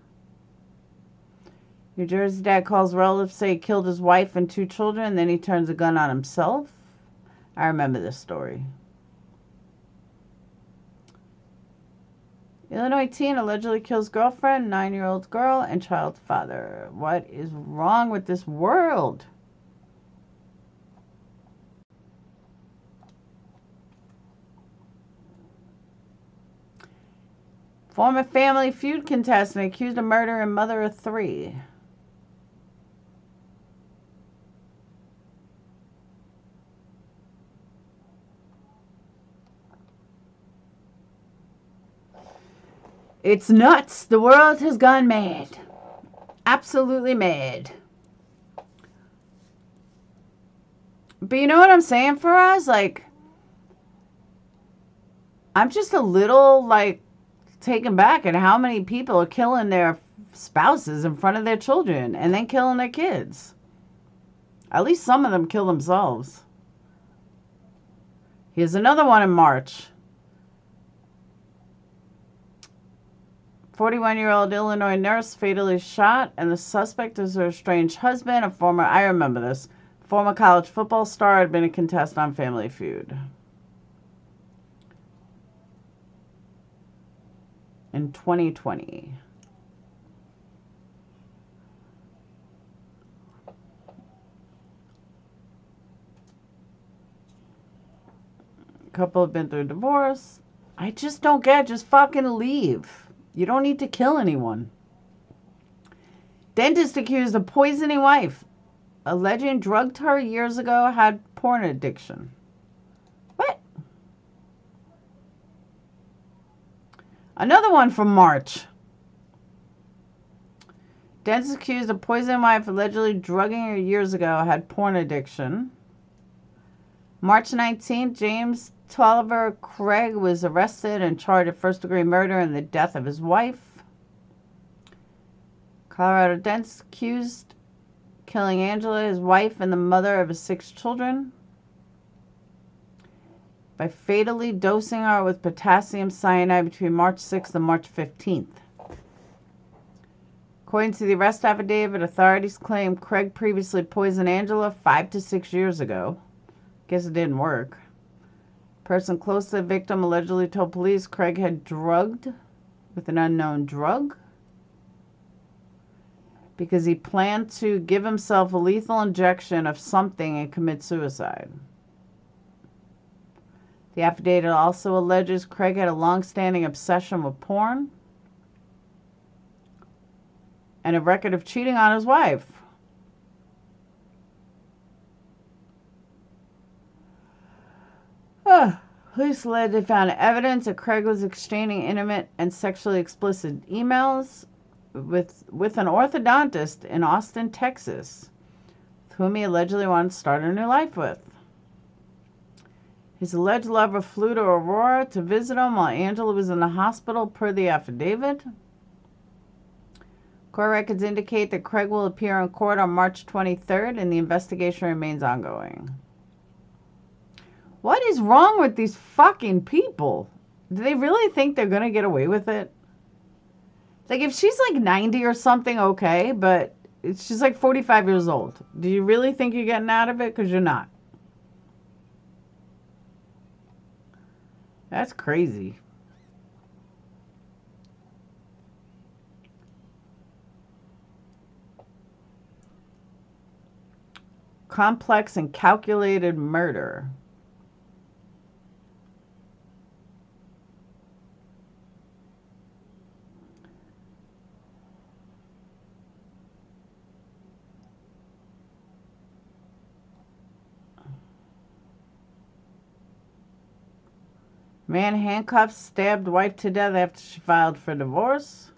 New Jersey dad calls relatives, say he killed his wife and 2 children, and then he turns a gun on himself. I remember this story. Illinois teen allegedly kills girlfriend, 9-year-old girl, and child father. What is wrong with this world? Former Family Feud contestant accused of murder and mother of 3. It's nuts. The world has gone mad. Absolutely mad. But you know what I'm saying for us? Like, I'm just a little, like, taken back at how many people are killing their spouses in front of their children and then killing their kids. At least some of them kill themselves. Here's another one in March. 41-year-old Illinois nurse fatally shot, and the suspect is her estranged husband, I remember this, former college football star, had been a contestant on Family Feud. In 2020. Couple have been through divorce. I just don't get it. Just fucking leave. You don't need to kill anyone. Dentist accused of poisoning wife. Alleging drugged her years ago, had porn addiction. What? Another one from March. Dentist accused of poisoning wife, allegedly drugging her years ago, had porn addiction. March 19th, James Tolliver Craig was arrested and charged of first-degree murder in the death of his wife. Colorado Dentist accused killing Angela, his wife, and the mother of his 6 children by fatally dosing her with potassium cyanide between March 6th and March 15th. According to the arrest affidavit, authorities claim Craig previously poisoned Angela 5 to 6 years ago. Guess it didn't work. A person close to the victim allegedly told police Craig had drugged with an unknown drug because he planned to give himself a lethal injection of something and commit suicide. The affidavit also alleges Craig had a long-standing obsession with porn and a record of cheating on his wife. Police alleged they found evidence that Craig was exchanging intimate and sexually explicit emails with an orthodontist in Austin, Texas, with whom he allegedly wanted to start a new life with. His alleged lover flew to Aurora to visit him while Angela was in the hospital, per the affidavit. Court records indicate that Craig will appear in court on March 23rd, and the investigation remains ongoing. What is wrong with these fucking people? Do they really think they're going to get away with it? Like, if she's like 90 or something, okay, but she's like 45 years old. Do you really think you're getting out of it? Because you're not. That's crazy. Complex and calculated murder. Man handcuffed, stabbed wife to death after she filed for divorce.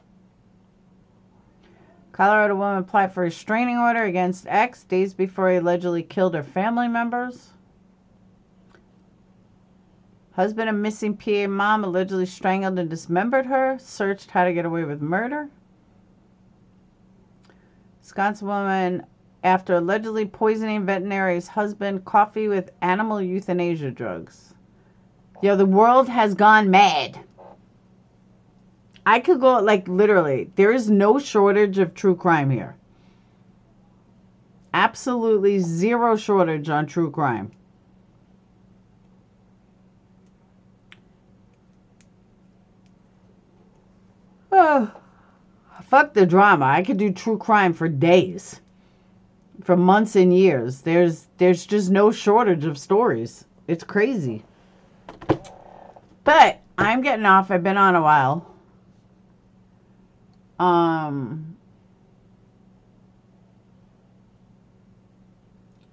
Colorado woman applied for a restraining order against ex days before he allegedly killed her family members. Husband of missing PA mom allegedly strangled and dismembered her. Searched how to get away with murder. Wisconsin woman, after allegedly poisoning veterinary's husband, coffee with animal euthanasia drugs. Yo, the world has gone mad. I could go, like, literally, there is no shortage of true crime here. Absolutely zero shortage on true crime. Oh, fuck the drama. I could do true crime for days. For months and years. There's just no shortage of stories. It's crazy. But I'm getting off. I've been on a while.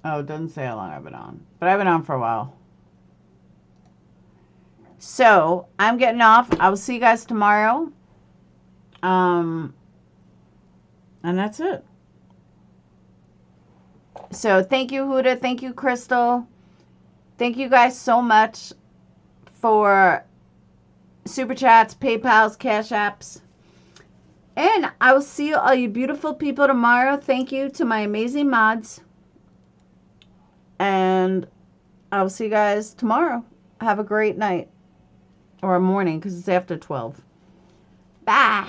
Oh, it doesn't say how long I've been on. But I've been on for a while. So, I'm getting off. I will see you guys tomorrow. And that's it. So, thank you, Huda. Thank you, Crystal. Thank you guys so much for Super Chats, PayPals, Cash Apps. And I will see all you beautiful people tomorrow. Thank you to my amazing mods. And I will see you guys tomorrow. Have a great night. Or a morning, because it's after 12. Bye.